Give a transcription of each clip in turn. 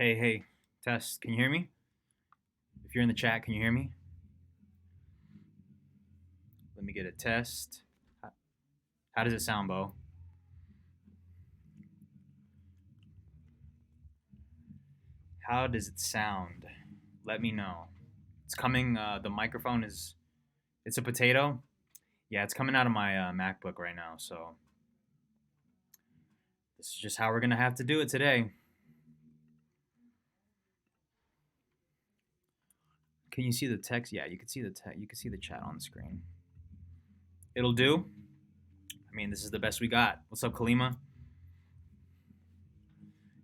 Hey, hey, test. Can you hear me? If you're in the chat, can you hear me? Let me get a test. How does it sound, Bo? How does it sound? Let me know. It's coming. The microphone is. It's a potato. Yeah, it's coming out of my MacBook right now. So this is just how we're gonna have to do it today. Can you see the text? Yeah, you can see the text. You can see the chat on the screen. It'll do. I mean, this is the best we got. What's up, Kalima?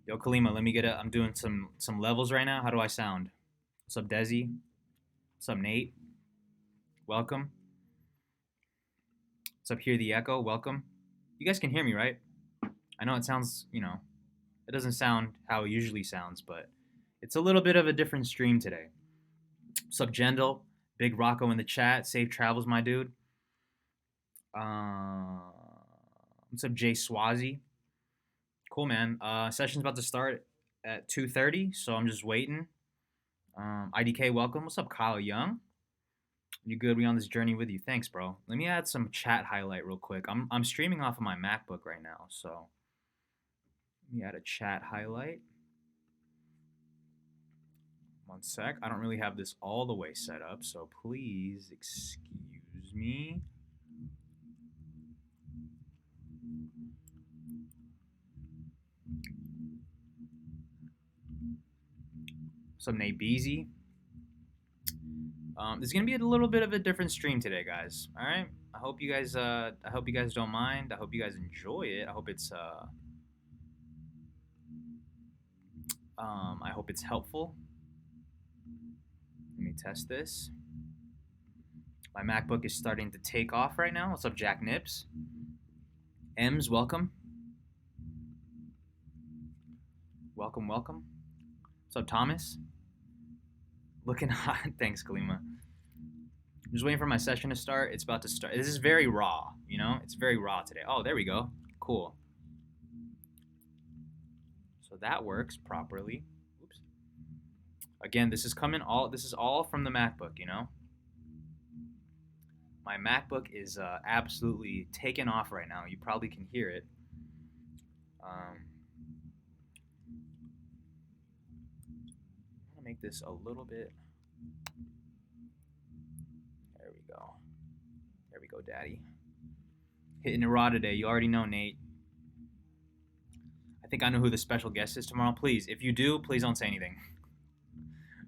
Yo, Kalima, let me get it. I'm doing some levels right now. How do I sound? What's up, Desi? What's up, Nate? Welcome. What's up here, the echo? Welcome. You guys can hear me, right? I know it sounds, it doesn't sound how it usually sounds, but it's a little bit of a different stream today. What's up, Jendel? Big Rocco in the chat. Safe travels, my dude. What's up, Jay Swazi? Cool, man. Session's about to start at 2:30, so I'm just waiting. IDK, welcome. What's up, Kyle Young? You good? We on this journey with you. Thanks, bro. Let me add some chat highlight real quick. I'm streaming off of my MacBook right now, so let me add a chat highlight. One sec. I don't really have this all the way set up, so please excuse me. What's up, Nate Beasy? This is gonna be a little bit of a different stream today, guys. All right. I hope you guys don't mind. I hope you guys enjoy it. I hope it's helpful. Let me test this. My MacBook is starting to take off right now. What's up, Jack Nips? Ems, welcome. Welcome, welcome. What's up, Thomas? Looking hot. Thanks, Kalima. I'm just waiting for my session to start. It's about to start. This is very raw, It's very raw today. Oh, there we go. Cool. So that works properly. Oops. Again, this is all from the MacBook, My MacBook is absolutely taken off right now. You probably can hear it. I'm gonna make this a little bit. There we go. There we go, Daddy. Hitting it raw today. You already know, Nate. I think I know who the special guest is tomorrow. Please, if you do, please don't say anything.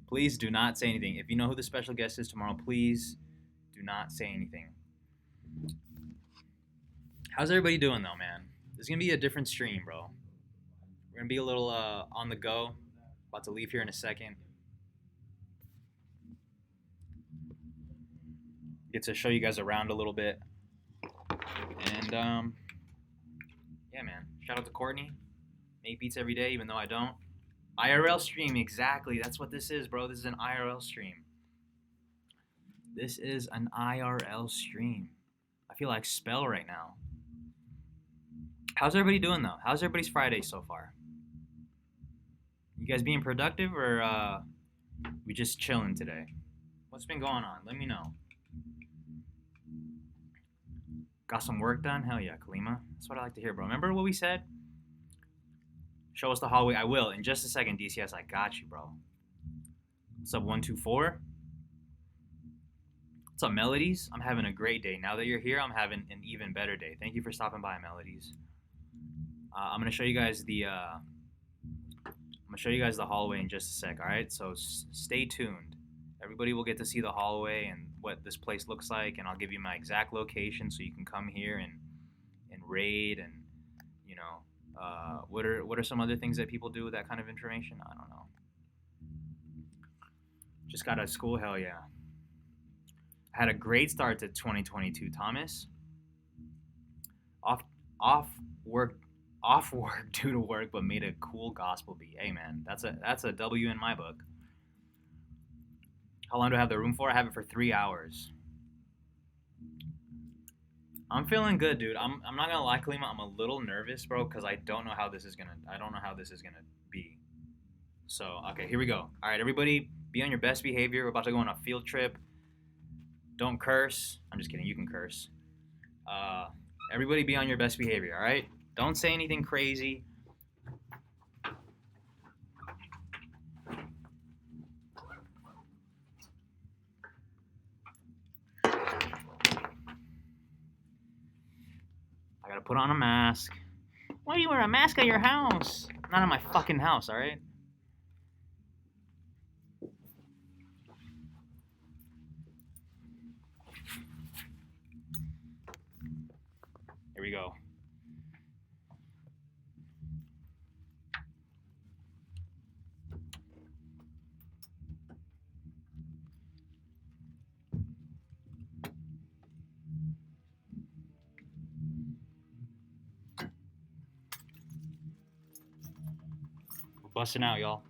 Please do not say anything. If you know who the special guest is tomorrow, please do not say anything. How's everybody doing, though, man? This is going to be a different stream, bro. We're going to be a little on the go. About to leave here in a second. Get to show you guys around a little bit. And, yeah, man. Shout out to Courtney. Make beats every day, even though I don't. IRL stream, exactly. That's what this is, bro. This is an IRL stream. This is an IRL stream. I feel like Spell right now. How's everybody doing, though? How's everybody's Friday so far? You guys being productive, or we just chilling today? What's been going on? Let me know. Got some work done? Hell yeah, Kalima. That's what I like to hear, bro. Remember what we said? Show us the hallway. I will. In just a second, DCS. I got you, bro. What's up, 124? What's up, Melodies? I'm having a great day. Now that you're here, I'm having an even better day. Thank you for stopping by, Melodies. I'm gonna show you guys the hallway in just a sec. All right, so stay tuned. Everybody will get to see the hallway and what this place looks like, and I'll give you my exact location so you can come here and raid and what are some other things that people do with that kind of information? I don't know. Just got out of school, hell yeah. I had a great start to 2022, Thomas. Off work due to work, but made a cool gospel beat. Hey man, that's a W in my book. How long do I have the room for? I have it for 3 hours. I'm feeling good, dude. I'm not gonna lie, Kalima. I'm a little nervous, bro, because I don't know how this is gonna be. So, okay, here we go. All right, everybody, be on your best behavior. We're about to go on a field trip. Don't curse. I'm just kidding. You can curse. Uh, Everybody, be on your best behavior. All right. Don't say anything crazy. I gotta put on a mask. Why do you wear a mask at your house? Not at my fucking house. All right. Here we go. We're busting out, y'all.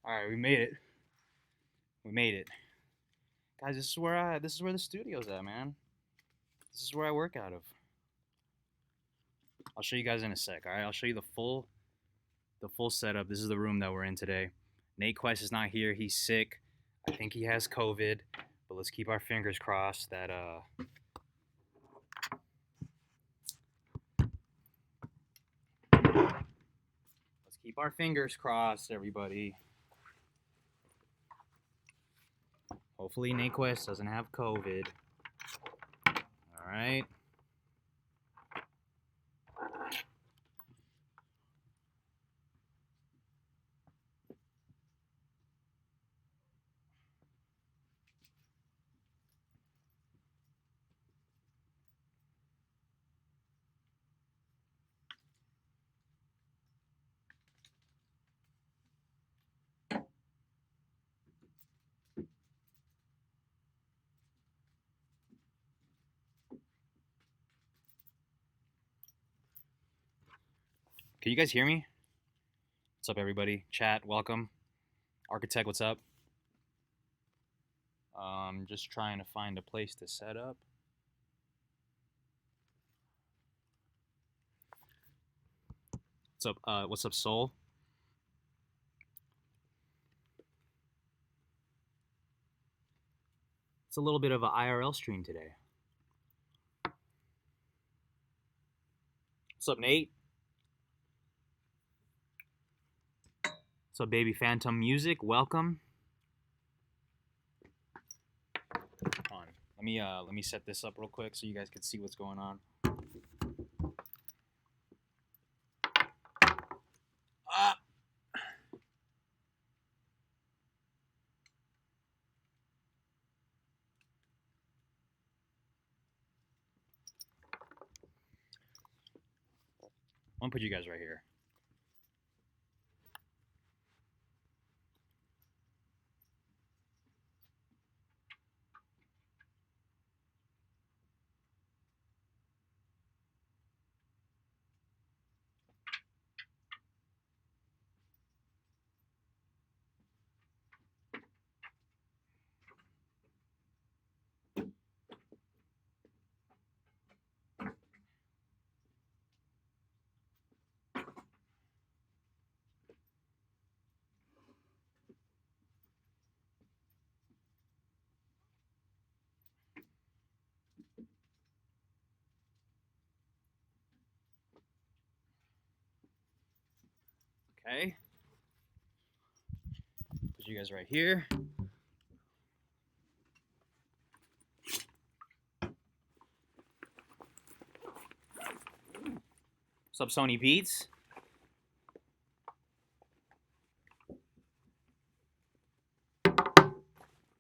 All right, we made it. We made it, guys. This is where the studio's at, man. This is where I work out of. I'll show you guys in a sec. All right, I'll show you the full setup. This is the room that we're in today. Nate Quest is not here. He's sick. I think he has COVID, but let's keep our fingers crossed that let's keep our fingers crossed, everybody. Hopefully Nate Quest doesn't have COVID. All right. Can you guys hear me? What's up, everybody? Chat, welcome. Architect, what's up? Just trying to find a place to set up. What's up? What's up, Soul? It's a little bit of an IRL stream today. What's up, Nate? What's up, Baby Phantom Music? Welcome. Hold on. Let me set this up real quick so you guys can see what's going on. Ah! I'm gonna put you guys right here. Okay. Put you guys right here. What's up, Sony Beats?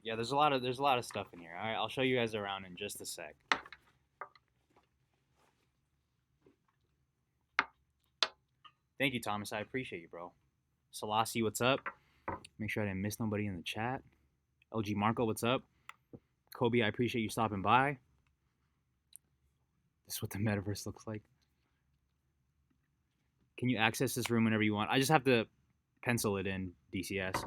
Yeah, there's a lot of stuff in here. All right, I'll show you guys around in just a sec. Thank you, Thomas. I appreciate you, bro. Selassie, what's up? Make sure I didn't miss nobody in the chat. LG Marco, what's up? Kobe, I appreciate you stopping by. This is what the metaverse looks like. Can you access this room whenever you want? I just have to pencil it in, DCS.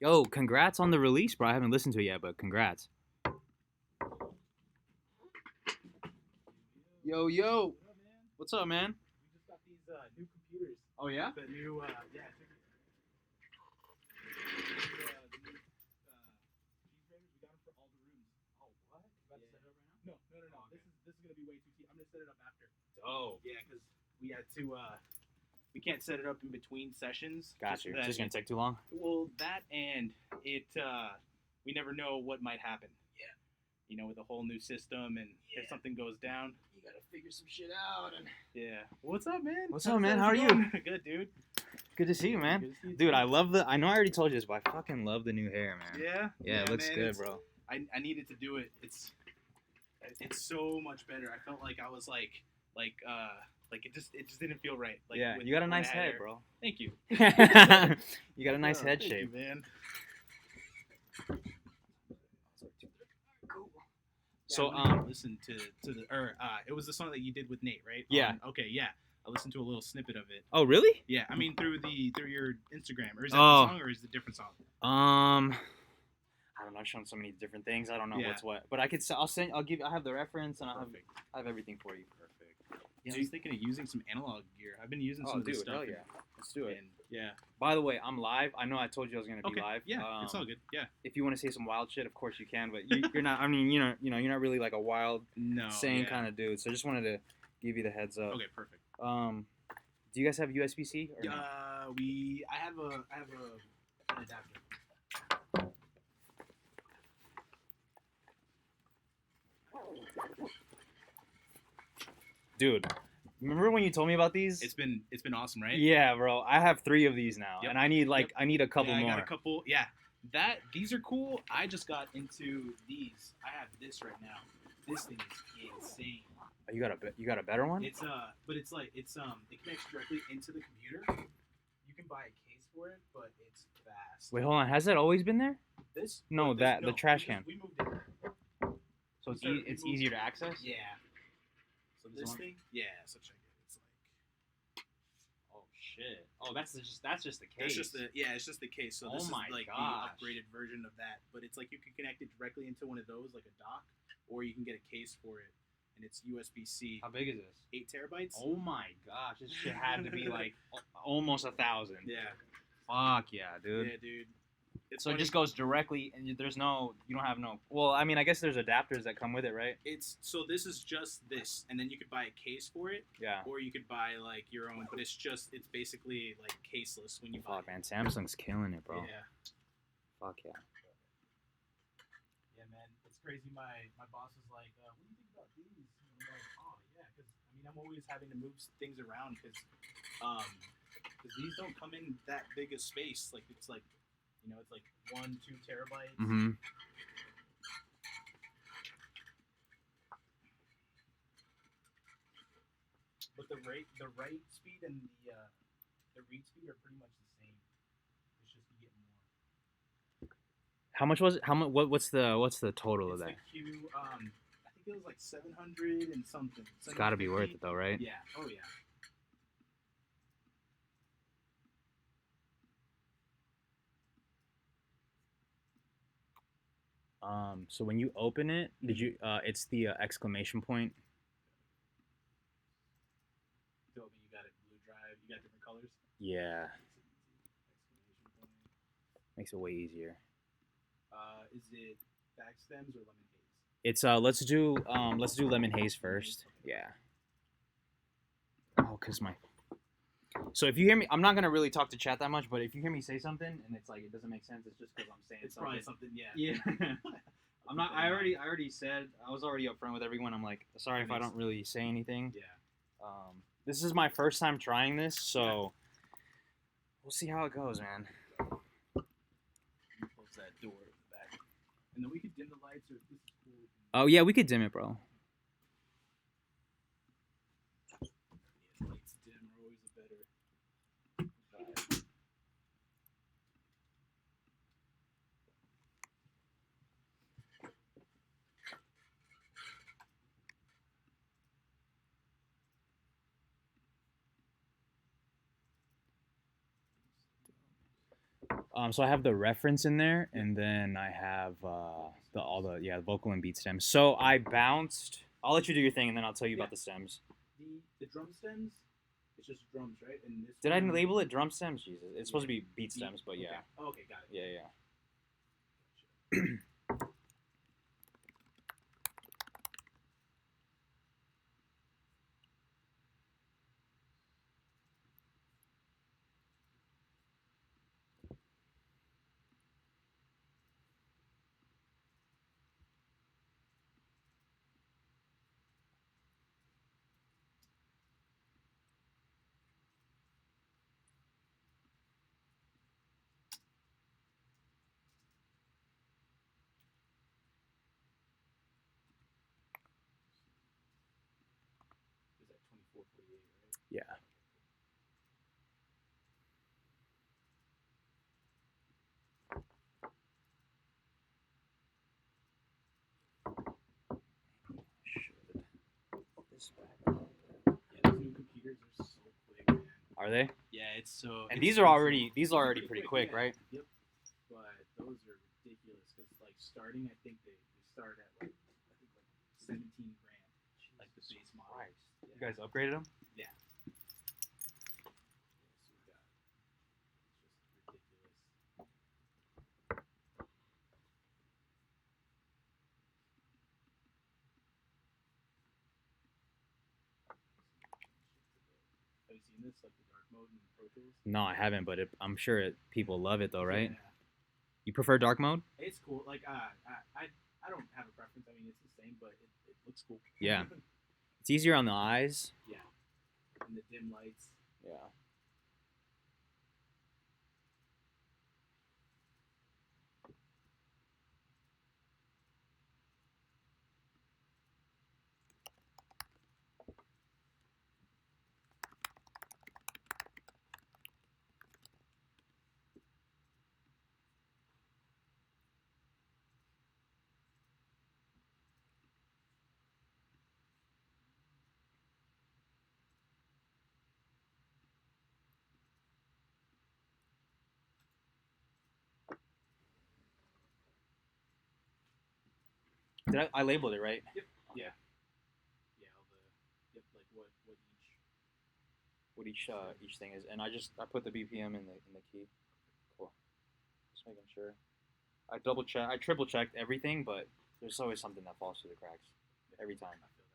Yo, congrats on the release, bro. I haven't listened to it yet, but congrats. Yo, yo. What's up, man? We just got these new computers. Oh, yeah? The new, the new cheeseburgers, we got them for all the rooms. Oh, what? You about to set it up right now? No. Oh, okay. This is gonna be way too cheap. I'm gonna set it up after. Oh. Yeah, because we had to. We can't set it up in between sessions. Gotcha. It's just gonna take too long. Well, that and it. We never know what might happen. Yeah. You know, with a whole new system, and if something goes down, You gotta figure some shit out. And yeah. What's up, man? What's up, man? How are How's it you? going? Good, dude. Good to see you, man. Good to see you Dude, too. I love the. I know I already told you this, but I fucking love the new hair, man. Yeah. Yeah, it looks man, good, it's- bro. I needed to do it. It's so much better. I felt like I was like it just didn't feel right. Like Yeah, with- you got a when I nice had head, hair. bro. Thank you. You got a nice Yeah, head thank shape. you, man. So, listen to the it was the song that you did with Nate, right? Yeah. Okay, yeah. I listened to a little snippet of it. Oh, really? Yeah, I mean through your Instagram, or is that Oh. the song, or is it a different song? I don't know. I've shown so many different things. I don't know Yeah. what's what. But I could. I'll send. I have the reference, and Perfect. I have everything for you. Perfect. Yeah, I was thinking of using some analog gear. I've been using some Oh, of this dude, stuff. hell yeah. Let's do it. And yeah. By the way, I'm live. I know I told you I was gonna be Okay. live. Yeah, it's all good. Yeah. If you want to say some wild shit, of course you can. But you're not. I mean, you're not really like a wild, No. sane yeah. kind of dude. So I just wanted to give you the heads up. Okay, perfect. Do you guys have USB-C? Or no? I have an adapter. Dude, remember when you told me about these? It's been awesome, right? Yeah, bro. I have 3 of these now, Yep. and I need Yep. a couple yeah, more. I got a couple. Yeah, these are cool. I just got into these. I have this right now. This thing is insane. Oh, you got a better one? It's but it's like it connects directly into the computer. You can buy a case for it, but it's fast. Wait, hold on. Has that always been there? This? No, This- the trash we can. We moved it. So it's we moved- easier to access. Yeah. So This this one? thing? Yeah. So check it. It's like. Oh shit. Oh, that's just the case. It's just the case. So Oh this my is like gosh. the upgraded version of that. But it's like you can connect it directly into one of those, like a dock, or you can get a case for it, and it's USB-C. How big is this? 8 terabytes. Oh my gosh, this shit had to be like almost 1,000. Yeah. Fuck yeah, dude. Yeah, dude. It's So it funny. just goes directly, and you don't have no. Well, I mean, I guess there's adapters that come with it, right? So this is just this, and then you could buy a case for it, Yeah. or you could buy like your own. But it's basically like caseless when you buy. Fuck, man, Samsung's killing it, bro. Yeah. Fuck yeah. Yeah, man, it's crazy. My boss was like, "What do you think about these?" And I'm like, "Oh yeah," because I mean I'm always having to move things around because these don't come in that big a space. Like it's like, it's like 1-2 terabytes. Mm-hmm. But the write speed and the read speed are pretty much the same. It's just you get more. How much was it? What's the total of It's that? the Q. I think it was like 700 and something. It's got to be worth it though, right? Yeah. Oh yeah. So when you open it, did you? It's the exclamation point. Dolby, you got it. Blue drive. You got different colors. Yeah, Exclamation point. makes it way easier. Is it bag stems or lemon haze? It's let's do lemon haze first. Yeah. Oh, cause my So if you hear me, I'm not gonna really talk to chat that much, but if you hear me say something and it's like it doesn't make sense, it's just because I'm saying It's something. probably something. Yeah. Yeah. I'm not. I already said. I was already upfront with everyone. I'm like, sorry if I don't really say anything. Yeah. This is my first time trying this, so we'll see how it goes, man. Close that door in the back, and then we could dim the lights, or if this is cool. Oh yeah, we could dim it, bro. Yeah, lights dim are always a better vibe. So I have the reference in there, and then I have the vocal and beat stems. So I bounced. I'll let you do your thing, and then I'll tell you about the stems. The drum stems, it's just drums, right? And this. Did I label it drum stems? Jesus, it's supposed to be beat stems, but yeah. Okay. Oh, okay, got it. Yeah. Is that 2448, right? Yeah. Yeah, these new computers are so quick, man. Are they? Yeah, it's so. And it's these are already pretty quick, yeah. right? Yep. But those are ridiculous because like starting, I think they start at like I think like 17 grand, like the base model. Christ. Yeah. You guys upgraded them? Yeah. So we got it's just ridiculous. Have you seen this, like the dark mode in Pro Tools? No, I haven't, but people sure people love it though, right? Yeah. You prefer dark mode? It's cool. Like I don't have a preference. I mean, it's the same, but it looks cool. Yeah. It's easier on the eyes. Yeah. And the dim lights. Yeah. I labeled it right? Yep. Yeah. Yeah. All the. Yep. Like What each thing is, and I put the BPM in the key. Cool. Just making sure. I triple checked everything, but there's always something that falls through the cracks every time. I feel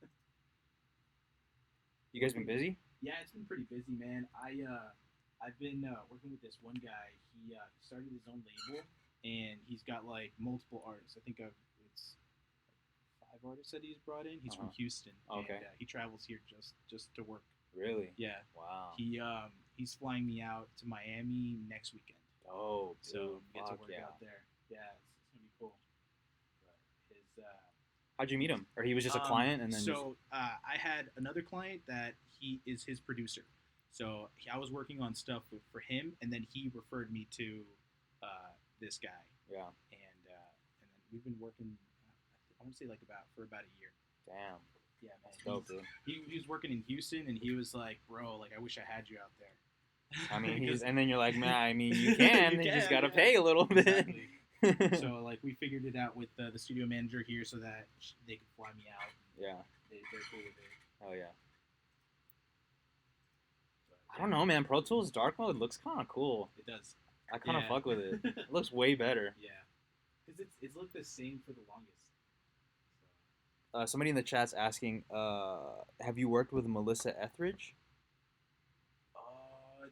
that. You guys been busy? Yeah, it's been pretty busy, man. I've been working with this one guy. He started his own label, and he's got like multiple artists. I think it's 5 artists that he's brought in. He's from Houston. Okay. And, he travels here just to work. Really? Yeah. Wow. He's flying me out to Miami next weekend. Oh, so get to work yeah. out there. Yeah, it's gonna be cool. But his how'd you meet him? Or he was just a client, and then I had another client that he is his producer. So I was working on stuff for him, and then he referred me to this guy. Yeah. And then we've been working. I want to say for about a year. Damn. Yeah, man. That's dope, dude. He was working in Houston, and he was like, "Bro, like I wish I had you out there." I mean, and then you're like, man, I mean, you can. You just gotta pay a little bit. Exactly. So like we figured it out with the studio manager here, so that they could fly me out. Yeah. They're cool with it. Oh yeah. I don't know, man. Pro Tools dark mode looks kind of cool. It does. I kind of fuck with it. It looks way better. Yeah, because it's looked the same for the longest. Somebody in the chat's asking, have you worked with Melissa Etheridge?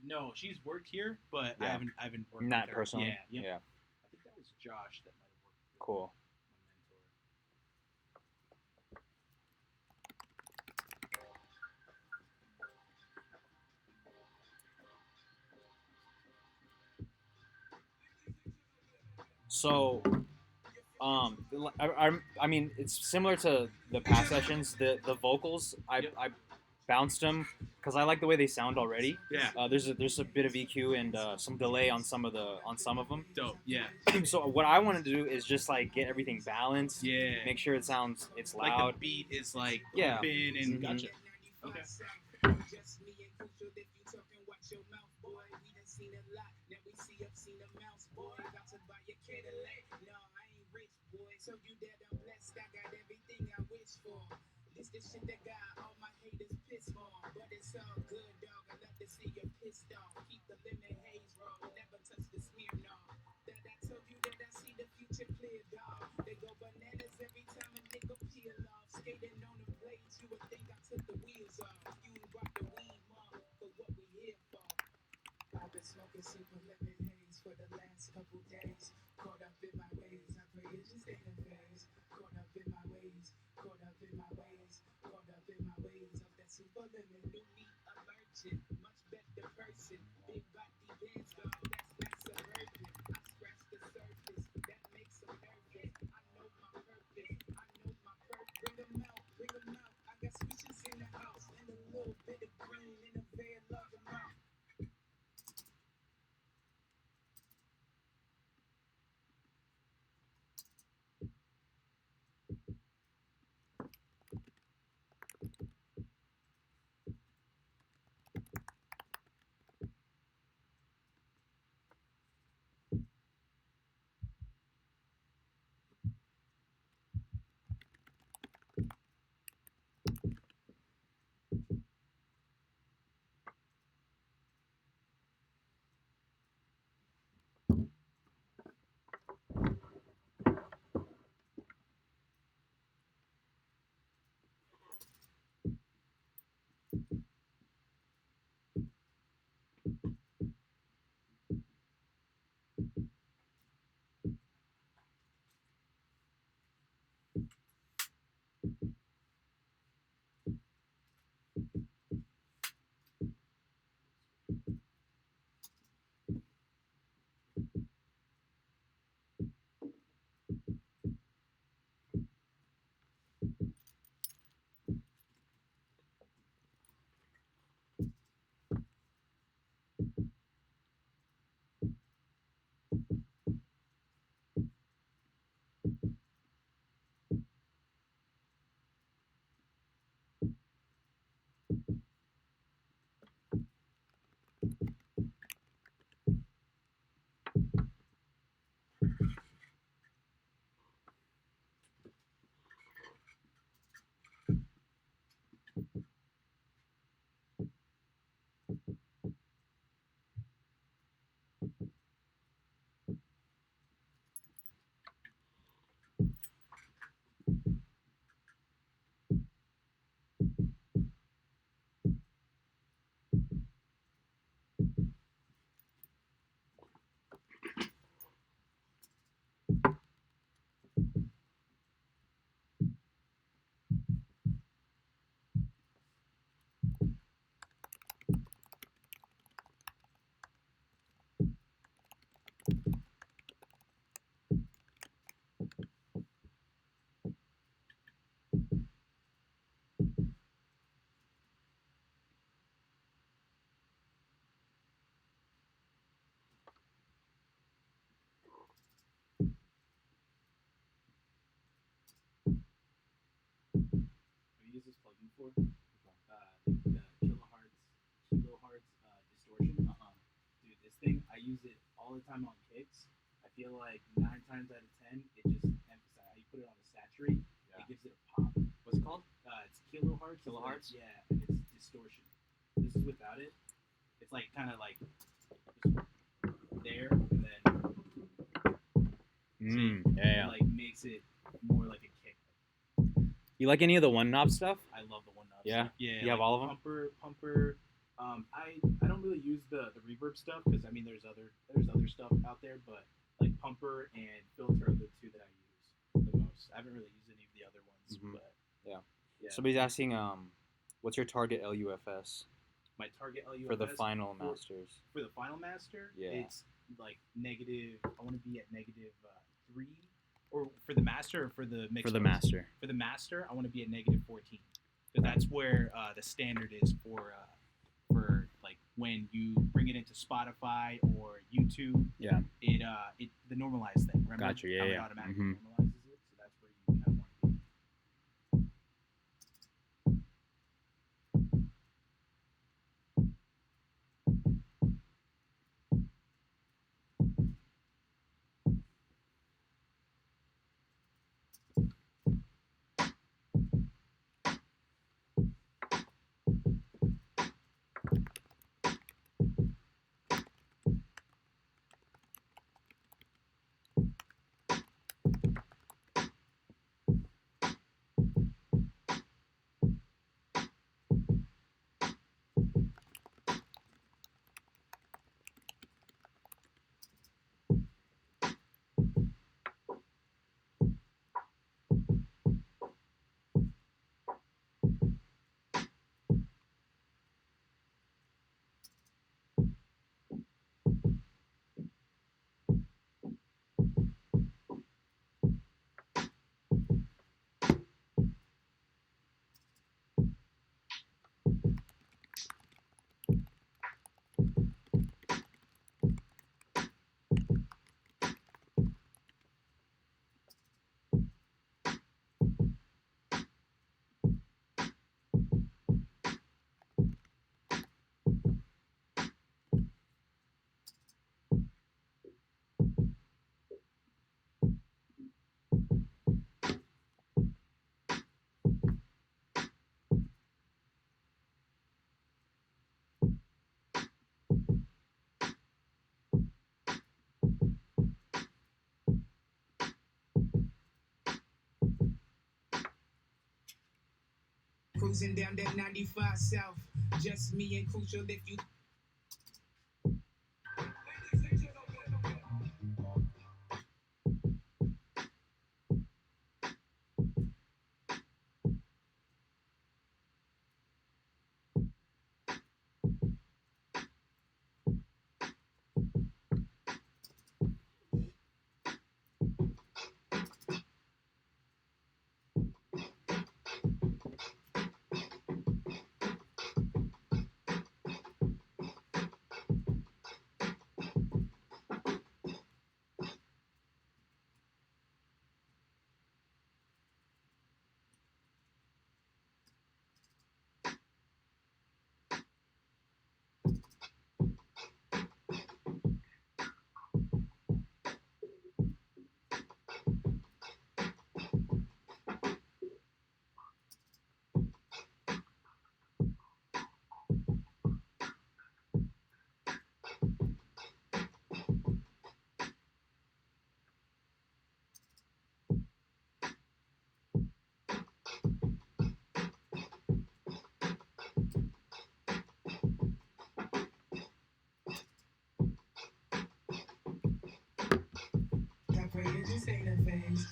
No, she's worked here, but Yeah. I haven't worked Not with her. personally. Yeah. Yeah. I think that was Josh that might have worked with Cool. my mentor. So, I mean, it's similar to the past sessions. The vocals, Yep. I bounced them because I like the way they sound already. Yeah. There's a bit of EQ and some delay on some of them. Dope. Yeah. So what I want to do is just like get everything balanced. Yeah. Make sure it's Like loud. the beat is like Yeah. pumping and Mhm. gotcha. Okay. Have you used this plugin before? The kilohertz distortion. Dude, this thing I use it all the time on kicks. I feel like 9 times out of 10, it just emphasizes. You put it on a saturate, it gives it a pop. What's it called? It's kilohertz. Kilohertz? Yeah, and it's distortion. This is without it. It's like kind of like there and then Yeah. like makes it more like a kick. You like any of the one knob stuff? I love the one knob. Yeah? stuff. Yeah. You have all of them? Pumper. I don't really use the reverb stuff because I mean there's other stuff out there, but like Pumper and Filter are the two that I use the most. I haven't really used any of the other ones, Mhm. but Yeah. yeah. Somebody's asking, what's your target LUFS My target LUFS for the final masters? for the final master, Yeah. it's like negative. I want to be at negative 3, or for the master or for the mixed. For the mode? master. For the master, I want to be at negative 14, because that's where the standard is for like when you bring it into Spotify or YouTube. Yeah. It the normalized thing. Remember Gotcha. Yeah. how it Yeah. automatically Mhm. normalizes it, so that's where you kind of want to be. Cruising down that 95 South, just me and Crucial if you. This ain't a phase.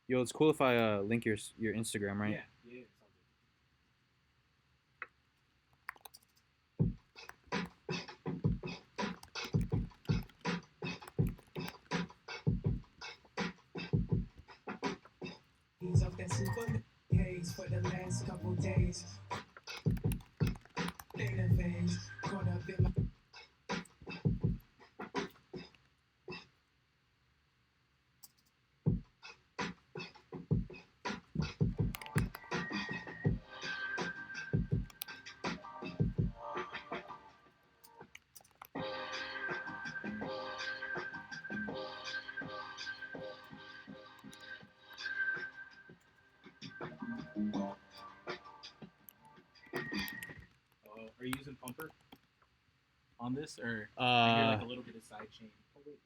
Yo, it's cool if I link your Instagram, right? Yeah, it's all He's off that super haze for the last couple days. Ain't a phase. Caught up in my. Are you using pumper on this, or I hear like a little bit of side chain? Oh wait.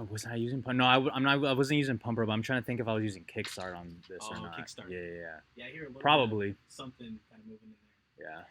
Was I using pumper? No, I'm not. I wasn't using pumper, but I'm trying to think if I was using Kickstart on this or not. Kickstart. Yeah. Yeah, I hear a little Probably. bit of something kind of moving in there. Yeah.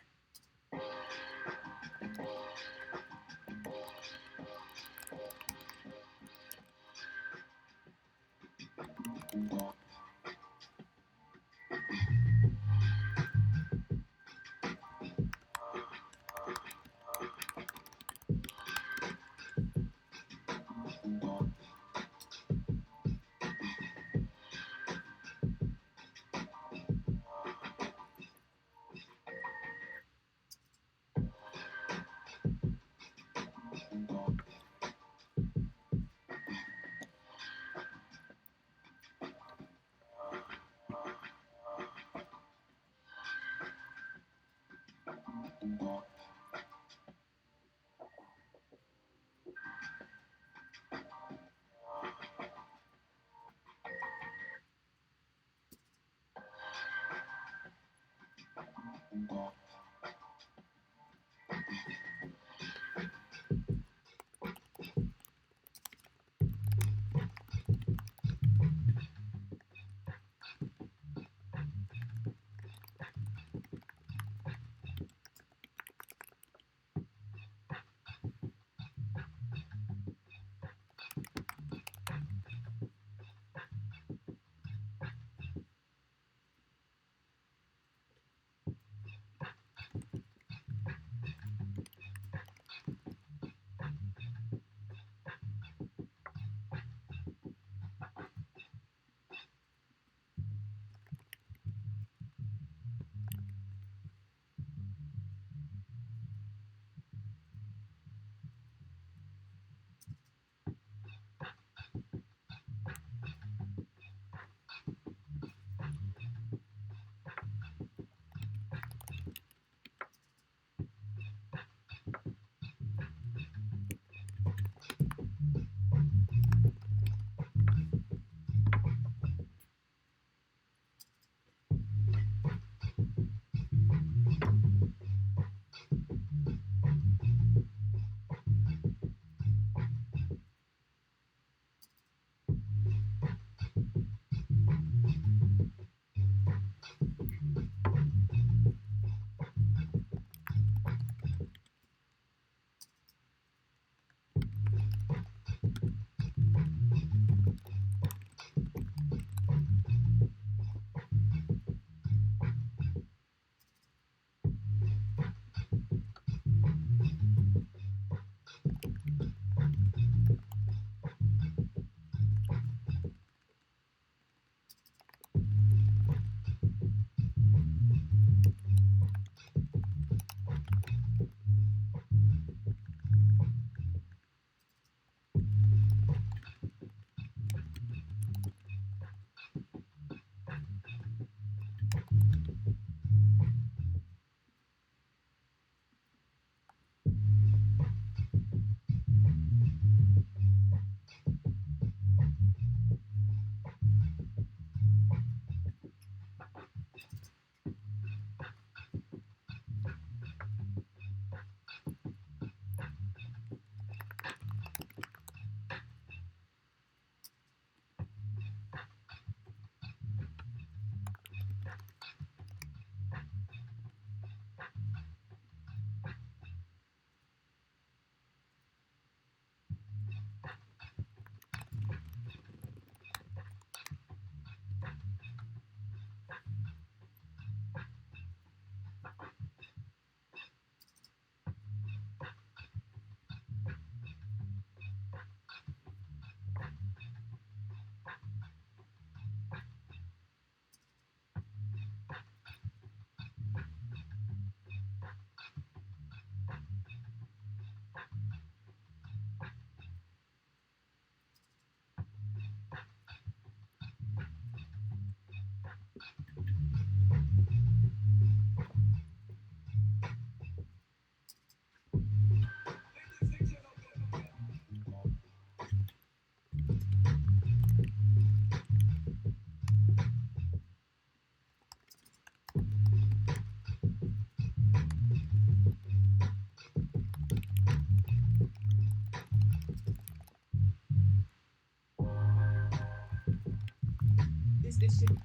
this shit.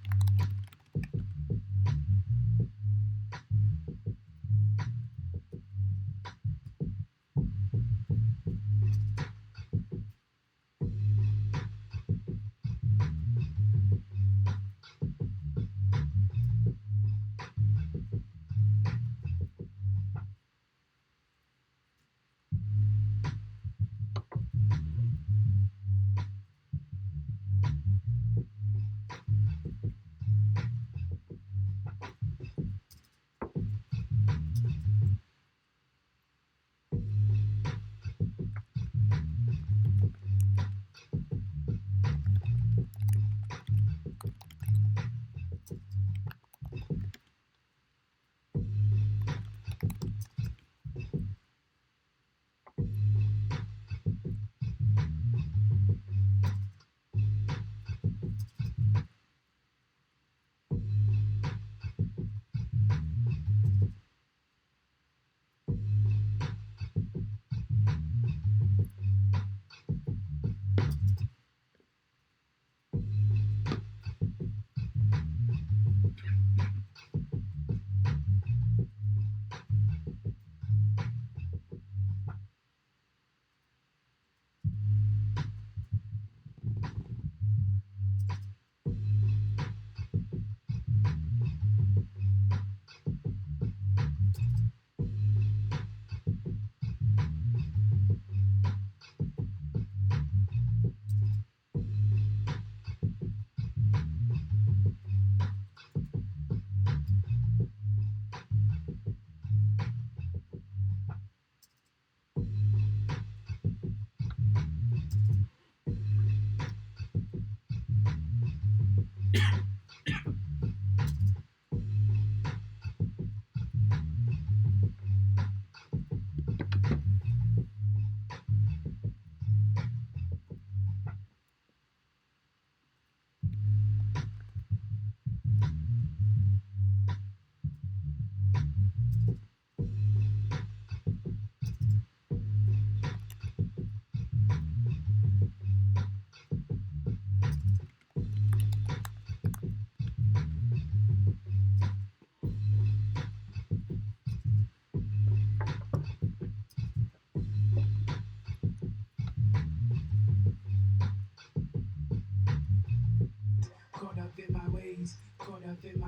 Caught up in my ways, caught up in my.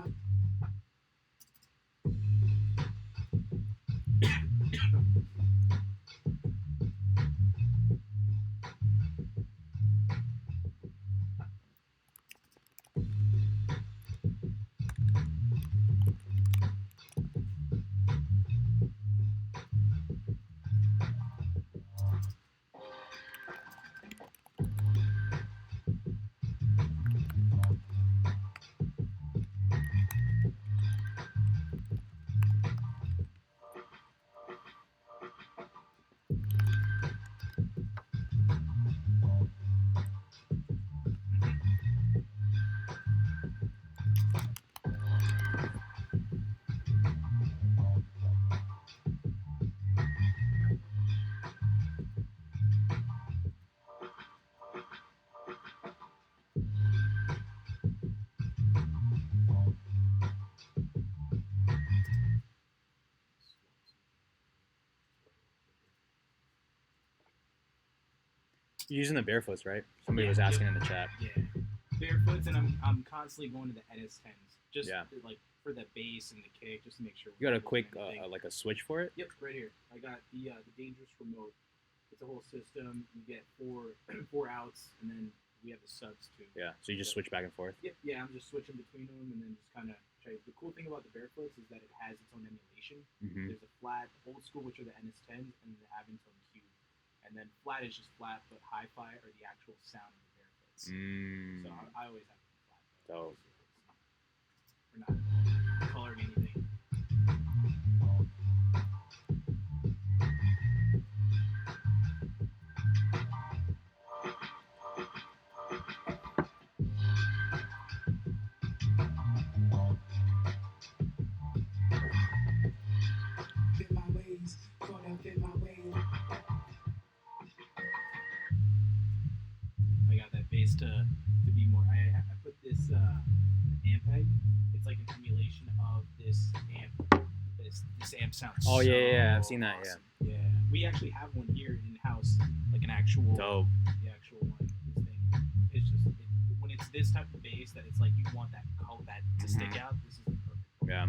You're using the barefoots, right? Somebody Yeah, was asking yeah. in the chat. Yeah, barefoots, and I'm constantly going to the NS10s just Yeah. like for the bass and the kick, just to make sure. You got a we're quick doing anything. like a switch for it? Yep, right here. I got the dangerous remote. It's a whole system. You get four outs, and then we have the subs too. Yeah. So you just switch back and forth. Yep, yeah, I'm just switching between them, and then just kind of try. The cool thing about the barefoots is that it has its own emulation. Mm-hmm. There's a flat, old school, which are the NS10s, and the Aventone Cube. And then flat is just flat, but hi-fi are the actual sound of the barefoots. So I always have them flat. Though. Dope. We're not coloring anything. In my ways, caught up in my ways. I got that bass to be more. I put this this amp sounds. Oh, so yeah, I've seen that, yeah. awesome. Yeah, we actually have one here in house, like an actual, Dope. the actual one. This thing, it's just when it's this type of bass that it's like you want that color that to stick out. This is the perfect one. Yeah.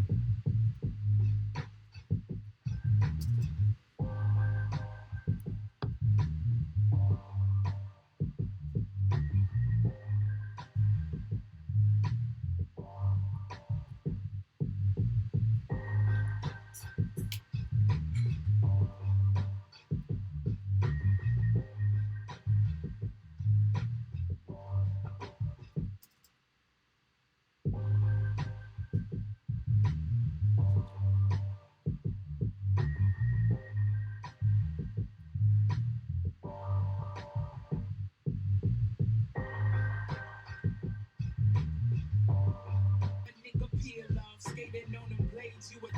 A nigga peel off, skating on them blades, you a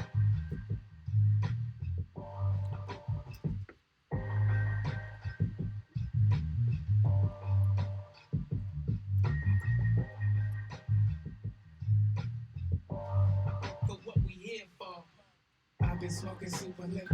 for what we here for. I've been smoking super lit.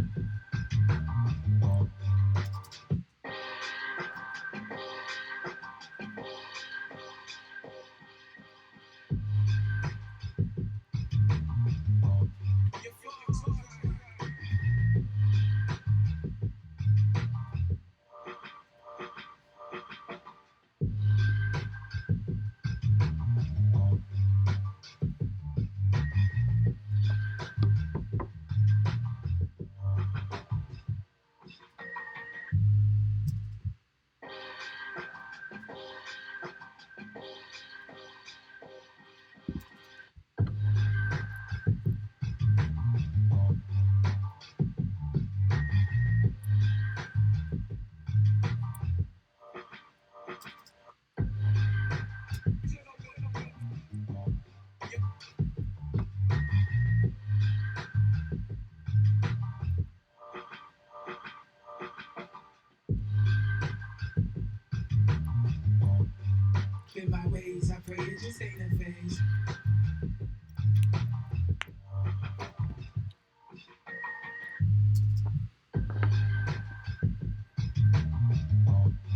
In my ways, I pray it just ain't a phase.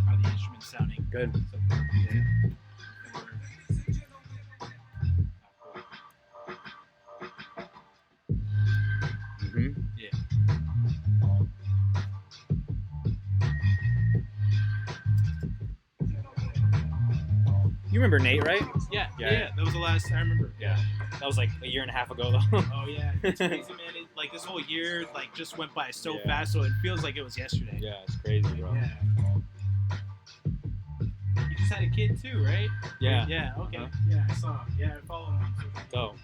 How the instruments sounding? Good. So far. Yeah. Mm-hmm. Yeah. You remember Nate, right? Yeah. Yeah. Yeah. That was the last I remember. Yeah. That was like a year and a half ago, though. Oh yeah, it's crazy, man. It, like this whole year, like just went by so Yeah. fast, so it feels like it was yesterday. Yeah, it's crazy, bro. Yeah. You just had a kid too, right? Yeah. Yeah. Okay. Uh-huh. Yeah, I saw. Yeah, I follow him on social media. Dope.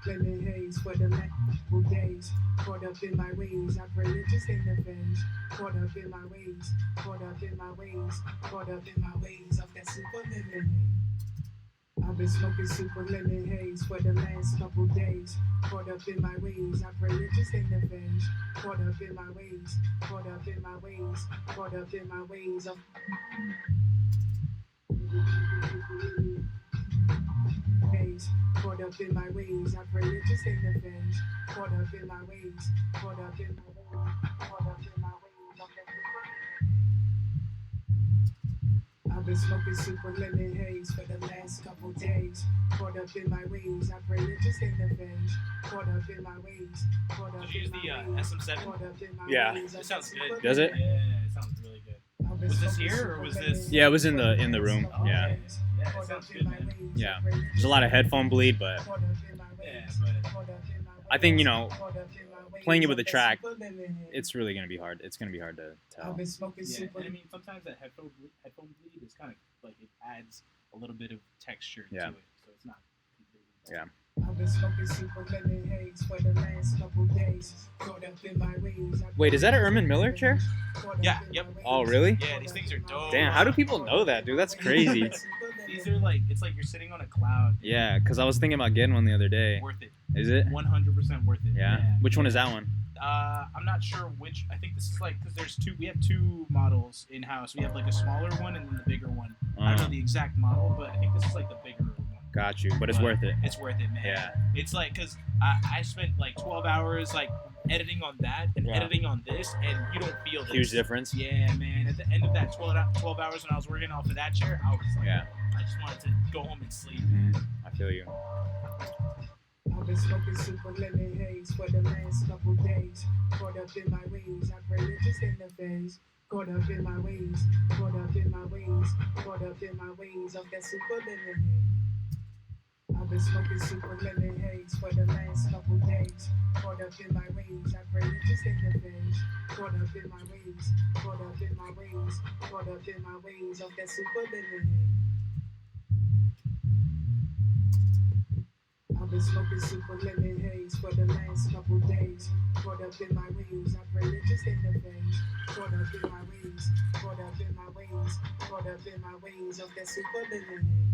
Lemon haze for the last days. Caught up in my ways, I pray it just ain't a phase. Caught up in my ways, caught up in my ways, caught up in my ways of that super lemon haze. I've been smoking super lemon haze for the last couple days. Caught up in my ways, I pray it just ain't a phase. Caught up in my ways, caught up in my ways, caught up in my ways of phase. Caught up in my ways, I pray it just ain't a phase. Caught up in my ways, caught up in my ways, caught up in my ways of that super lemon. I've been smoking super lemon haze for the last couple days. Caught up in my ways, I pray it just ain't a phase. Caught up in my ways, caught up Did you use in the my ways, SM7? caught up in my Yeah. ways It of sounds that good. super Does it? lemon. Yeah, it sounds really good. I've been Was this smoking here, super or was lemon this- Yeah, it was in the for room. last couple Yeah. days. Yeah, it Caught sounds up in good, my man. ways, Yeah. I pray it There's a lot of headphone bleed, but caught up in my Yeah, ways, but caught up in my I think, ways, you know, caught up in my ways playing it of with a that track, super lemon haze. it's really gonna be hard. It's gonna be hard to I've tell. been smoking yeah. super. And I mean, sometimes that headphone bleed is kind of like it adds a little bit of texture Yeah. to it, so it's not completely. Yeah. I've been smoking super lemon haze for the last couple days. Caught up in my ways. Wait, is that an Ermin Miller chair? Yeah, yep. Oh, really? Yeah, these things are dope. Damn, how do people know that, dude? That's crazy. These are like, it's like you're sitting on a cloud. Yeah, because I was thinking about getting one the other day. Worth it. Is it? 100% worth it. Yeah. Which one is that one? I'm not sure which. I think this is like, because there's two. We have two models in house. We have like a smaller one and then the bigger one. I don't know the exact model, but I think this is like the bigger one. Got you, but it's worth it. It's worth it, man. Yeah. It's like, because I spent like 12 hours like editing on that and editing on this, and you don't feel this. Huge difference. Yeah, man. At the end of that 12 hours when I was working off of that chair, I was like, I just wanted to go home and sleep. I feel you. I've been smoking super lemon haze for the last couple days. Caught up in my ways, I pray it just ain't a phase. Caught up in my ways, caught up in my ways, caught up in my ways of that super lemon haze. I've been smoking super lemon haze for the last couple days. Caught up in my ways, I pray it just ain't a phase. Caught up in my ways, caught up in my ways, caught up in my ways of that super lemon haze. I've been smoking super lemon haze for the last couple days. Caught up in my ways, I pray it just ain't a phase. Caught up in my ways, caught up in my ways, caught up in my ways of that super lemon haze.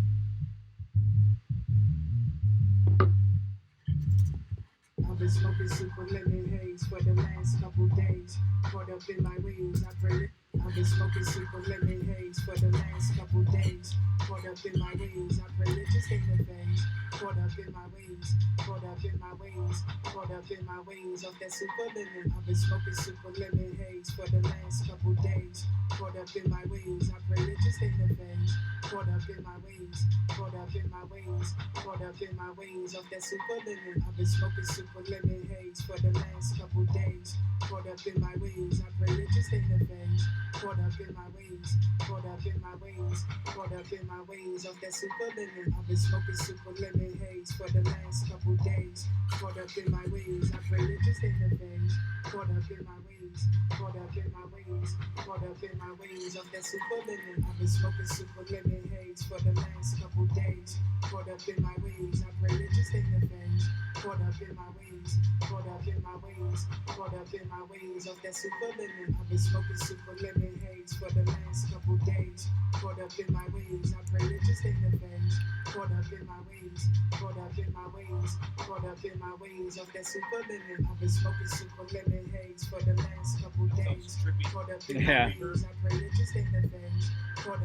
I've been smoking super lemon haze for the last couple days. Caught up in my ways, I pray it. I've been smoking super lemon haze for the last couple days. Caught up in my ways, I pray it just ain't a phase. Caught up in my ways, caught up in my ways, caught up in my ways of that super lemon. I've been smoking super lemon haze for the last couple days. Caught up in my ways, I pray it just ain't a phase. Caught up in my ways, caught up in my ways, caught up in my ways of that super lemon. I've been smoking super lemon haze for the last couple days. Caught up in my ways, I pray it just ain't a phase. Caught up in my ways, caught up in my ways, caught up in my ways of that super lemon. I've been smoking super lemon haze for the last couple days. Caught up in my ways, I pray it just ain't a phase. Caught up in my ways, caught up in my ways, caught up in my ways of that super lemon. I've been smoking super lemon haze for the last couple days. Caught up in my ways, I pray it just ain't a phase. Caught up in my ways, caught up in my ways, caught up in my ways of that super lemon. I've been smoking super lemon haze for the last couple days. Caught up in my ways, I pray it just ain't a phase. Caught up in my ways, caught up in my ways, caught up in my ways of that super lemon. I've been smoking super lemon haze for the last couple days. Caught up in my ways, I pray it just ain't a phase.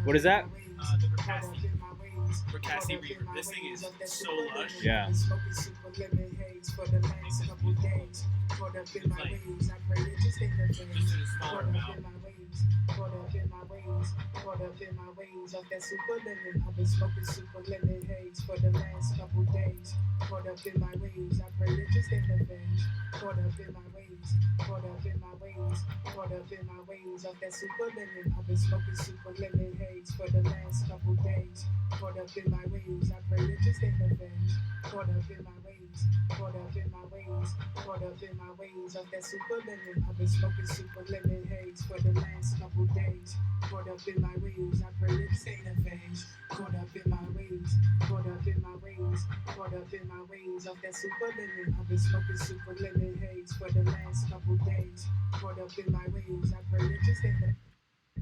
What is that? The Vercassi reverb. This thing is so lush. Yeah. Smoking super lemon haze for the last couple days. Caught up in my ways, I pray it just ain't a phase. Just in a smaller Caught up amount. in my ways, caught up in my ways, caught up in my ways of that super lemon. I've been smoking super lemon haze for the last couple days. Caught up in my ways, I pray it just ain't a phase. Caught up in my ways, caught up in my ways, caught up in my ways of that super lemon. I've been smoking super lemon haze for the last couple days. Caught up in my ways, I pray it just ain't a phase. Caught up in my ways, caught up in my ways, caught up in my ways of that super lemon. I've been smoking super lemon haze for the last couple days. Caught up in my ways, I pray it just ain't a phase. Caught up in my ways, caught up in my ways, caught up in my ways of that super lemon. I've been smoking super lemon haze for the last couple days. Caught up in my ways, I pray it just ain't a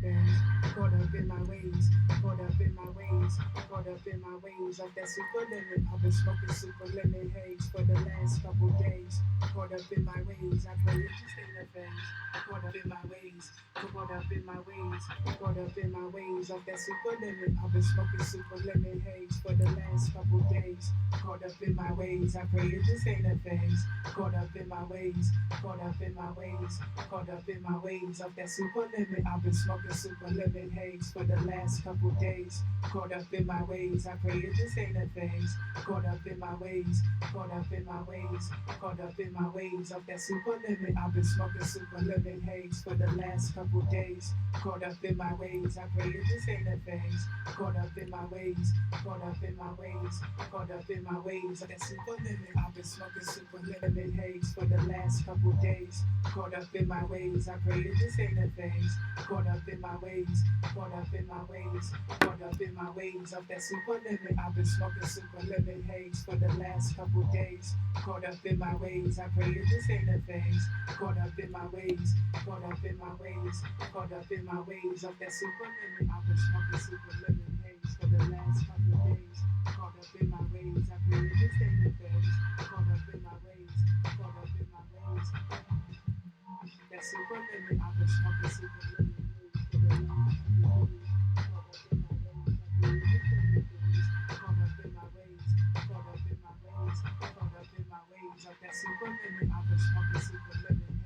phase. Caught up in my ways, caught up in my ways, caught up in my ways of that super lemon. I've been smoking super lemon haze for the last couple days. Caught up in my ways, I pray it just ain't a phase. Caught up in my ways, caught up in my ways, caught up in my ways of that super lemon. I've been smoking super lemon haze for the last couple days. Caught up in my ways, I pray it just ain't a phase. Caught up in my ways, caught up in my ways, caught up in my ways of that super lemon. I've been smoking super lemon haze for the last couple days. Caught up in my ways, I pray it just ain't a phase. Caught up in my ways, caught up in my ways, caught up in my ways of that super lemon. I've been smoking super lemon haze for the last couple days. Caught up in my ways. ways. I pray that this ain't a phase. Caught up in my ways, caught up in my ways, caught up in my ways. That super limit, I've been smoking super limit haze for the last couple days. Caught up in my ways, I pray that this ain't a phase. Caught up in my ways, caught up in my ways, caught up in my ways of that super limit. I've been smoking super limit haze for the last couple days. Caught up in my ways, I pray that this ain't a phase. Caught up in my ways, caught up in my ways, caught up in my ways of that super limit. I've been smoking super limit haze for the last couple days. Caught up in my ways, I pray that this ain't a phase. Caught up in my ways, caught up in my ways. That super limit, I've been smoking super limit haze for the last couple days. Caught up in my ways, I pray that this ain't a phase. Caught up in my ways, caught up in my ways, caught up in my ways of that super limit. I've been smoking super limit haze for the last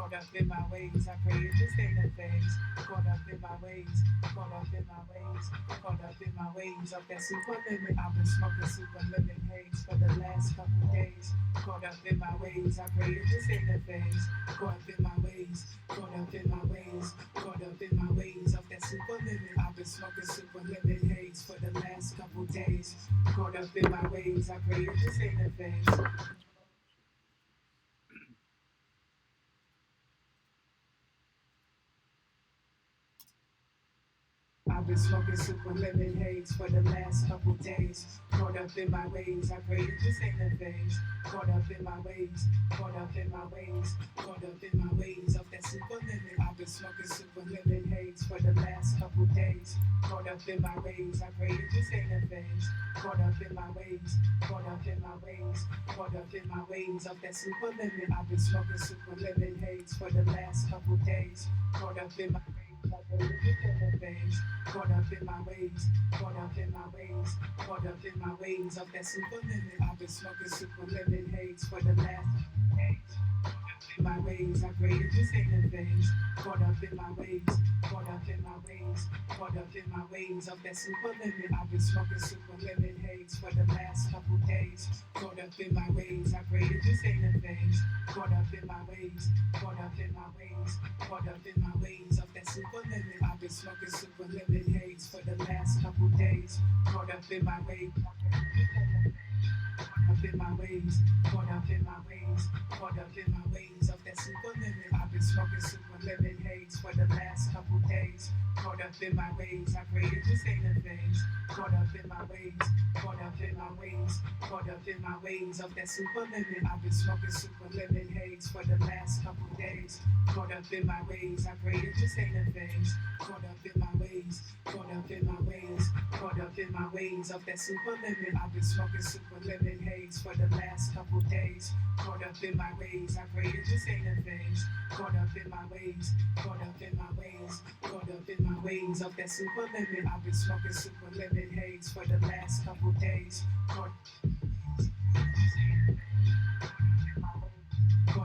couple days. Caught up in my ways, I pray that this ain't a phase. Caught up in my ways, caught up in my ways, caught up in my ways of that super limit. I've been smoking super limit haze for the last couple days. Caught up in my ways, I pray that this ain't a phase. Caught up in my ways, caught up in my ways, caught up in my ways of that super limit. I've been smoking super limit haze for the last couple days. Caught up in my ways, I pray that this ain't a phase. I've been smoking super lemon haze for the last couple days. Caught up in my ways, I pray that this ain't a phase. Caught up in my ways, caught up in my ways, caught up in my ways of that super lemon. I've been smoking super lemon haze for the last couple days. Caught up in my ways, I pray that this ain't a phase. Caught up in my ways, caught up in my ways, caught up in my ways of that super lemon. I've been smoking super lemon haze for the last couple days. Caught up in my ways. Caught up in my ways, caught up in my ways, caught up in my ways of that super limit. I've been smoking super limit haze for the last days. In my ways, I pray that this ain't a phase. Caught up in my ways, caught up in my ways, caught up in my ways of that super limit. I've been smoking super limit haze for the last couple days. Caught up in my ways, I pray that this ain't a phase. Caught up in my ways, caught up in my ways, caught up in my ways of that super limit. I've been smoking super limit haze for the last couple days. Caught up in my ways. Caught up in my ways, caught up in my ways, caught up in my ways of that super limit. I've been smoking super limit haze for the last couple days. Caught up in my ways, I pray that this ain't a phase. Caught up in my ways, caught up in my ways, caught up in my ways of that super limit. I've been smoking super limit haze for the last couple days. Caught up in my ways, I pray that this ain't a phase. Caught up in my ways, caught up in my ways, caught up in my ways of that super limit. I've been smoking super limit haze for the last couple days. Caught up in my ways, I pray that this ain't a phase. Caught up in my ways, caught up in my ways, caught up in my ways of that super limit. I've been smoking super limit haze for the last couple days. Caught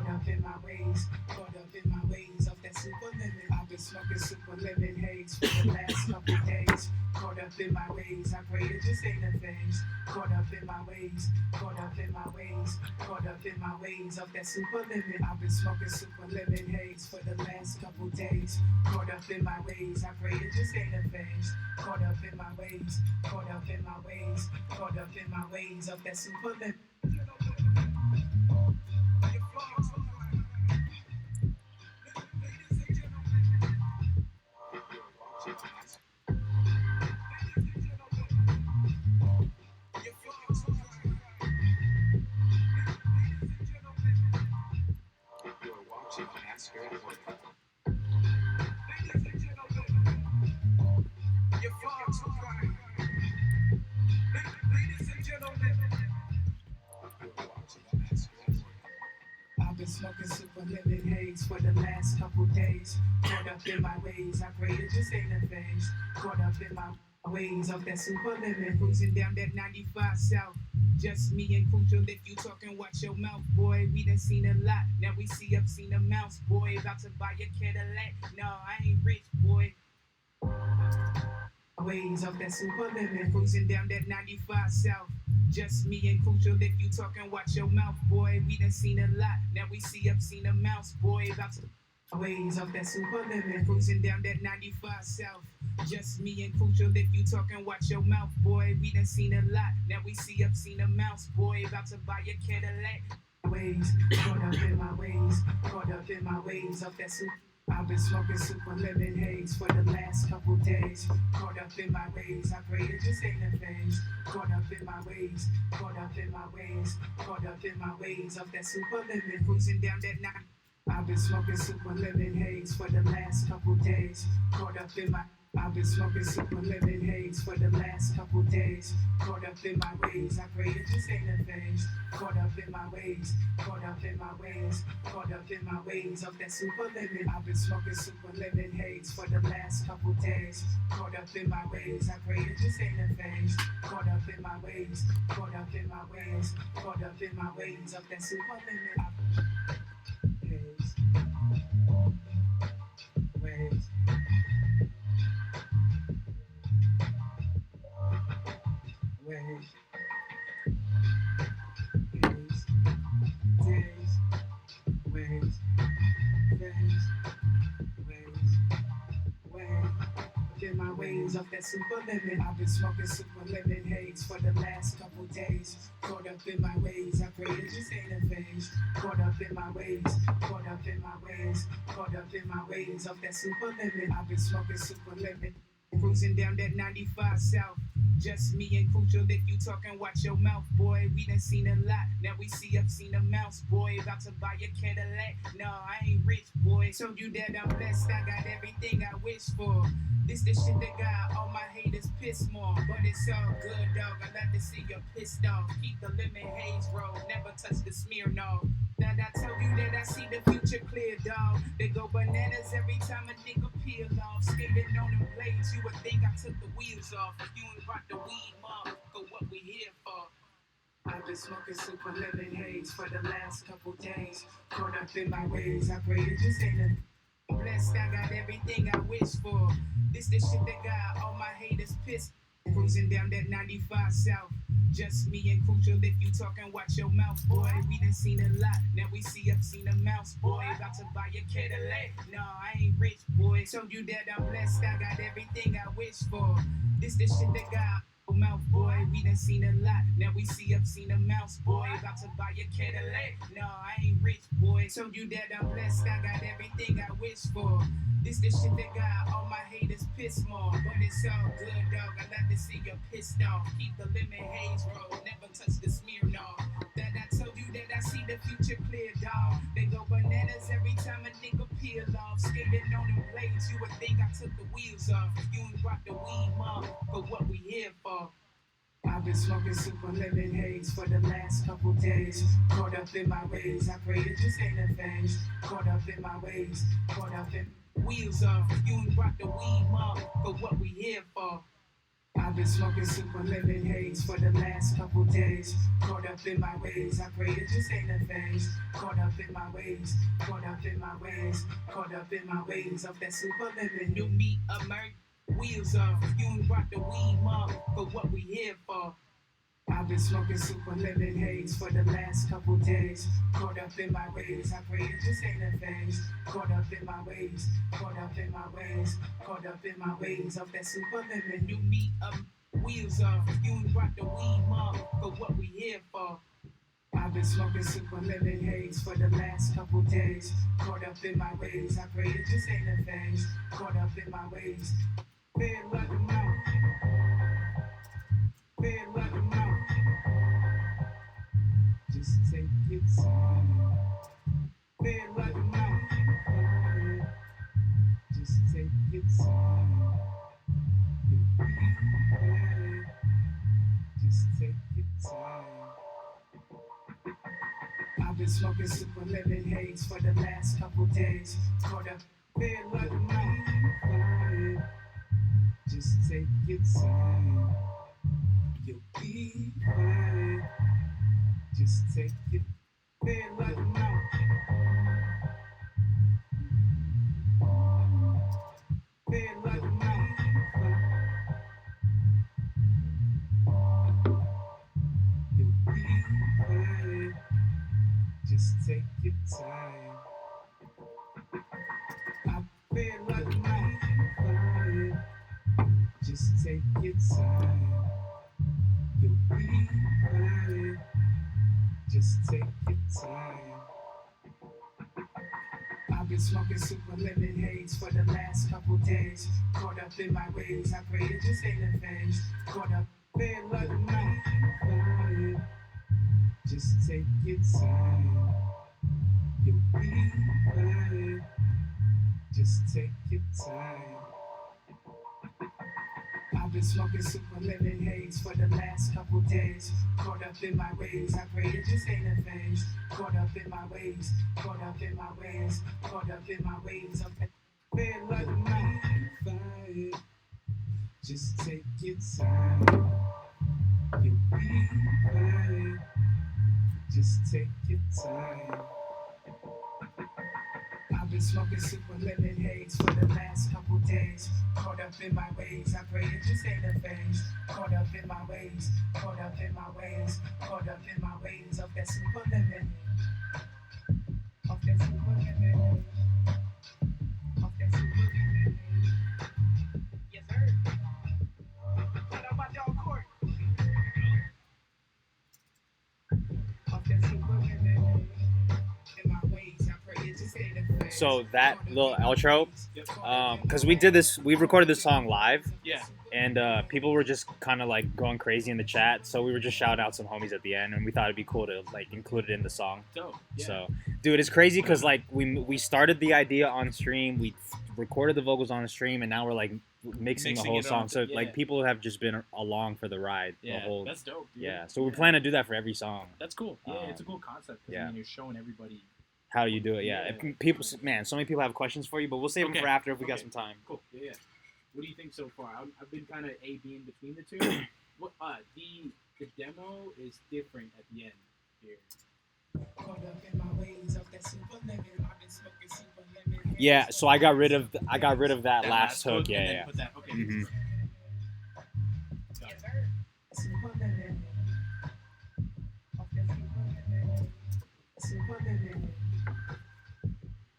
up in my ways, caught up in my ways of that super limit. I've been smoking super limit haze for the last couple days. Caught up in my ways, I pray that this ain't a phase. Caught up in my ways, caught up in my ways, caught up in my ways of that super limit. I've been smoking super limit haze for the last couple days. Caught up in my ways, I pray that this ain't a phase. Caught up in my ways, caught up in my ways, caught up in my ways of that super limit. I've been smoking super limit haze for the last couple days. Caught up in my ways, I pray that this ain't a phase. Caught up in my ways of that super limit. Cruising down that 95 South. Just me and Crucial, if you talking, watch your mouth, boy. We done seen a lot, now we see up, seen a mouse, boy. About to buy a Cadillac, no, I ain't rich, boy. Ways of that super limit, cruising down that 95 South. Just me and Crucial, if you talking, watch your mouth, boy. We done seen a lot, now we see up, seen a mouse, boy. About to Ways of that super limit, cruising down that 95 south. Just me and Crucial, if you talking, watch your mouth, boy. We done seen a lot, now we see up, seen a mouse, boy. About to buy a Cadillac. Ways, caught up in my ways, caught up in my ways of that super. I've been smoking super lemon haze for the last couple days. Caught up in my ways, I pray it just ain't a phase. Caught up in my ways, caught up in my ways, caught up in my ways of that super lemon, cruising down that night. I've been smoking super lemon haze for the last couple days. Caught up in my I've been smoking super lemon haze for the last couple days. Caught up in my ways, I pray it just ain't a phase. Caught up in my ways, caught up in my ways, caught up in my ways of that super lemon. I've been smoking super lemon haze for the last couple days. Caught up in my ways, I pray it just ain't a phase. Caught up in my ways, caught up in my ways, caught up in my ways of that super lemon. Haze, ways. Ways, days, days, ways, days, ways, ways. In my ways of that super lemon, I've been smoking super lemon haze for the last couple days. Caught up in my ways, I pray it just ain't a phase. Caught up in my ways, caught up in my ways, caught up in my ways of that super lemon. I've been smoking super lemon, cruising down that 95 south. Just me and Crucial, if you talking, watch your mouth, boy. We done seen a lot, now we see up, seen a mouse, boy. About to buy a Cadillac, no, I ain't rich, boy. Told you that I'm blessed, I got everything I wish for. This the shit that got all my haters pissed more. But it's all good, dog, I like to see you pissed off. Keep the lemon haze roll, never touch the smear, no. That I tell you that I see the future clear, dog. They go bananas every time a nigga peel off. Skating on them blades, you would think I took the wheels off. If you ain't rock the weed, mom, for what we here for. I've been smoking super lemon haze for the last couple days. Caught up in my ways, I pray it just ain't a blessed, I got everything I wish for. This the shit that got all my haters pissed. Cruising down that 95 south. Just me and Crucial, if you talking, watch your mouth, boy. We done seen a lot, now we see up, seen a mouse, boy. About to buy a Cadillac, no, I ain't rich, boy. Told you that I'm blessed, I got everything I wish for. This the shit that got mouth, boy. We done seen a lot, now we see up, seen a mouse, boy. About to buy a Cadillac, no, I ain't rich, boy. Told you that I'm blessed, I got everything I wish for. This the shit that got all my haters pissed more. But it's all good, dog, I like to see you pissed off. Keep the lemon haze roll, never touch the smear, no. That I told you that I see the future clear, dog. They go bananas every time a nigga peel off. Skating on them blades, you would think I took the wheels off. If you ain't rock the weed, mom, for what we here for. I've been smoking super lemon haze for the last couple days. Caught up in my ways, I pray it just ain't a phase. Caught up in my ways, caught up in wheels off. If you ain't rock the weed, mom, for what we here for. I've been smoking super lemon haze for the last couple days. Caught up in my ways, I pray it just ain't a phase. Caught up in my ways, caught up in my ways, caught up in my ways of that super lemon. New meat, American wheels off. If you ain't rock the weed, mom, for what we here for. I've been smoking super lemon haze for the last couple days. Caught up in my ways, I pray it just ain't a phase. Caught up in my ways, caught up in my ways, caught up in my ways of that super lemon. New meat, wheels off. If you ain't rock the weed, mom, for what we here for. I've been smoking super lemon haze for the last couple days. Caught up in my ways, I pray it just ain't a phase. Caught up in my ways. Feel like a mouth. Feel like a mouth. Just take your time. Feel like a mouth. Just take your time. You'll be fine. Just take your time. I've been smoking super lemon haze for the last couple days. Caught up. Feel like a mouth. Just take your time. You'll be fine. Just take it. Feel like a mouth. Feel like a mouth. You'll be fine. Just take your time. take your time. You'll be fine. Just take your time. I've been smoking super lemon haze for the last couple days. Caught up in my ways, I pray it just ain't a phase. Caught up in like fine. Just take your time. You'll be fine. Just take your time. I've been smoking super lemon haze for the last couple days. Caught up in my ways, I pray it just ain't a phase. Caught up in my ways, caught up in my ways, caught up in my ways. I'm feeling like fine. Just take your time. You'll be fine. Just take your time. I've been smoking super lemon haze for the last couple days. Caught up in my ways, I pray it just ain't a phase. Caught up in my ways, caught up in my ways, caught up in my ways of that super lemon. Of that super lemon. Of that super lemon. Yes, sir. Shout out my dog Court. Of that super lemon. In my ways, I pray it just ain't a phase. So that little outro, because we recorded this song live, Yeah. and people were just kind of like going crazy in the chat. So we were just shouting out some homies at the end, and we thought it'd be cool to like include it in the song. Dope. Yeah. So, dude, it's crazy because like we started the idea on stream, we recorded the vocals on the stream, and now we're like mixing the whole it song. up, So yeah. like people have just been along for the ride. Yeah. The whole, That's dope, dude. yeah. So we plan to do that for every song. That's cool. Yeah, it's a cool concept. yeah. I mean, you're showing everybody. How do you do it? Yeah. Yeah. If people, man, so many people have questions for you, but we'll save them for after if we got Okay. some time. Cool. Yeah, yeah. What do you think so far? I've been kind of A, B in between the two. What the demo is different at the end here. Caught up in my ways of that super lemon. I've been smoking super lemon. Yeah, so I got rid of that last hook. and Yeah, then yeah. Put that, okay. Mhm. Yes, sir. Super lemon. Of that super lemon. Super lemon.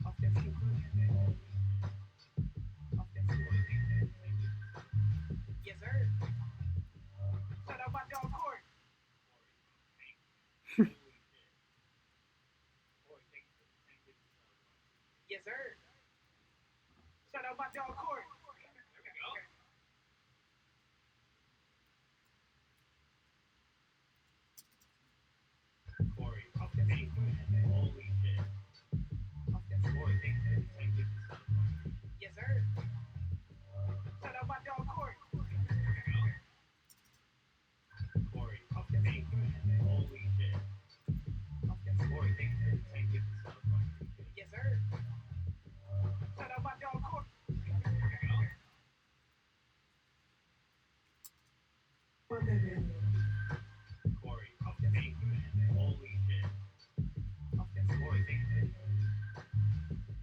Of that super lemon. Of that super lemon. Yes, sir. Shout out my dog Court. Yes, sir. Shout out my dog Court. Corey, holy shit. Corey, thank you. Yes, sir. Shout out my dog Court. Corey, holy shit. Corey, thank you. Yes, sir. Shout out my dog Court. Corey, holy shit. Corey,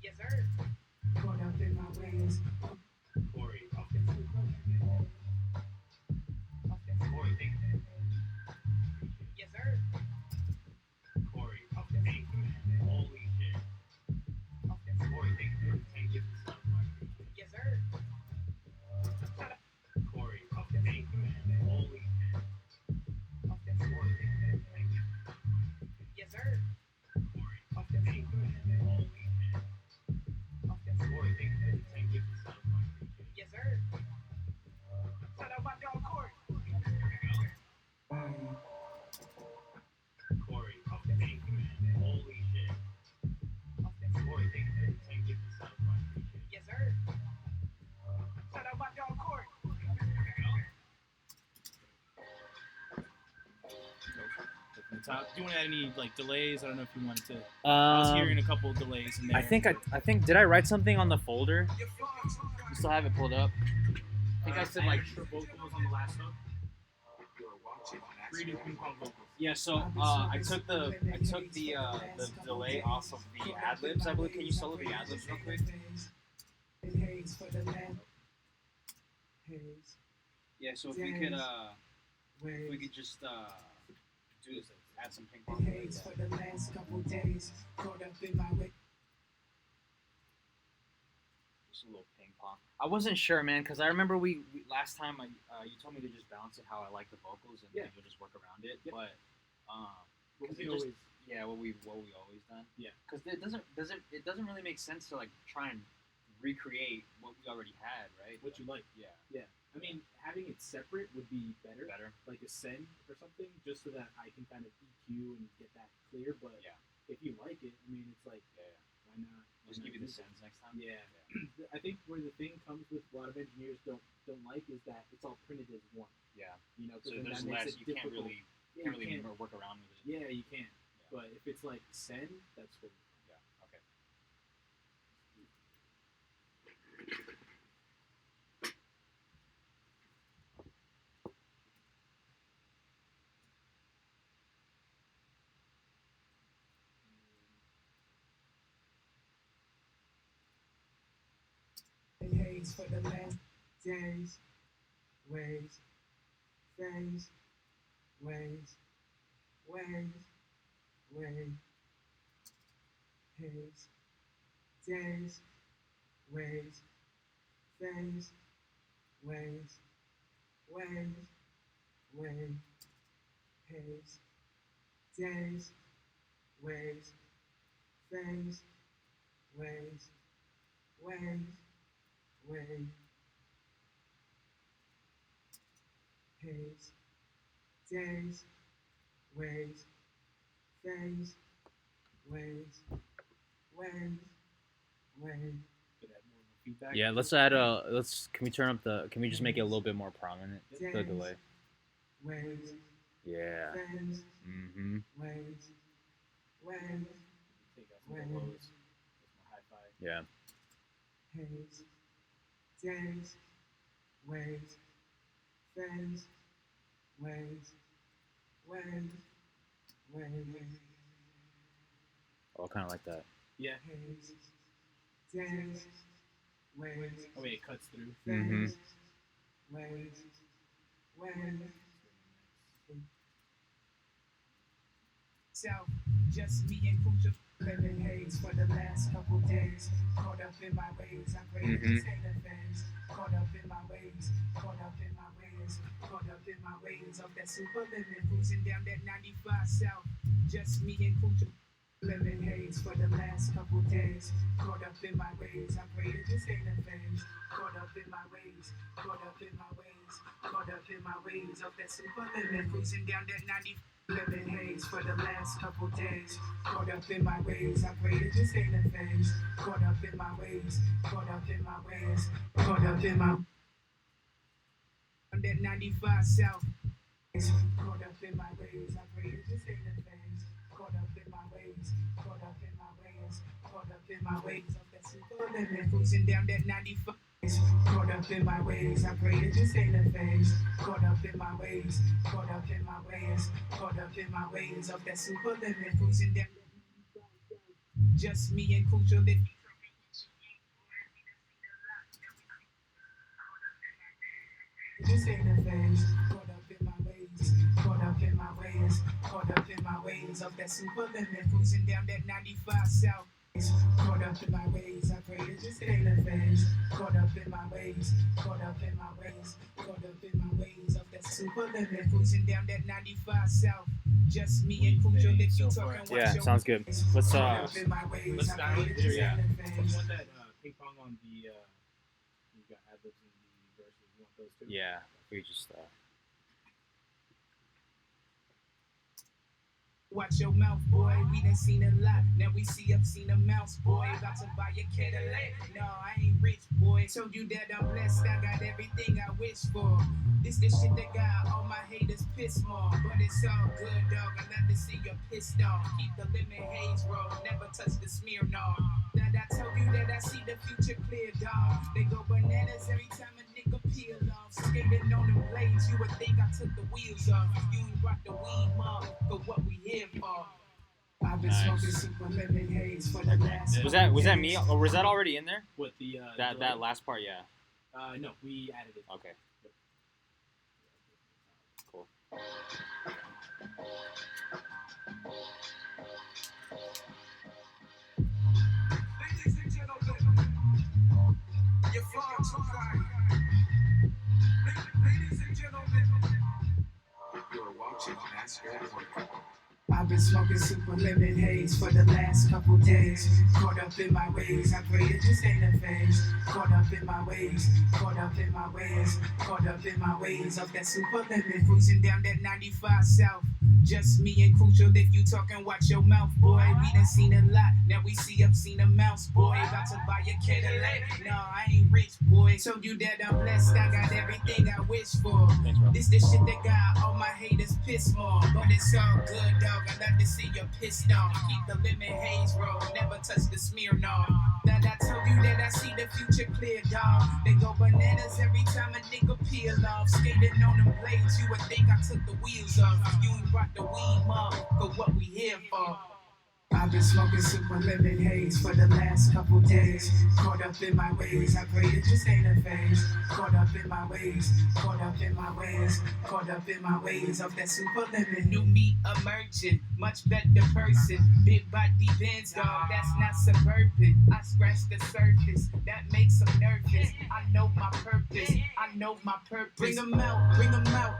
Yes, sir. Caught up in my ways. Corey, Yes, sir. Corey, holy shit. Corey, thank you. Yes, sir. Corey, holy shit. Yes, sir. Corey, holy shit. Corey, thank you. Yes, sir. Shout out my dog Court. Corey, holy shit. Corey, thank you. Yes, sir. Shout out my dog Court. From the top. Do you want to add any like delays? I don't know if you wanted to. I was hearing a couple of delays in there. I think did I write something on the folder? You still have it pulled up? I think I said like extra vocals on the last hook. Reading ping pong vocals. yeah. So I took the delay off of the ad libs. I believe. Can you solo the ad libs real quick? Haze for the land. Haze. Yeah. So if we could just do this, add some ping pong. Haze for the last couple days. Caught up in my way. Just a little ping I wasn't sure, man, because I remember we last time you told me to just balance it how I like the vocals and Yeah. then you'll just work around it. Yeah. But But we 'cause can it just- always. yeah, what we always done. Yeah. Because it doesn't really make sense to like try and recreate what we already had, right? What you like. Yeah. Yeah. I mean, having it separate would be better. Better. Like a send or something, just so that I can kind of EQ and get that clear. But Yeah. if you like it, I mean, it's like, Yeah. why not? Just give you the sends next time. Yeah. I think where the thing comes with a lot of engineers don't like is that it's all printed as one. Yeah. You know, 'cause So then there's that makes less. it You can't difficult. really Yeah, can't you really can't. work around with it. Yeah, you can. Yeah. But if it's like send, that's cool. Yeah. Okay. Haze for the last days, ways, phase, ways, ways, ways, haze, days, ways, phase, ways, ways, ways, haze, days, ways, phase, ways, ways, ways, haze, days, ways, phase, ways, ways, ways. Could add more feedback. Yeah, let's add can we turn up can we just make it a little bit more prominent, the delay? Ways, Yeah. phase, Mm-hmm. ways, ways, Take out some of the lows. It's more hi-fi. Yeah. haze, days, ways, phase, ways, ways, ways, Oh, I kind of like that. Yeah. haze, days, ways, Oh wait, it cuts through. Mhm. phase, ways, ways. Self, just me and Crucial living haze for the last couple days. Caught up in my ways, I pray to just hate the phase. Caught up in my ways, caught up in my ways, caught up in my ways of that super living, cruising down that 95 south. Just me and Crucial living haze for the last couple days. Caught up in my ways, I pray to just hate the phase. Caught up in my ways, caught up in my ways, caught up in my ways of that super living, cruising down that 95. Living haze for the last couple days. Caught up in my ways, I pray to just hate the phase. Caught up in my ways, caught up in my ways, caught up in my. On that 95 south. Caught up in my ways, I pray to just hate the phase. Caught up in my ways, caught up in my ways, caught up in my ways of that super living, cruising down that 95. Caught up in my ways, I pray to just hate the phase. Caught up in my ways, caught up in my ways, caught up in my ways of that super living, cruising down. Just me and Crucial living. Just hate the phase. Caught up in my ways, caught up in my ways, caught up in my ways of that super living, cruising down that 95 south. Caught up in my ways, I pray to just hate the phase. Caught up in my ways, caught up in my ways, caught up in my ways of that super living, cruising down that 95 south. Just me and Crucial if you talking what Yeah, your sounds good. Let's Caught up in my ways, Let's I start pray with to just yeah. hate the You phase. want that ping pong on the you got ad-libs in the verses. You want those two? Yeah, we just Watch your mouth, boy. We done seen a lot. Now we see up, seen a mouse, boy. About to buy a Cadillac. No, I ain't rich, boy. Told you that I'm blessed. I got everything I wish for. This the shit that got all my haters pissed more. But it's all good, dog. I love to see you pissed off. Keep the lemon haze roll. Never touch the smear, no. That I told you that I see the future clear, dog. They go bananas every time a nigga peel off. Skating on the blades, you would think I took the wheels off. You ain't rock the weed, mom, for what we here for. I've been Nice. smoking super lemon haze for the last. was that me or was that already in there? With the That last part, yeah. no, we added it. Okay. Cool. Ladies and gentlemen, you're far too kind. Ladies and gentlemen, you're watching Master at Work. I've been smoking super lemon haze for the last couple days. Caught up in my ways, I pray it just ain't a phase. Caught up in my ways, caught up in my ways, caught up in my ways of that super lemon. Cruising down that 95 South. Just me and Crucial, if you talking, watch your mouth, boy. We done seen a lot, now we see up, seen a mouse, boy. About to buy a Cadillac, no, I ain't rich, boy. Told you that I'm blessed, I got everything I wish for. This the shit that got all my haters pissed more. But it's all good, dog, I love to see you pissed off. Keep the lemon haze roll, never touch the Smirnoff. That I told you that I see the future clear, dog. They go bananas every time a nigga peel off. Skating on them blades, you would think I took the wheels off. You ain't brought the weed, mom, for what we here for. I've been smoking super lemon haze for the last couple days. Caught up in my ways, I pray it just ain't a phase. Caught up in my ways, caught up in my ways, caught up in my ways of that super lemon. New me emerging, much better person. Big body Benz, dog, that's not suburban. I scratch the surface, that makes them nervous. I know my purpose, I know my purpose. Bring them out,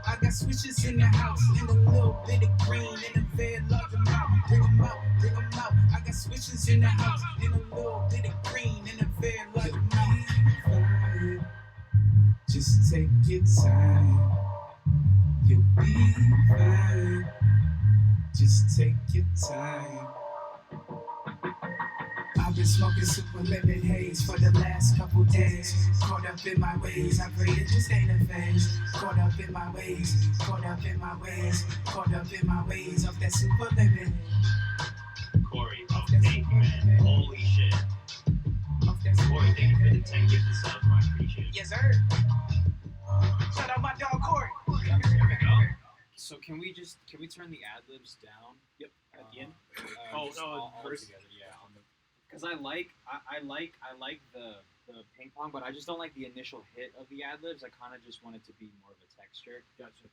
I got switches in the house. And a little bit of green and a very large amount. Bring them out, I got switches in the house. And a little bit of green and a very large amount. Just take your time, you'll be fine. Just take your time. I've been smoking super lemon haze for the last couple days. Caught up in my ways, I pray it just ain't a phase. Caught up in my ways, caught up in my ways, caught up in my ways of that super lemon. Corey, thank you, man. Holy shit. Corey, thank you for the 10 gifted subs, bro. I appreciate it. Yes, sir. Shout out my dog Corey. There we go. So can we turn the ad libs down? Yep, at the end. All First. together, yeah. Because I like the ping pong, but I just don't like the initial hit of the ad libs. I kind of just want it to be more of a texture. Gotcha.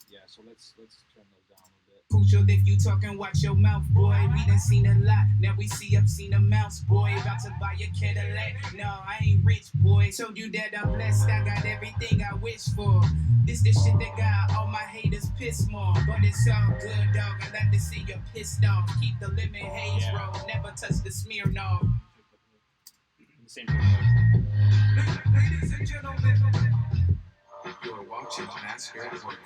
Yeah. So let's turn those down a little bit. Crucial, if you talking, watch your mouth, boy. We done seen a lot, now we see up, seen a mouse, boy. About to buy a Cadillac, no, I ain't rich, boy. Told you that I'm blessed, I got everything I wish for. This the shit that got all my haters pissed more. But it's all good, dog, I like to see you pissed off. Keep the lemon haze roll, never touch the Smirnoff. Same thing. Ladies and gentlemen, you're watching Master at Work.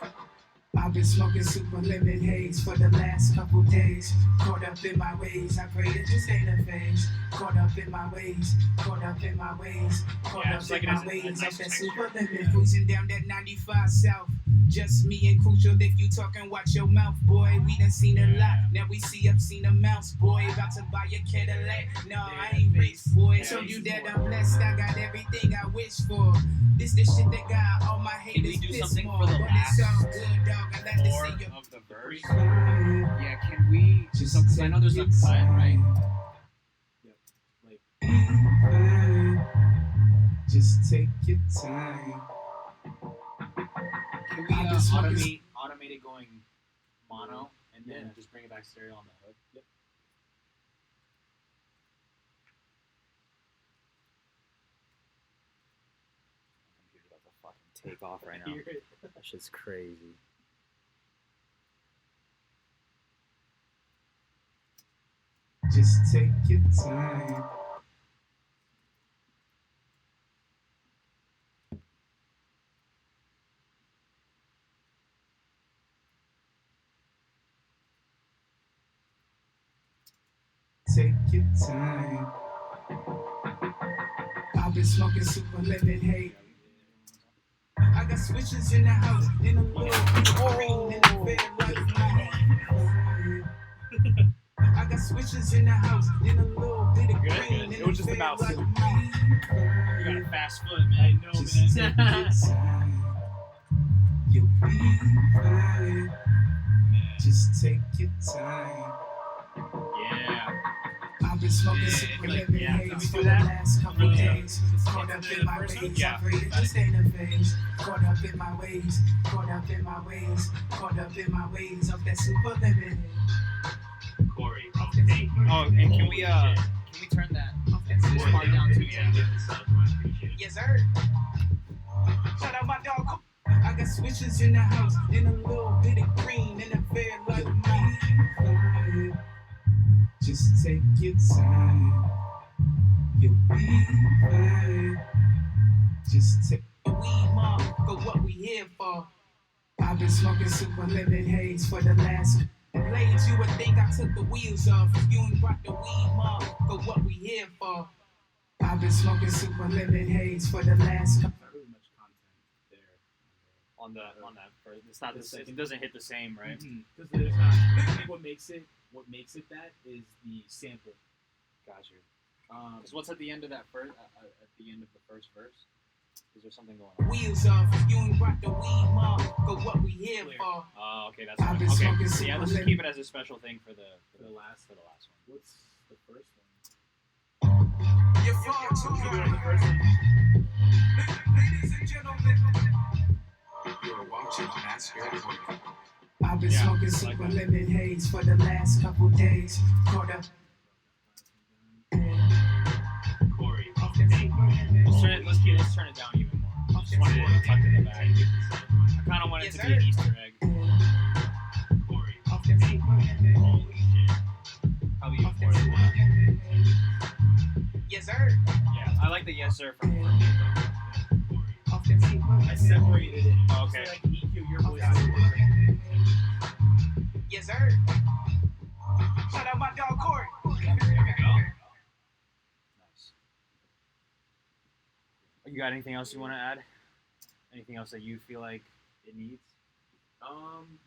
I've been smoking super lemon haze for the last couple days. Caught up in my ways, I pray it just ain't a phase. Caught up in my ways, caught up in my ways, caught up in my ways of that super lemon. Cruising down that 95 South. Just me and Crucial, if you talking, watch your mouth, boy. We done seen a lot, now we see up, seen a mouse, boy. About to buy a Cadillac, no, I ain't rich, boy. Told you that I'm blessed, I got everything I wish for. This the shit that got all my haters do pissed something more. for the But it's all good, dog, I like to More see you. of the verse. Yeah, can we? So, because I know there's a cut, right? Just take your time. Can we automate it going mono and then just bring it back stereo on the hook? Yep. My computer's about to fucking take off right now. Hear it. That shit's crazy. Just take your time. Take your time. I've been smoking super lemon haze. I got switches in the house, in a little bit of green, in a bed right now. I got switches in the house, in a little bit of green, Good. in It was a just bed about right soup. now. You got a fast foot, man. I know, Just take your man. time. You'll be fine. Just take your time. Yeah. I've been smoking Yeah, super like, lemon yeah, haze can we for do the that? last couple Yeah. days. Caught up in my First one? ways, Yeah. I pray it just ain't a phase. Caught up in my ways, caught up in my ways, caught up in my ways of that super lemon. Corey, thank you. Oh, and can Holy we shit. turn that this part down too, yeah. Get the subs, I appreciate it. Yes, sir. Shout out my dog. I got switches in the house, and a little bit of green, and a very like mine. Just take your time. You'll be fine. Just take the weed, mom. Go what we here for. I've been smoking super lemon haze for the last blades. You would think I took the wheels off. If you ain't brought the weed, mom. Go what we here for. I've been smoking super lemon haze for the last. Not really much content there. On that first, it's not the same. It doesn't hit the same, right? Because there's not. I think what makes it that is the sample. Got you. Because what's at the end of that first? At the end of the first verse, is there something going on? Wheels off. If you ain't brought the weed, mom. Go what we here Clear. for. Oh, okay, that's I've fine. been Okay, smoking so yeah, let's super just keep it as a special thing for the last one. What's the first one? You're far too Should we do it on the high. first one? Ladies and gentlemen. You're watching Master at Work. I've been Yeah, smoking I like super that. lemon haze for the last couple days. Caught up. Corey, Off that super lemon. Let's turn it down even more. I just wanted it tucked in the bag. I kind of want it Yes, to be an sir. Easter egg. Corey, Off that super lemon. holy shit. Probably Off even more that than super that. lemon. Yes, sir. Yeah, I like the yes sir from me though. Corey, Off that super lemon. I separated it. Oh, okay. So like EQ, your Off voice that is super different. lemon. Yes, sir. Shout out my dog Corey. There we go. Nice. You got anything else you want to add? Anything else that you feel like it needs?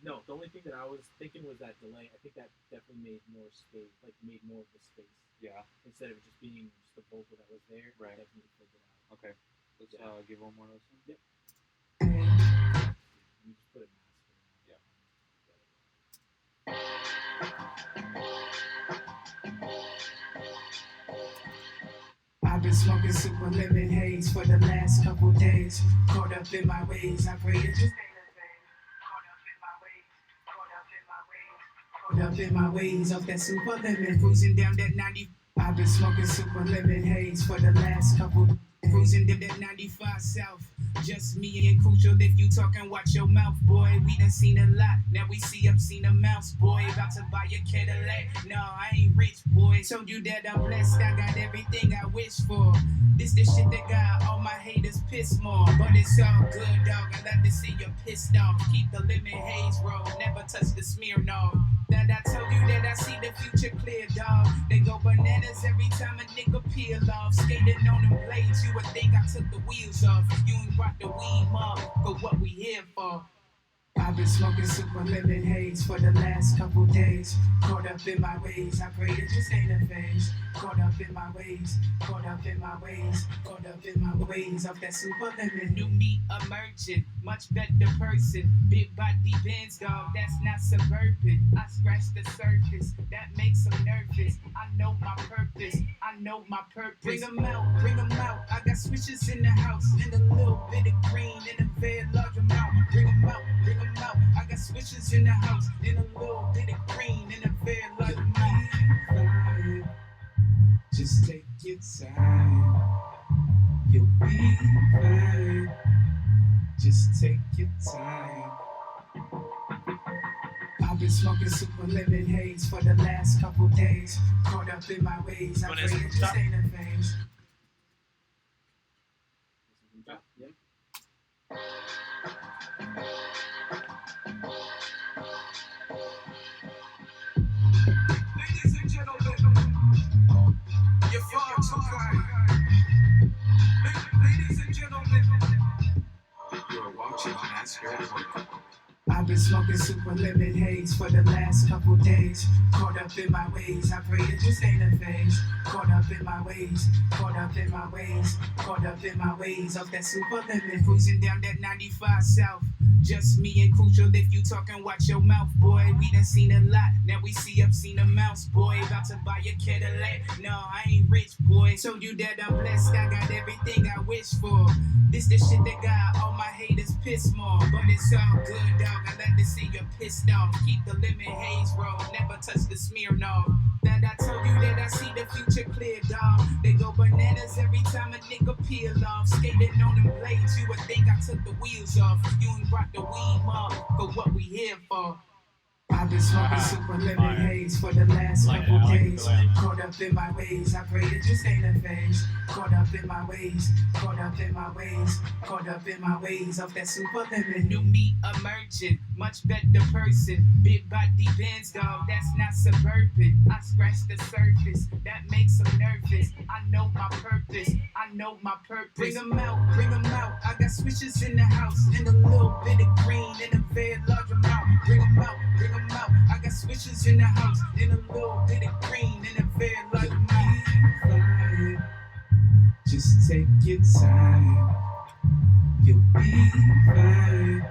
No, the only thing that I was thinking was that delay. I think that definitely made more space, made more of the space. Yeah. Instead of it just being just the vocal that was there, it Right. definitely filled it out. Okay. Let's give one more listen. Yep. You just put a master. Yeah. I've been smoking super lemon haze for the last couple days. Caught up in my ways, I pray it just ain't a thing. Caught up in my ways, caught up in my ways of that super lemon. Cruising down that 90. I've been smoking super lemon haze for the last couple. Cruising down that 95 south. Just me and Crucial. If you talking, watch your mouth, boy. We done seen a lot. Now we see up, seen a mouse, boy. About to buy a Cadillac. No, I ain't rich, boy. Told you that I'm blessed. I got everything I wish for. This the shit that got all my haters pissed more. But it's all good, dog. I love to see you pissed off. Keep the lemon haze roll. Never touch the Smirnoff. That I told you that I see the future clear, dog. They go bananas every time a nigga peel off. Skating on them blades, you would think I took the wheels off. If you ain't brought the weed, mom, for what we here for. I've been smoking super lemon haze for the last couple days. Caught up in my ways, I pray it just ain't a phase. Caught up in my ways, caught up in my ways, caught up in my ways of that super lemon. New me emerging, much better person. Big body Benz, dog, that's not suburban. I scratch the surface, that makes them nervous. I know my purpose, I know my purpose. Bring them out, I got switches in the house, and a little bit of green in a very large amount. Bring them out, I got switches in the house, and a little bit of green in a very large amount. Just take your time, you'll be fine. Just take your time. I've been smoking super lemon haze for the last couple days. Caught up in my ways, I pray it just ain't a phase. Yeah. Ladies and gentlemen, you're far too kind. Ladies and gentlemen, You're watching Master at Work. I've been smoking super lemon haze for the last couple days. Caught up in my ways, I pray it just ain't a phase. Caught up in my ways, caught up in my ways, caught up in my ways of that super lemon. Cruising down that 95 south. Just me and Crucial, if you talking, watch your mouth, boy. We done seen a lot, now we see up, seen a mouse, boy. About to buy a Cadillac, no, I ain't rich, boy. Told you that I'm blessed, I got everything I wish for. This the shit that got all my haters pissed more. But it's all good, dog, I love to see you pissed off. Keep the lemon haze roll, never touch the Smirnoff. that I told you that I see the future clear, dog. They go bananas every time a nigga peel off. Skating on them blades, you would think I took the wheels off. You ain't brought the weed, mom, for what we here for. I've been smoking super lemon haze for the last couple days. Caught up in my ways, I pray it just ain't a phase. Caught up in my ways, caught up in my ways, caught up in my ways of that super lemon. New me emerging, much better person. Big body bands, dog, that's not suburban. I scratch the surface, that makes them nervous. I know my purpose, I know my purpose. Bring them out, I got switches in the house, and a little bit of green in a very large amount. Bring them out, I got switches in the house, and a little bit of green in a very large amount. Just take your time, you'll be fine.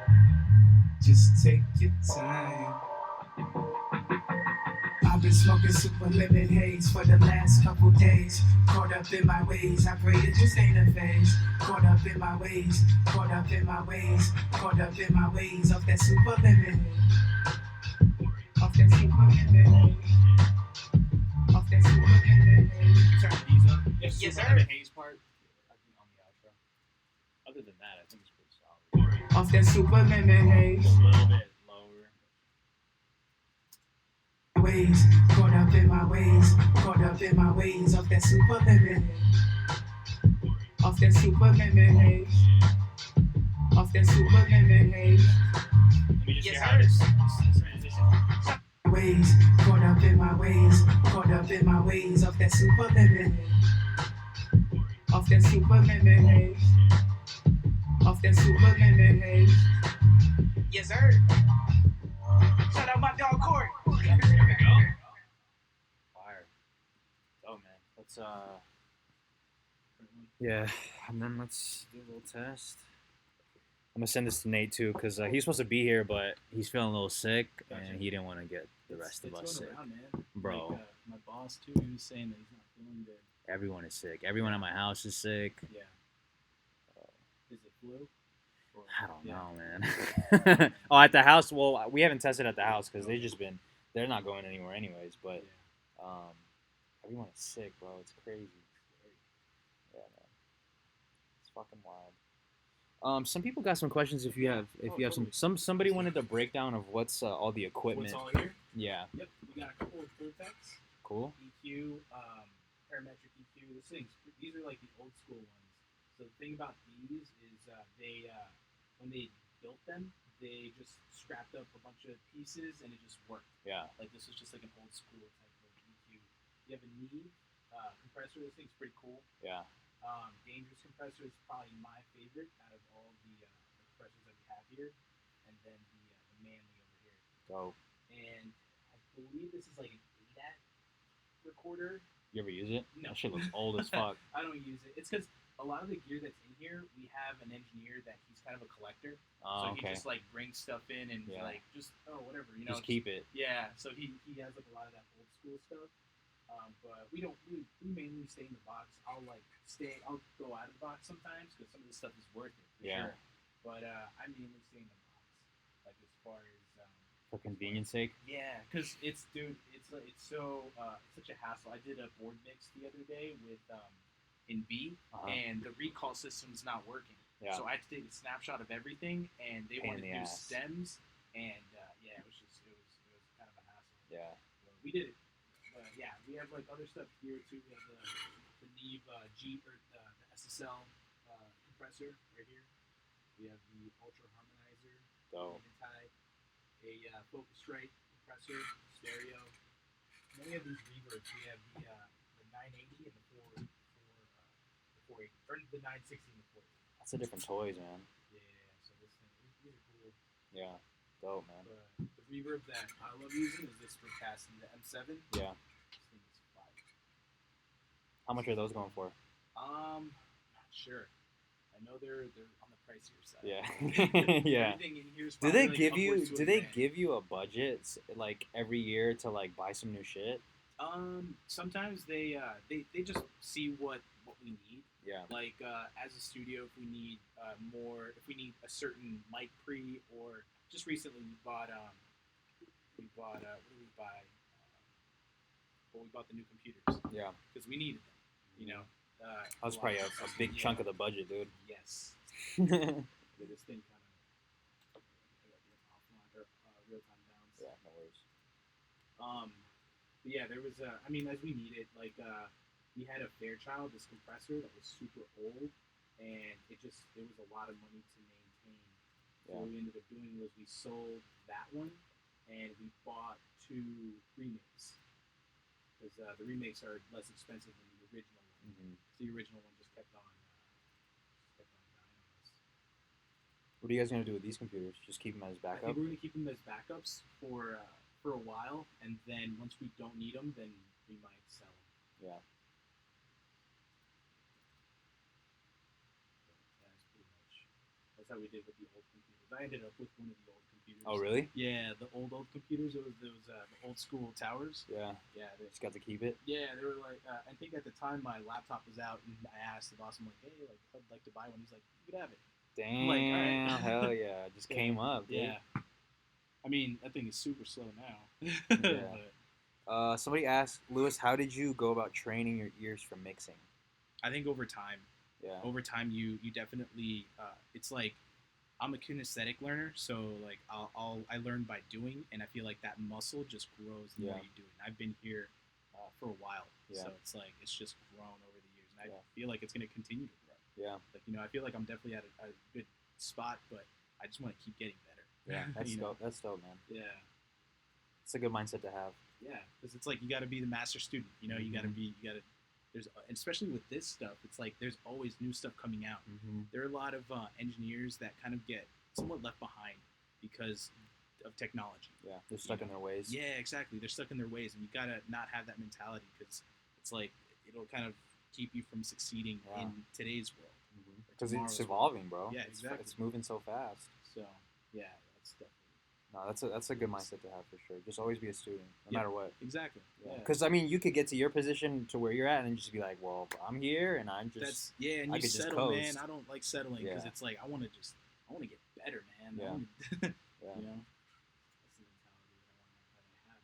Just take your time. I've been smoking super lemon haze for the last couple days. Caught up in my ways, I pray it just ain't a phase. Caught up in my ways, caught up in my ways, caught up in my ways of that super lemon. Off that super lemon. Off that super lemon. Turn these up. Yes, Super sir. Lemon Haze part. I think on the outro. Other than that, I think it's pretty solid. Off that super lemon haze. A little bit lower. Ways, caught up in my ways, caught up in my ways of that super lemon. Off that super lemon haze. Off that super lemon haze. Let me just hear how this transition. Ways, caught up in my ways, caught up in my ways of that super lemon. Off that super lemon haze. Off that super lemon haze. Yes, sir. Shout out my dog Corey. Fire. Oh man, let's yeah, and then let's do a little test. I'm gonna send this to Nate too, cause he's supposed to be here, but he's feeling a little sick, and he didn't want to get the rest of us It's sick. going around, man. Bro. Like, my boss too, he was saying that he's not feeling good. Everyone is sick. Everyone at my house is sick. Yeah. Is it flu? Or, I don't yeah. know, man. Oh, at the house. Well, we haven't tested at the house because they're not going anywhere anyways. But Yeah. everyone is sick, bro. It's crazy. Yeah, man. It's fucking wild. Some people got some questions. If you have somebody wanted a breakdown of what's all the equipment. What's all here? Yeah. Yep. We got a couple of Vertex, Cool. EQ, parametric EQ. These are like the old school ones. So the thing about these is they when they built them, they just scrapped up a bunch of pieces and it just worked. Yeah. Like this is just like an old school type of EQ. You have a Neve compressor. This thing's pretty cool. Yeah. Dangerous compressor is probably my favorite out of all the compressors that we have here, and then the Manly over here. Dope. And I believe this is like an ADAT recorder. You ever use it? No. That shit looks old as fuck. I don't use it. It's because a lot of the gear that's in here, we have an engineer that he's kind of a collector. Oh, So he okay. just like brings stuff in and Yeah. like just whatever, you know. Just keep it. Yeah. So he has like a lot of that old school stuff. But we mainly stay in the box. I'll go out of the box sometimes because some of the stuff is worth it. For Yeah. Sure. But I mainly stay in the box. Like as far as For convenience sake. yeah, because it's such a hassle. I did a board mix the other day with in B, and the recall system's not working. Yeah. So I had to take a snapshot of everything, and they Pain in wanted the to do ass. stems, and yeah, it was kind of a hassle. Yeah. But we did it. Yeah, we have like other stuff here too. We have the Neve G or the SSL compressor right here. We have the Ultra Harmonizer, Dope. Type, a Focusrite compressor, stereo. And then we have these reverbs. We have the 980 and the 480, or the 960 and the 480. That's the different toys, man. Yeah, so these are cool. Yeah. Dope, man. The reverb that I love using is this Vercassin, the M7. Yeah. This thing is fire. How much are those going for? Not sure. I know they're on the pricier side. Yeah. Yeah. Everything in here is Do probably they like give you upwards to do a they grand. give you a budget like every year to like buy some new shit? Sometimes they just see what we need. Yeah. Like as a studio, if we need a certain mic pre, or just recently we bought what did we buy? But we bought the new computers Yeah. because we needed them. You know. That was probably a big chunk of the budget, dude. Yes. Yeah, Yeah, this thing kind of offline or real time downs. no worries. But yeah, there was I mean, as we needed, like we had a Fairchild, this compressor that was super old, and it was a lot of money to maintain. So what we ended up doing was we sold that one, and we bought 2 remakes because the remakes are less expensive than the original one. Mm-hmm. So the original one just kept on dying on us. What are you guys gonna do with these computers? Just keep them as I backup? think we're gonna keep them as backups for a while, and then once we don't need them, then we might sell them. Yeah. That's how we did with the old computers. I ended up with one of the old computers. Oh, really? Yeah, the old computers. It was the old school towers. Yeah. Yeah. Just got to keep it. Yeah, they were like. I think at the time my laptop was out, and I asked the boss, I'm like, hey, like I'd like to buy one. He's like, you could have it. Damn. Like, all right. Hell yeah! Just came up. Dude. Yeah. I mean, that thing is super slow now. Yeah. Somebody asked Lewis, how did you go about training your ears for mixing? I think over time. Yeah. Over time, you definitely. It's like I'm a kinesthetic learner, so like I learn by doing, and I feel like that muscle just grows the more you do it. And I've been here for a while, so it's like it's just grown over the years, and I feel like it's going to continue to grow. Yeah. Like I feel like I'm definitely at a good spot, but I just want to keep getting better. Yeah, that's dope. That's dope, man. Yeah. It's a good mindset to have. Yeah, because it's like you got to be the master student. You know, you got to. There's, especially with this stuff, it's like there's always new stuff coming out. Mm-hmm. There are a lot of engineers that kind of get somewhat left behind because of technology. Yeah, they're stuck in their ways. Yeah, exactly. They're stuck in their ways, and you gotta not have that mentality because it's like it'll kind of keep you from succeeding in today's world. Because it's evolving, bro. Yeah, exactly. It's moving so fast. So yeah, that's definitely. No, that's a good mindset to have for sure. Just always be a student, no matter what. Exactly. Yeah. Because I mean, you could get to your position to where you're at and just be like, well, I'm here, and I'm just. And I you could settle, just man. I don't like settling because it's like I want to get better, man. Yeah. You know. That's the mentality that I have.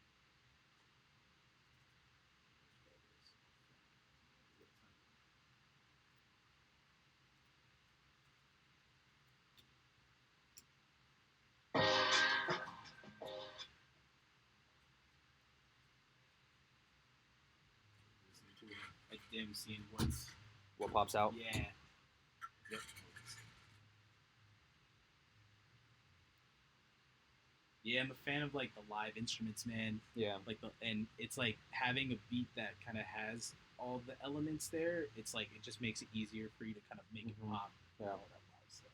Like them seeing what pops out. Yeah. Yep. Yeah, I'm a fan of like the live instruments, man. Yeah. Like and it's like having a beat that kind of has all the elements there. It's like it just makes it easier for you to kind of make it pop. Yeah. All that live stuff.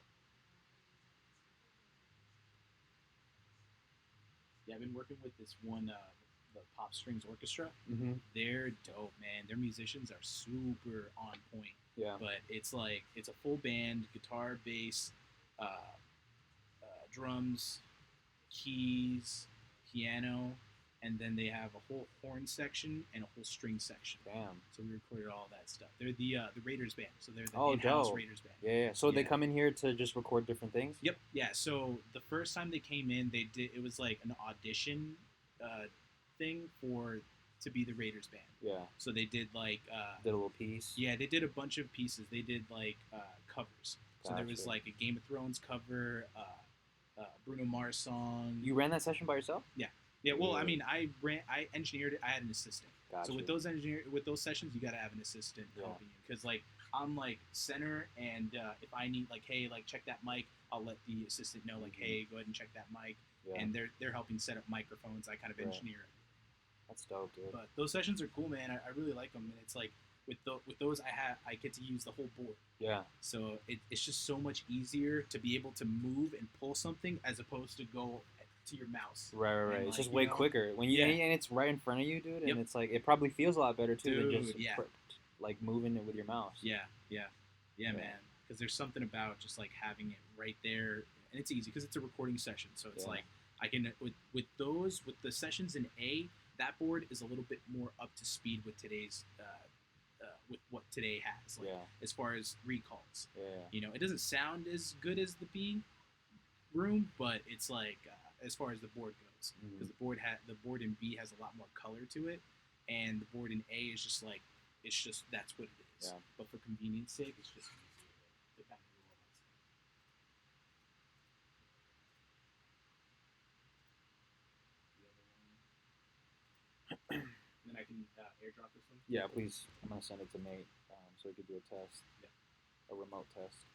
Yeah, I've been working with this one, the Pop Strings Orchestra. Mm-hmm. They're dope, man. Their musicians are super on point. Yeah. But it's like it's a full band: guitar, bass, drums, keys, piano, and then they have a whole horn section and a whole string section. Damn. So we recorded all that stuff. They're the Raiders band, so they're the in-house Raiders band. Yeah. So they come in here to just record different things. Yep. Yeah. So the first time they came in, it was like an audition thing to be the Raiders band. Yeah. So they did like did a little piece. Yeah, they did a bunch of pieces. They did like covers. So there was like a Game of Thrones cover, Bruno Mars song. You ran that session by yourself? Yeah. Yeah. Well, I mean, I engineered it. I had an assistant. Gotcha. So with those sessions, you gotta have an assistant helping you because like I'm like center, and if I need like, hey, like check that mic, I'll let the assistant know like, hey, go ahead and check that mic, and they're helping set up microphones. I kind of engineer it. That's dope, dude. But those sessions are cool, man. I really like them, and it's like with those I get to use the whole board. Yeah. So it's just so much easier to be able to move and pull something as opposed to go to your mouse. Right. And It's like, just way quicker when you and it's right in front of you, dude. And it's like it probably feels a lot better too than just like moving it with your mouse. Yeah, man. Because there's something about just like having it right there, and it's easy because it's a recording session. So it's like I can with the sessions in A. That board is a little bit more up to speed with today's, with what today has, like, as far as recalls. Yeah. You know, it doesn't sound as good as the B room, but it's like as far as the board goes, because the board in B has a lot more color to it, and the board in A is just like that's what it is. Yeah. But for convenience sake, it's just easier to kind of do all that stuff. The other one. And then I can airdrop this one. Yeah, please. I'm gonna send it to Nate so we could do a test. Yeah. A remote test.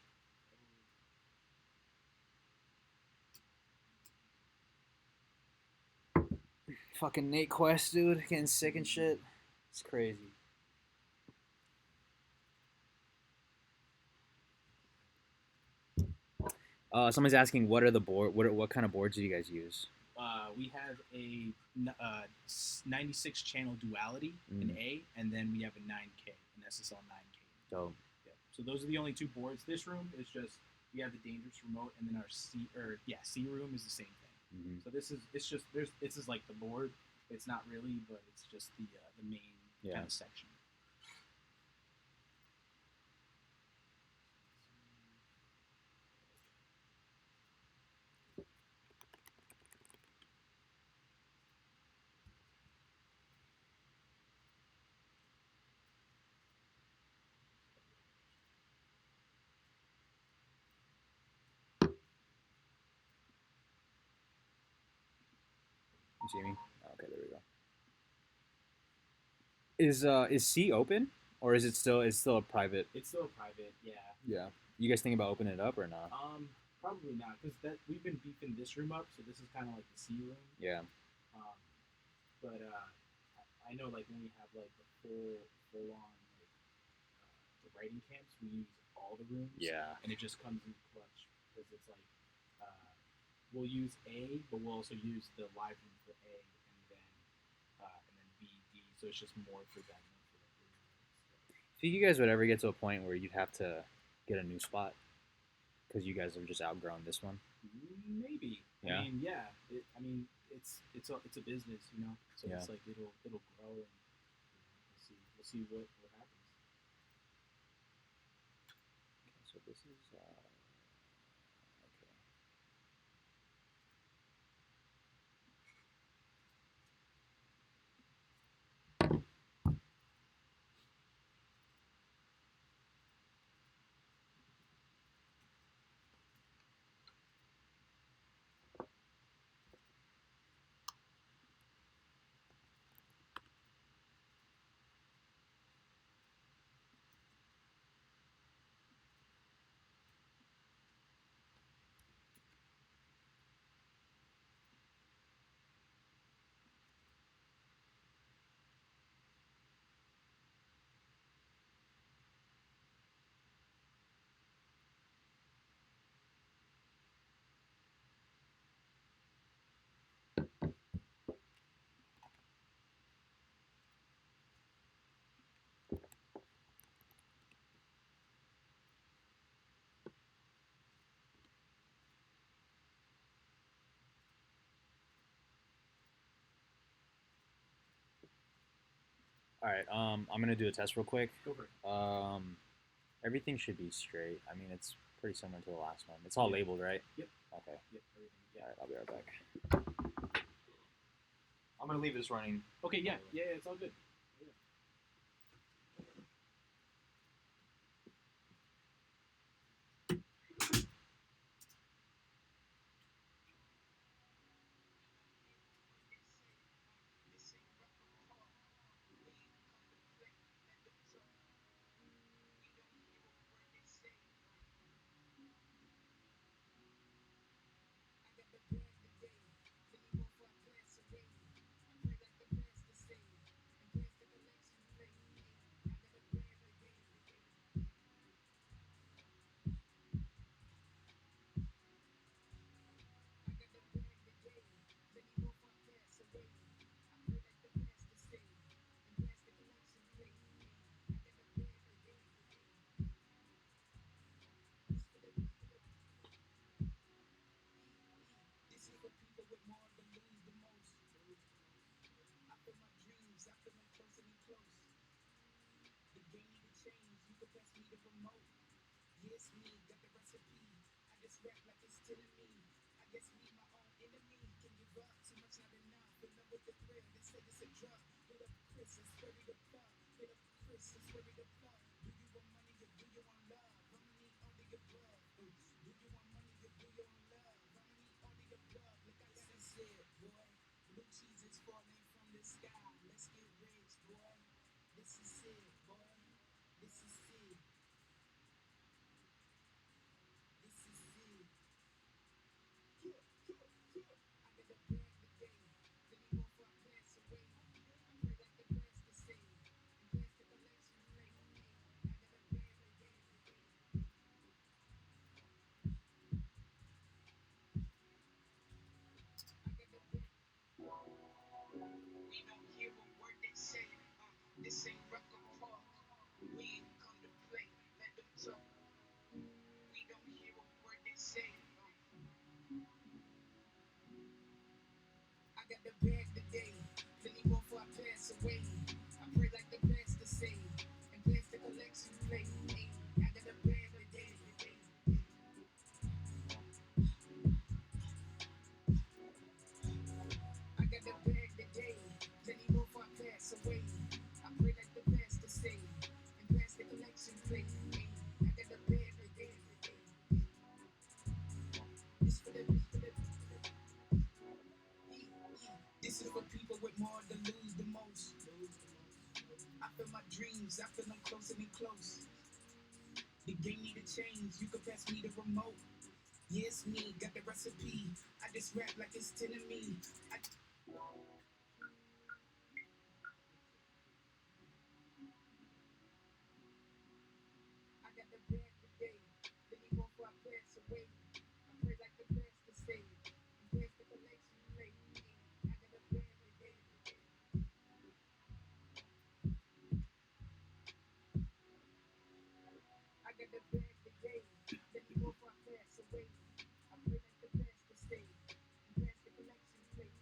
Fucking Nate Quest, dude, getting sick and shit. It's crazy. Somebody's asking what are the board? What kind of boards do you guys use? We have a 96 channel duality in A, and then we have a 9K, an SSL 9K. So, yeah. So those are the only two boards. This room is just we have the dangerous remote, and then our C room is the same thing. So this is like the board. It's not really, but it's just the main kind of section. You see me? Okay, there we go. Is C open, or is it still a private? It's still a private, yeah. Yeah. You guys think about opening it up or not? Probably not, because we've been beefing this room up, so this is kind of like the C room. Yeah. But I know like when we have like the full on like the writing camps, we use all the rooms. Yeah. And it just comes in clutch because it's like we'll use A, but we'll also use the live room for A, and then B, D. So it's just more for that. Do you guys would ever get to a point where you'd have to get a new spot because you guys have just outgrown this one? Maybe. Yeah. I mean, yeah. It's a business, you know. So Yeah. it's like it'll grow, and we'll see what happens. Okay, so this is okay. All right. I'm gonna do a test real quick. Go for it. Everything should be straight. I mean, it's pretty similar to the last one. It's all labeled, right? Yep. Okay. Yep. Everything. Yeah. All right. I'll be right back. I'm gonna leave this running. Okay. Yeah. It's all good. Yes, me, my own enemy. Can give up too much, not enough. In love with the thrill, they say it's a drug. Hit up Chris and swear to the plug. Hit up Chris and swear to the plug. Do you want money or do you want love? I'ma need all of your blood. Do you want money or do you want love? I'ma need all of your blood. Look, I got it said, boy. Blue cheese is falling from the sky. Let's get rich, boy. This is it, boy. This is it. This is it. I got the bag today. Then he won't far pass away. I pray like the past to say. And pass the collection plate. I got the bag today. I got the bag. We don't hear a word they say. This ain't Rucker Park. We ain't come to play. Let them talk. We don't hear a word they say. I got the bag today. Then he won't far pass away. I pray like the past to say. And pass the collection plate. I got the bag today. I got the bag today. Then he won't far pass away. I pray like the past to say. And pass the collection plate. I got the bag today. This is for people with more to lose the most. I feel my dreams, I feel them closer and close. The game need to change, you can pass me the remote. Yes, me, got the recipe. I just rap like it's 10 of me. I got the bag today. Then he won't far pass away. I pray like the past to say. And pass the collection plate. I got the bag today. I got the bag today. Then he won't far pass away. I pray like the past to say. And pass the collection plate.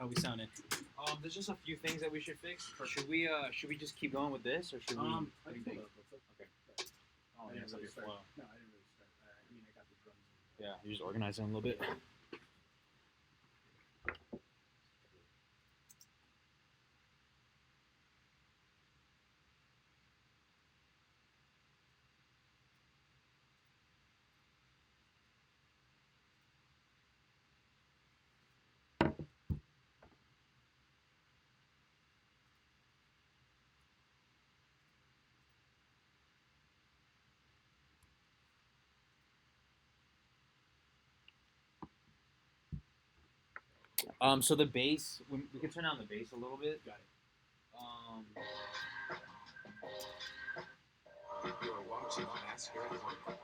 How we sounding? There's just a few things that we should fix. Should we just keep going with this, or should we? I what do you can think? pull it up. Okay. I Oh, didn't mess up really your start. flow. No, I didn't really start. I mean, I got the drums. Yeah, you're just organizing a little bit. So the bass, we can turn down the bass a little bit. Got it. You are watching Master at Work.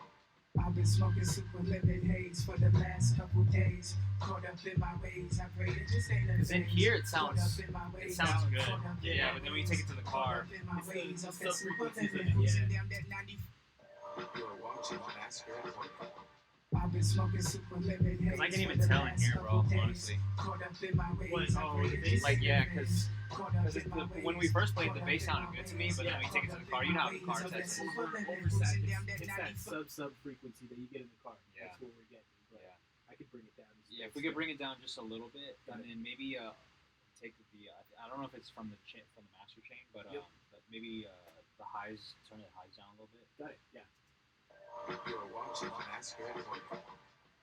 I've been smoking super lemon haze for the last couple days. Caught up in my ways, I pray it just ain't a Because in phase. here it Caught sounds up in my ways, good. caught up in Yeah, my but then when you ways, take it to the car, caught up in my ways, it's of that the super frequencies of lemon it, cruising yeah. down that 90. You are watching Master at Work. I've been smoking super lemon haze. because I can even for the tell in last here, couple bro. days. Honestly, Caught up in my ways, What, I oh, pray the it bass? just Like, ain't yeah, a phase. Caught up in my when we ways, first played, the caught bass up in sounded my good to me, ways, but then when you take it to the car, you know how the car caught up in my tests ways, it. of that super lemon Oversat. cruising down that It's 90. that sub frequency that you get in the car. Yeah. That's what we're getting. But Yeah. I could bring it down. Yeah, if we could bring it down just a little bit, Got and it. then maybe take the I don't know if it's from the master chain, but Yep. but maybe the highs, turn the highs down a little bit. Got it. Yeah. You are watching Master at Work.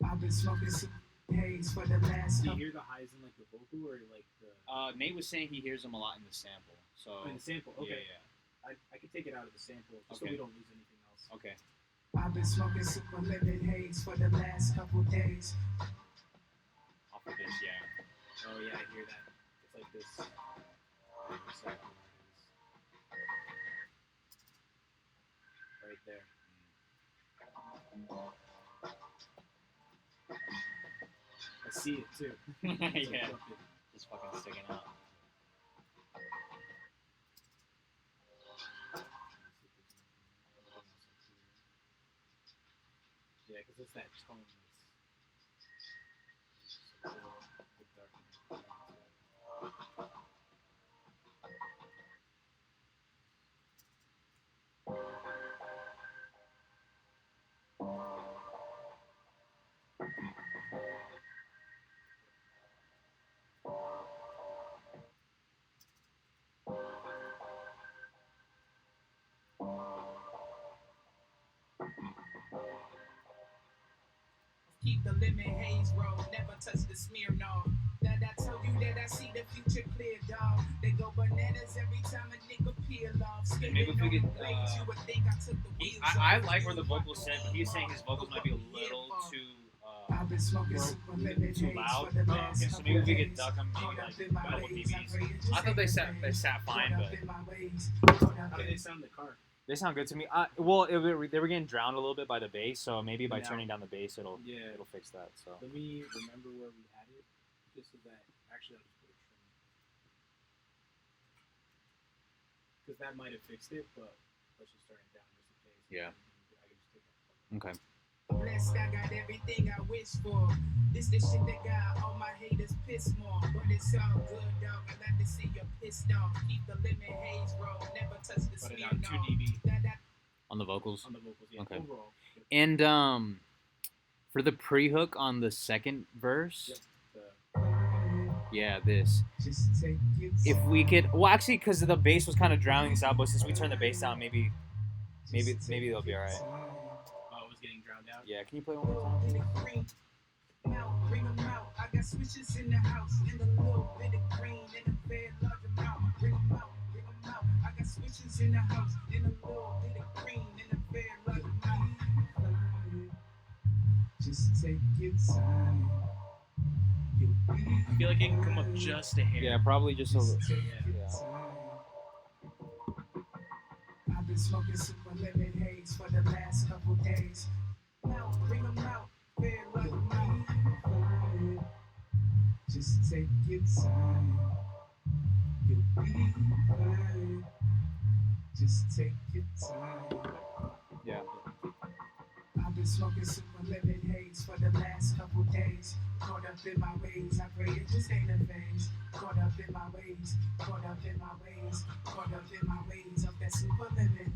I've been smoking super haze for the last Do you couple. hear the highs in like the vocal or like the Nate was saying he hears them a lot in the sample, so in the sample? Okay. yeah. I could take it out of the sample just so Okay. we don't lose anything else. Okay. I've been smoking super lemon haze for the last couple days. Off of this, yeah. Oh yeah, I hear that. It's like this. Exactly what it is. Right there. I see it too. It's like Yeah. fucking- Just fucking sticking out. Yeah, because it's that tone that's so dark. Keep the lemon haze roll, never touch the smear, no. That I told you that I see the future clear, dog. They go bananas every time a nigga peel off. Maybe if we Skating could, on the blades, you would think I took the wheels I off. like where the vocals said, but he's saying his vocals might be a little too I've been smoking super lemon too haze loud. for the last Okay, so couple maybe we could days. duck them maybe Caught like up in my a couple ways, I dBs. pray it just I thought they ain't a sat phase. fine, Caught up but in my ways, caught up How do in they sound in the car? they sound good to me. Well, they were getting drowned a little bit by the bass, so maybe by Now- turning down the bass, it'll Yeah. fix that. So Let me remember where we had it, just so that actually I'll just put a trim. Because that might have fixed it, but let's just turn it down just in case. Yeah. I can just take that. okay. Blessed, I got everything I wish for. This the shit that got all my haters pissed more. But it's all good, dog. I like to see you pissed off. Keep the lemon haze roll. Never touch the Put it smear, down 2 no. dB That On the vocals. on the vocals. Yeah. Okay. Overall. And for the pre-hook on the second verse, The, yeah, this. just take it. If we could, well, actually, because the bass was kind of drowning us out, but since we turned the bass down, maybe they'll be all right. oh, it was getting drowned out. Yeah, can you play one more time? Bring 'em out. I got switches in the house and a little bit of green and a fair large amount. Bring 'em out. I got switches in the house and a little bit of green and a fair large amount. Just take your time. I feel like it can come up just a hair. Yeah, probably just a little. Just take your Yeah. time. I've been smoking super lemon haze for the last couple days. Now bring 'em out. Fair large amount. Just take your time. You'll be fine. Just take your time. Yeah. I've been been smoking super lemon haze for the last couple days. Caught up in my ways, I pray it just ain't a phase. Caught up in my ways, caught up in my ways, caught up in my ways of that super lemon.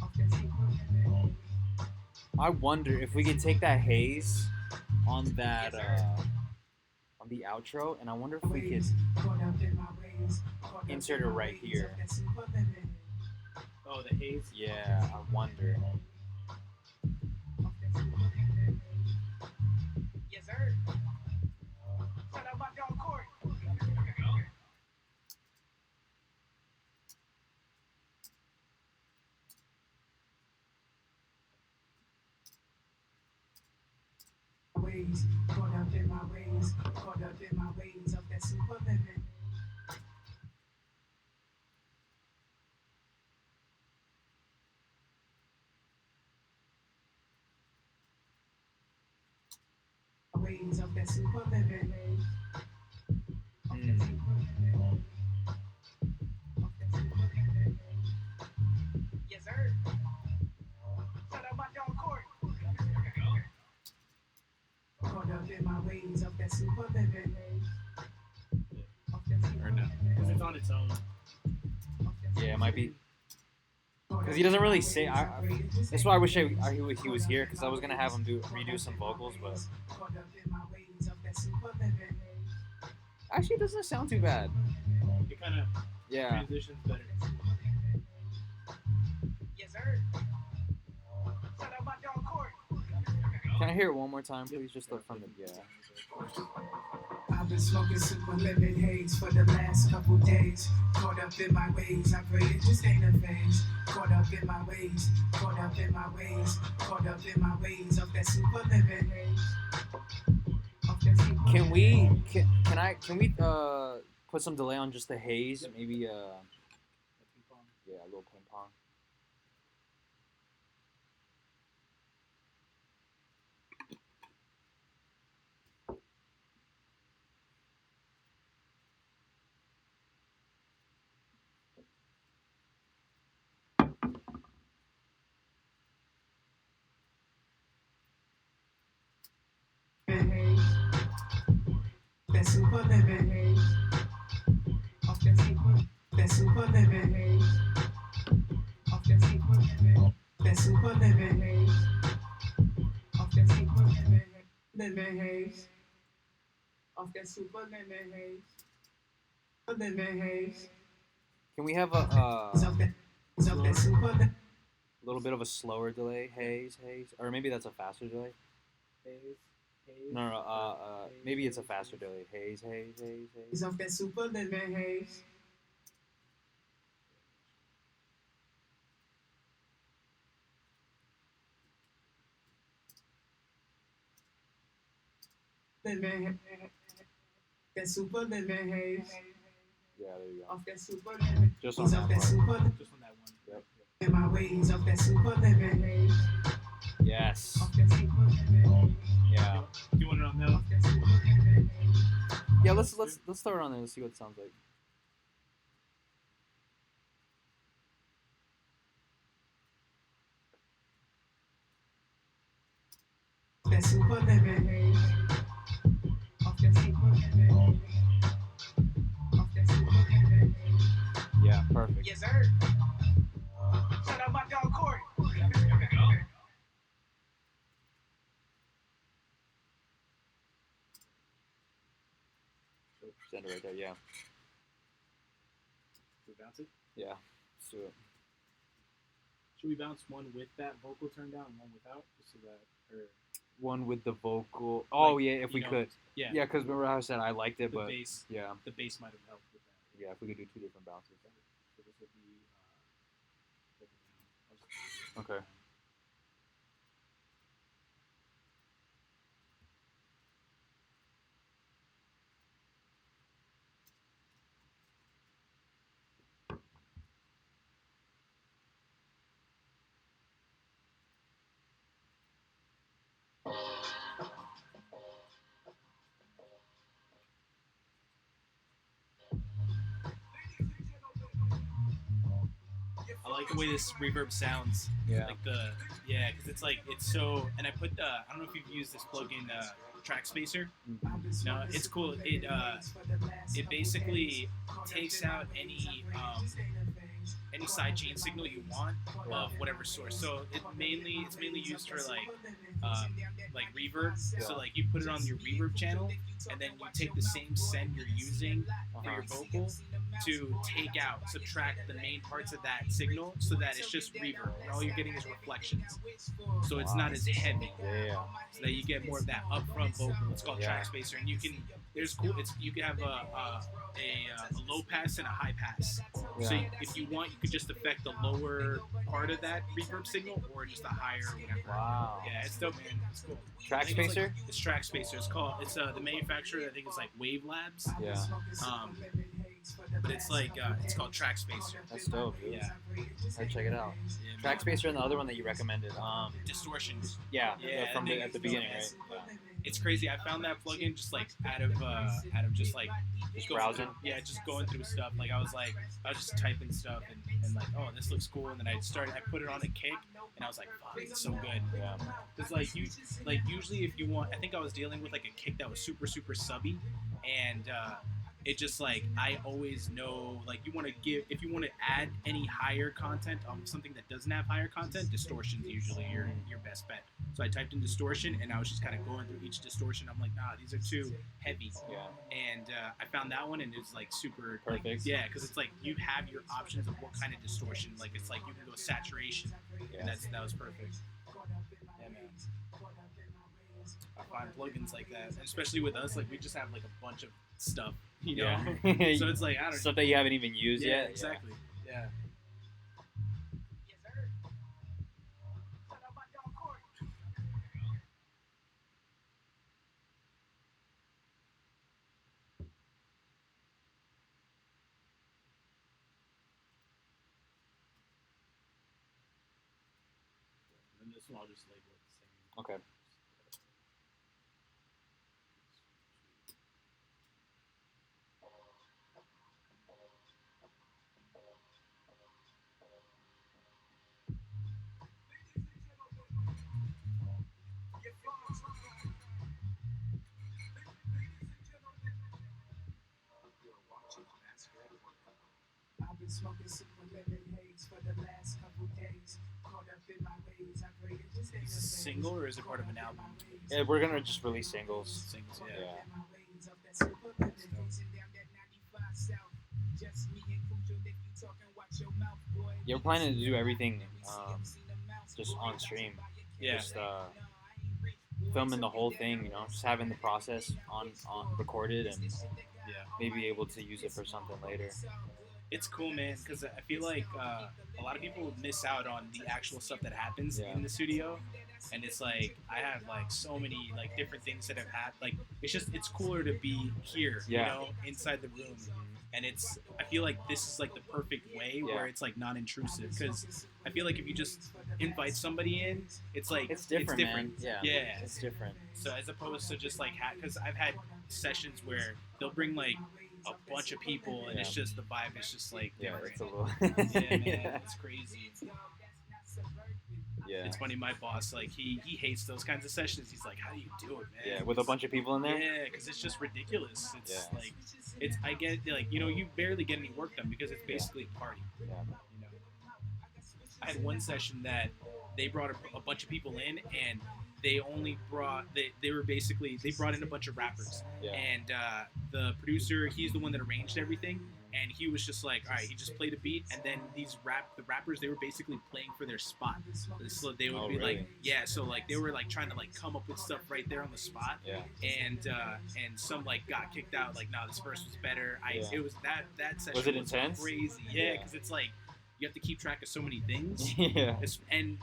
Of that super lemon. I wonder if we could take that haze on that on the outro, and I wonder if we could insert it right here. Oh, the haze. Yeah, I wonder. Yes, sir. Shout out my dog Corey. Ways, caught up in my ways, caught up in my ways of that super lemon. Ways of that super lemon. Of that super lemon. Of that super lemon. Yes, sir. Shout out my dog Corey. Caught up in my ways of that super lemon. Of that super Or no, because it's on its own. Yeah, it might be. Because he doesn't really say. That's why I wish he was here, because I was gonna have him redo some vocals, but actually, it doesn't sound too bad. It kind of Yeah. transitions better. Yes, sir. Shout out my dog Corey. Can I hear it one more time, please? Just from the I've been smoking super lemon haze for the last couple days. Caught up in my ways, I pray it just ain't a phase. Caught up in my ways, caught up in my ways, caught up in my ways of that super lemon haze. Of that super Can we lemon. can we put some delay on just the haze? Maybe yeah, a little ping pong. That super lemon haze. Of that super lemon haze. Of that super lemon. That super lemon haze. Of that super lemon haze. Of that super lemon haze. Lemon haze. Can we have a Is of that super lemon. little bit of a slower delay? Haze, or maybe that's a faster delay. Haze. No, maybe it's a faster delay. Haze. Is of that super lemon haze. Lemon haze. That super lemon haze. Yeah, there you go. Of that super lemon. Just on Is that of that part. super Just on that one. Yep. in my ways of that super lemon haze. Yes. Of that super lemon haze. Yeah. Do you want it on that? Of that super lemon haze. Yeah. Let's throw it on there and see what it sounds like. That super lemon haze. Of that super lemon haze. Of that super lemon haze. Yeah. Perfect. Yes, sir. Shout out my dog Corey. Send it right there. Yeah. Should we bounce it? Yeah. Let's do it. Should we bounce one with that vocal turned down and one without? Just so that, or One with the vocal. Oh Like, yeah, if we you know, could. yeah, Yeah, because remember how I said I liked it, the but bass, yeah, the bass might have helped with that. yeah, if we could do two different bounces. So this would be vocal down. I'll just do it. Okay. I like the way this reverb sounds. Yeah. Like because it's so. And I put I don't know if you've used this plugin, Track Spacer. No, it's cool. It basically takes out any sidechain signal you want of whatever source. So it's mainly used for like reverb. So like you put it on your reverb channel, and then you take the same send you're using for your vocal to subtract the main parts of that signal, so that it's just reverb. Where all you're getting is reflections. So it's not as heavy. So that you get more of that upfront vocal. It's called Track Spacer, and you can have a low pass and a high pass. So if you want, you could just affect the lower part of that reverb signal, or just a higher or whatever. Wow. Yeah, it's dope, man. It's cool. Track Spacer? It's Track Spacer. It's the manufacturer, I think it's like Wave Labs. Yeah. But it's it's called Track Spacer. That's dope, dude. Yeah. I'll check it out. Yeah, Track Spacer and the other one that you recommended. Distortion. Yeah. Yeah, At the beginning, right? Yeah. It's crazy. I found that plugin just out of just browsing. Yeah, just going through stuff. I was just typing stuff and like, oh, this looks cool. And then I put it on a kick, and I was like, fuck, it's so good. Yeah. Because usually if you want, I think I was dealing with a kick that was super super subby, and it just I always know if you want to add any higher content on something that doesn't have higher content, distortion's usually your best bet. So I typed in distortion, and I was just kind of going through each distortion. I'm like, nah, these are too heavy. Yeah. And I found that one, and it's super perfect. Yeah, because it's you have your options of what kind of distortion. It's you can go saturation. Yeah. And that was perfect. Yeah, man. I find plugins like that, and especially with us, we just have a bunch of stuff, you know. Yeah. So it's I don't know. Stuff that you haven't even used Yeah, yet. exactly. Yeah. And this one I'll just label it the same. Okay. I've been smoking super lemon haze for the last couple days. Caught up in my ways, I pray it just ain't Is this a single or is it part of an album? Yeah, we're gonna just release singles. Singles, Yeah. Yeah, we're planning to do everything just on stream. Yeah. Just filming the whole thing, just having the process on recorded, and maybe able to use it for something later. It's cool, man, because I feel like a lot of people miss out on the actual stuff that happens in the studio, and it's I have so many different things that have happened. It's cooler to be here, inside the room, and I feel like this is the perfect way where it's non-intrusive, because I feel like if you just invite somebody in, it's different, man. Yeah, it's different. So as opposed to just because I've had sessions where they'll bring a bunch of people, and it's just the vibe is just different. It's a little Yeah, man, it's crazy. Yeah. It's funny, my boss, he hates those kinds of sessions. He's like, how do you do it, man? Yeah, with a bunch of people in there? Yeah, because it's just ridiculous. It's I get, you barely get any work done because it's basically a party. Yeah. I had one session that they brought a bunch of people in, and they only brought, they brought in a bunch of rappers. Yeah. And the producer, he's the one that arranged everything. And he was just all right, he just played a beat, and then the rappers, they were basically playing for their spot. So they would be really? so they were trying to come up with stuff right there on the spot. Yeah. And some got kicked out, no, this verse was better. It was that session Was it intense? Crazy. Yeah, because it's you have to keep track of so many things. Yeah. And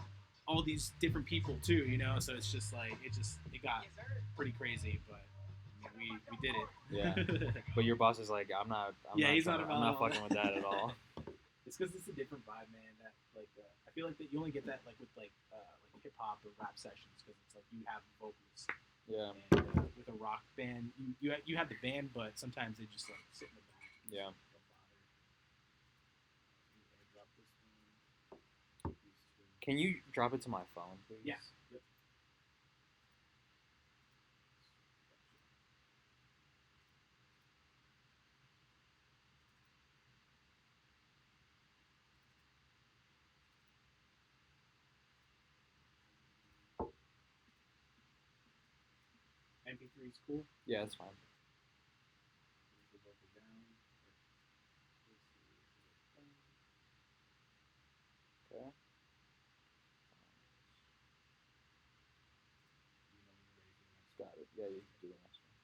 all these different people too, so it's just it got pretty crazy, but we did it. Yeah. But your boss is I'm not fucking with that at all. It's because it's a different vibe, man. That I feel that you only get that with hip hop or rap sessions, because it's you have vocals. Yeah. And with a rock band, you have the band, but sometimes they just sit in the back. Yeah. Can you drop it to my phone, please? Yeah. Yep. MP3 is cool. Yeah, that's fine. The vocal down. Okay. Got it. Yeah, you can do the next one.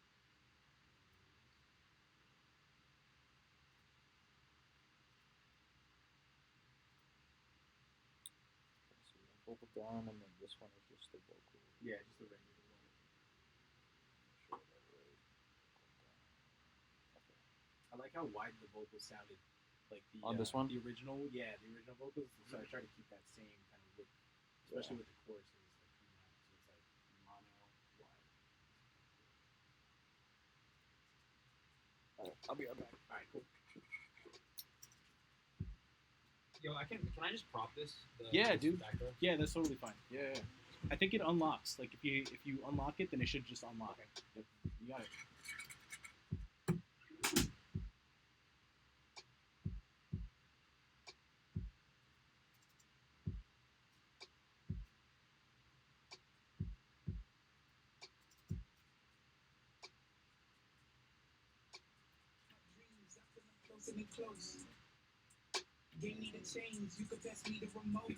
So we have vocal down, and then this one is just the vocal. Yeah, just the regular one. I like how wide the vocals sounded, like the On this one? the original vocals. So I try to keep that same kind of look, especially with the choruses like coming out. So it's like mono wide. Alright, I'll be right back. All right, cool. Yo, can I just prop this? Yeah, dude. Back there? Yeah, that's totally fine. Yeah. I think it unlocks. Like if you unlock it, then it should just unlock. Okay. Yep. You got it. Closer and close. Game need a change. You could pass me the remote.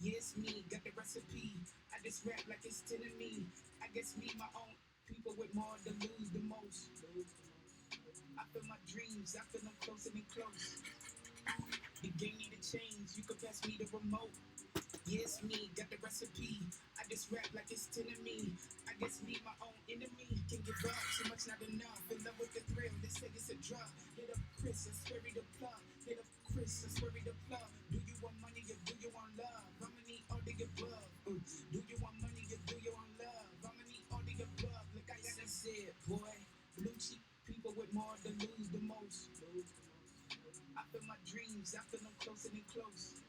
Yes, me, got the recipe. I just rap like it's telling me. I guess me, my own people with more to lose the most. I feel my dreams, I feel them closer and close. The game need a change. You could pass me the remote. Yes, me, got the recipe. I just rap like it's telling me. I guess me, my own enemy. Can give up, so much not enough. In love with the thrill, they say it's a drug. Hit up Chris, I swear he the plug. Hit up Chris, I swear he the plug. Do you want money or do you want love? I'ma need all the above. Do you want money or do you want love? I'ma need all the above. Look, I gotta say it, boy. Blue cheap people with more to lose the most. I feel my dreams, I feel them closer and close.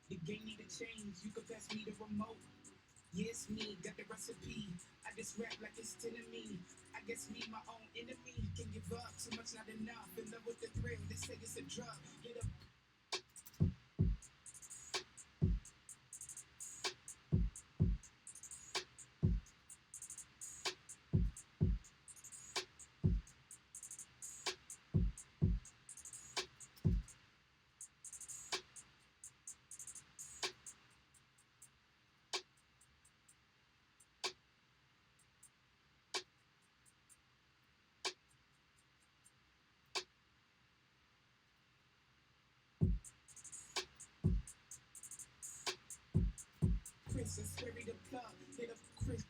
The game need a change, you could pass me the remote. Yes, me, got the recipe. I just rap like it's telling me. I guess me, my own enemy. Can give up, so much not enough. In love with the thrill, they say it's a drug. Hit up. Chris, I swear he the plug. Hit up Chris.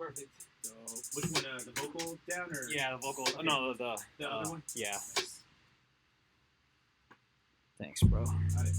Perfect. So, which one? The vocal down or? Yeah, the vocal. Okay. No, The other one? Yeah. Nice. Thanks, bro. Got it.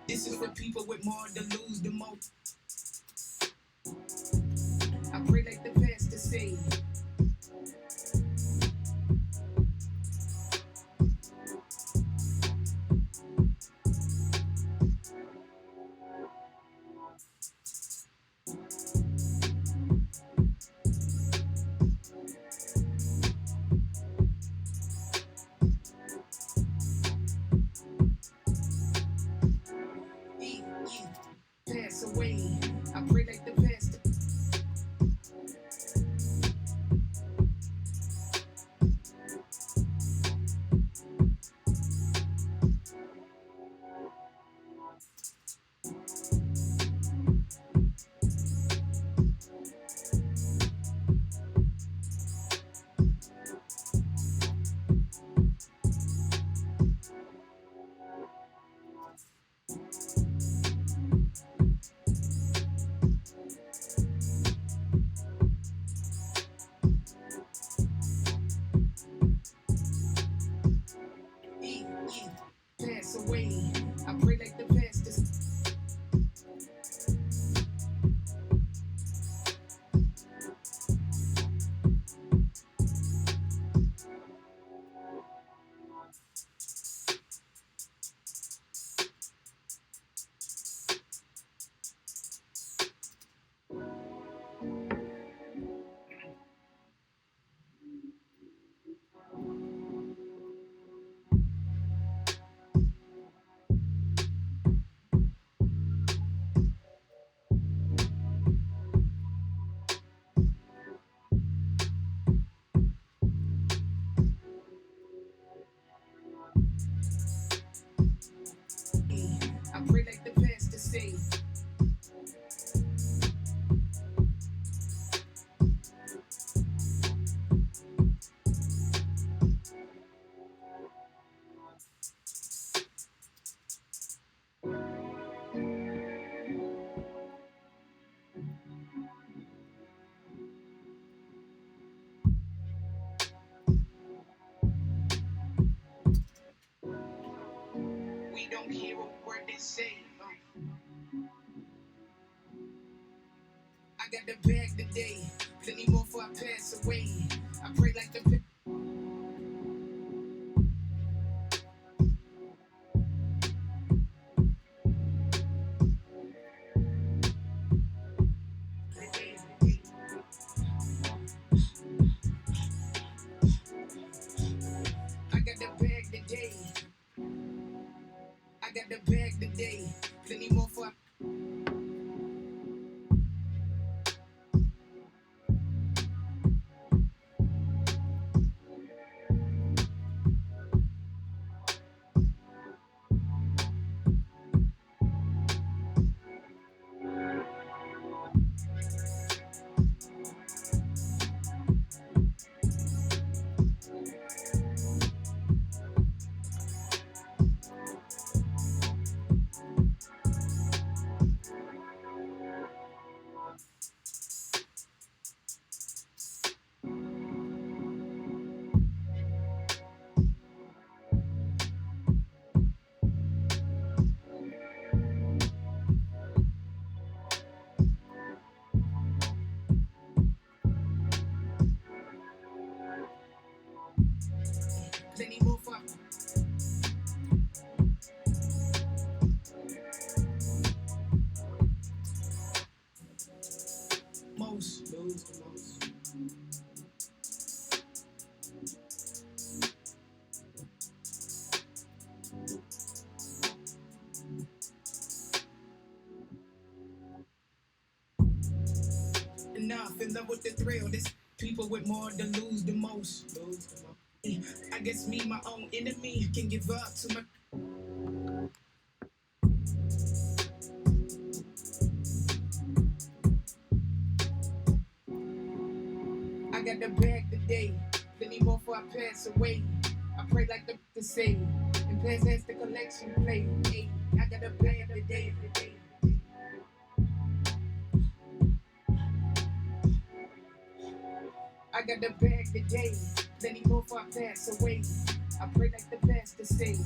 This is for people with more to lose the most. I pray like the pastor say. Pass away. I pray like the pastor. Pass away. I pray like the pastor. I pray like the pastor say. We don't hear a word they say. I got the bag today, plenty more before I pass away. I pray like the I got the bag today. I got the bag today, plenty more for. most. Lose the most. Enough in love with the thrill. This people with more to lose the most. Lose the most. I guess me, my own enemy, can give up to my. I got the bag today, plenty more before I pass away. I pray like the say, and pass as the collection play. Hey, I got the bag today. I got the bag today, plenty more before I pass away. I pray like the pastor say,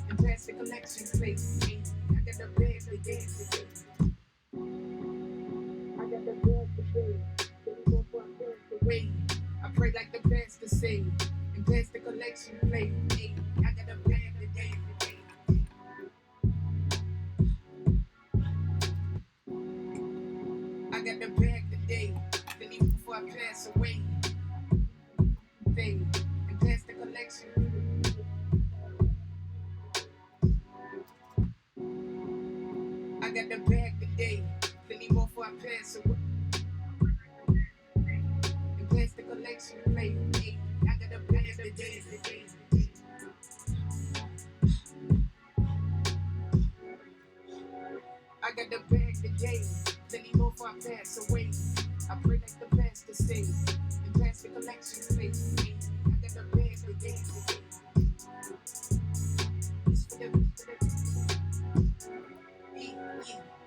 and pass the collection plate. Hey, I got the bag today. I got the bag today, plenty more before I pass away. I pray like the pastor say, and pass the collection plate. Hey, I got the bag today. I got the bag today, plenty more before I pass away. Hey, and pass the collection. I got the bag today, plenty more before I pass away. And pass the collection plate. Hey, I got the bag today. I got the bag today, plenty more before I pass away. I pray like the pastor say, and pass the collection plate. Hey, I got the bag today. This for the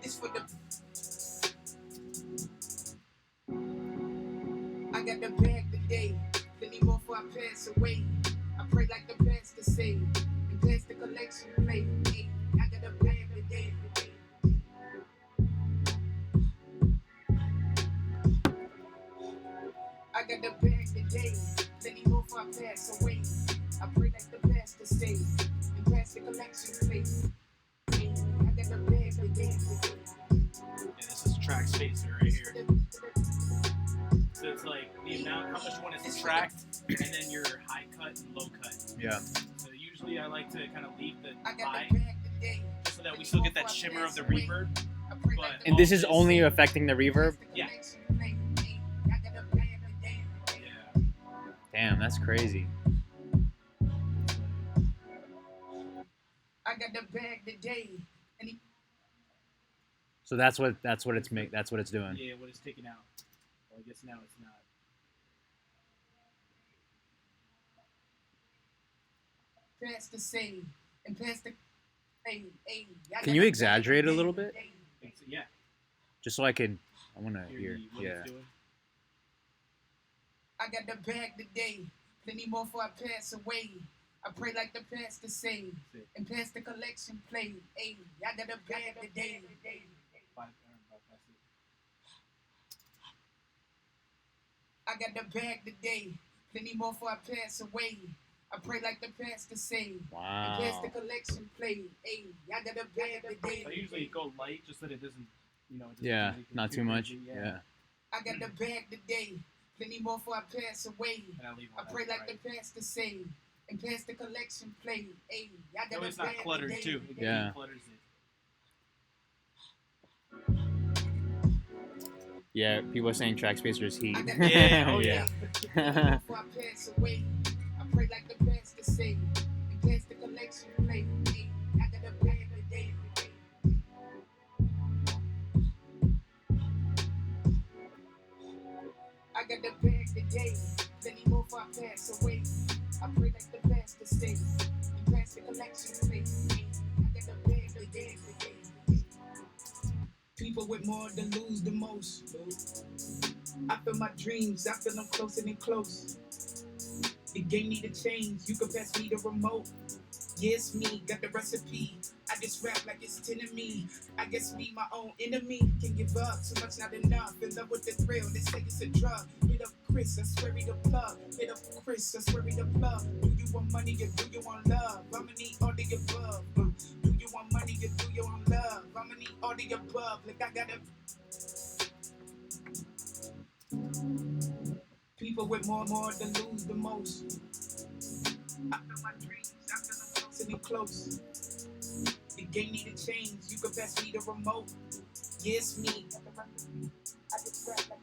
this for the. I got the bag today, plenty more before I pass away. I pray like the pastor say, and pass the collection plate. Hey, I got the bag today. I got the bag today, plenty more before I pass away. I pray like the pastor say, and pass the collection plate. Hey, I got the bag today. Yeah, this is track spacer right here. So it's like the amount, how much you want to subtract, and then your high cut and low cut. Yeah. So usually I like to kind of leave the I got high the bag today. so that we still get that shimmer of the reverb. I pray like the And this is only affecting the reverb? Yeah. Yeah. Damn, that's crazy. I got the bag today. And he So that's what it's doing. Yeah, what it's taken out. Well, I guess now it's not. pass the same and pass the. Hey, I Can got you the exaggerate a bag little today. bit? Yeah. Just so I want to hear. What Yeah. it's doing. I got the bag today. Plenty more before I pass away. I pray like the pastor say, and pass the collection plate. Hey, I got the bag today. Bypass it. I got the bag today. Plenty more before I pass away. I pray like the pastor say, and Wow. pass the collection plate. Hey, I got the bag today. I usually go light just so that it doesn't, it doesn't Yeah, make it not too much. crazy, Yeah. I got the bag today. Plenty more before I pass away. And I leave I all pray that, like right? the pastor say, and pass the collection plate. Hey, I That got way the it's not bag cluttered today. too. It Yeah. clutters it. Yeah, people are saying track spacer is heat. I got the Yeah, bag oh, today. yeah. Plenty more before I pass away. I pray like the pastor say, and pass the collection plate. Hey, I got the bag today. I got the bag today. Plenty more before I pass away. I pray like the pastor say, and pass the collection plate. Hey, I got the bag today. People with more to lose the most. I feel my dreams, I feel them closer and close. The game need to change, you can pass me the remote. Yes, me, got the recipe. I just rap like it's 10 of me. I guess me, my own enemy. Can give up, too much not enough. In love with the thrill, they say it's a drug. Hit up Chris, I swear he the plug. Hit up Chris, I swear he the plug. Do you want money or do you want love? I'ma need all the above. Do you want money or do you want love? I'ma need all the above. Like I gotta. People with more to lose the most. I feel my dreams, I feel them closer and close. The game need to change, you could best be the remote. Yeah, it's me. I just rap like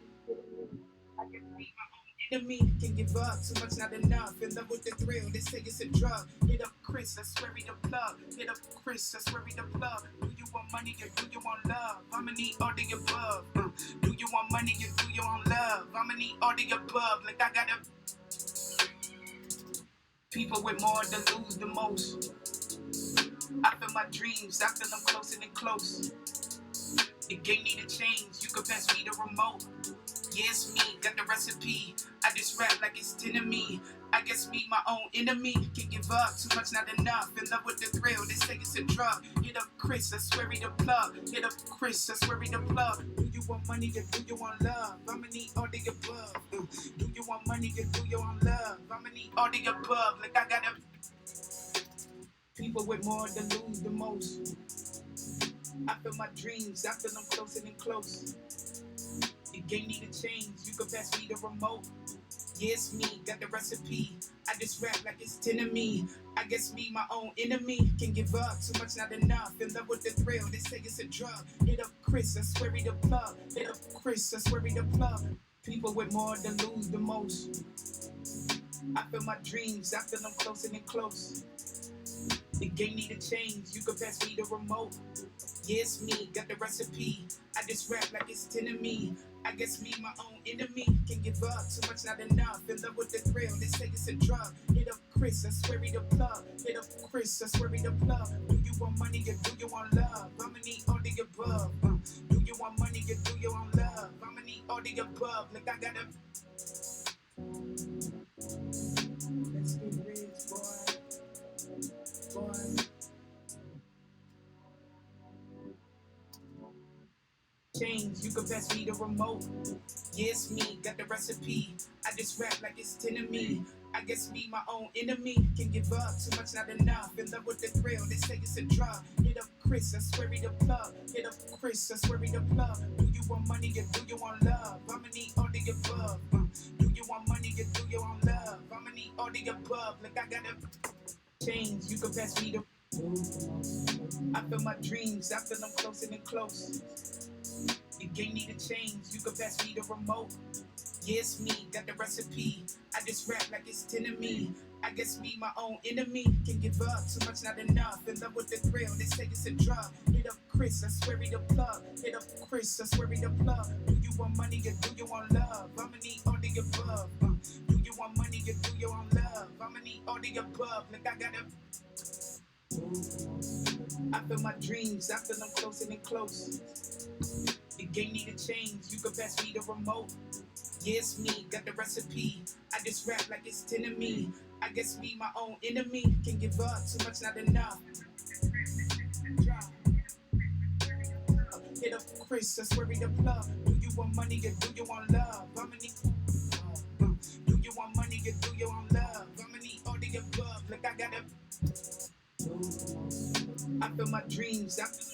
I can be my own enemy. Can give up, too much not enough. In love with the thrill, they say it's a drug. Hit up Chris, I swear he the plug. Hit up Chris, I swear he the plug. Do you want money or do you want love? I'ma need all the above. Do you want money or do you want love? I'ma need all the above. Like I gotta. People with more to lose the most. I feel my dreams, I feel them closer and close. The game need to change, you could best be the remote. Yeah, it's me, got the recipe. I just rap like it's 10 of me. I guess me, my own enemy. Can give up, too much not enough. In love with the thrill, they say it's a drug. Hit up Chris, I swear he the plug. Hit up Chris, I swear he the plug. Do you want money or do you want love? I'ma need all the above. Do you want money or do you want love? I'ma need all the above. Like I gotta. People with more to lose the most. I feel my dreams, I feel them closer and close. The game need to change, you could best be the remote. Yeah, it's me, got the recipe. I just rap like it's 10 of me. I guess me, my own enemy. Can give up, too much not enough. In love with the thrill, they say it's a drug. Hit up Chris, I swear he the plug. Hit up Chris, I swear he the plug. People with more to lose the most. I feel my dreams, I feel them closer and close. The game need to change, you could best be the remote. Yeah, it's me, got the recipe. I just rap like it's 10 of me. I guess me, my own enemy. Can give up, too much not enough. In love with the thrill, they say it's a drug. Hit up Chris, I swear he the plug. Hit up Chris, I swear he the plug. Do you want money or do you want love? I'ma need all the above. Do you want money or do you want love? I'ma need all the above. Like I gotta. Let's get rich, boy. Change, you could best be the remote. Yeah, it's me, got the recipe. I just rap like it's 10 of me. I guess me, my own enemy. Can give up, too much not enough. In love with the thrill, they say it's a drug. Hit up Chris, I swear he the plug. Hit up Chris, I swear he the plug. Do you want money or do you want love? I'ma need all the above. Do you want money or do you want love? I'ma need all the above. Like I gotta change, you could best be the. I feel my dreams, I feel them closer and close. The game need to change, you could best be the remote. Yeah, it's me, got the recipe. I just rap like it's 10 of me. I guess me, my own enemy. Can give up, too much not enough. In love with the thrill, they say it's a drug. Hit up Chris, I swear he the plug. Hit up Chris, I swear he the plug. Do you want money or do you want love? I'ma need all the above. Do you want money or do you want love? I'ma need all the above. Like I gotta. I feel my dreams, I feel them closer and close. The game need to change, you could best be the remote. Yeah, it's me, got the recipe. I just rap like it's 10 of me. I guess me, my own enemy. Can give up, too much not enough. Hit up Chris, I swear he the plug. Do you want money or do you want love? I'ma need. Do you want money or do you want love? I'ma need all the above. Like I gotta. I feel my dreams, I feel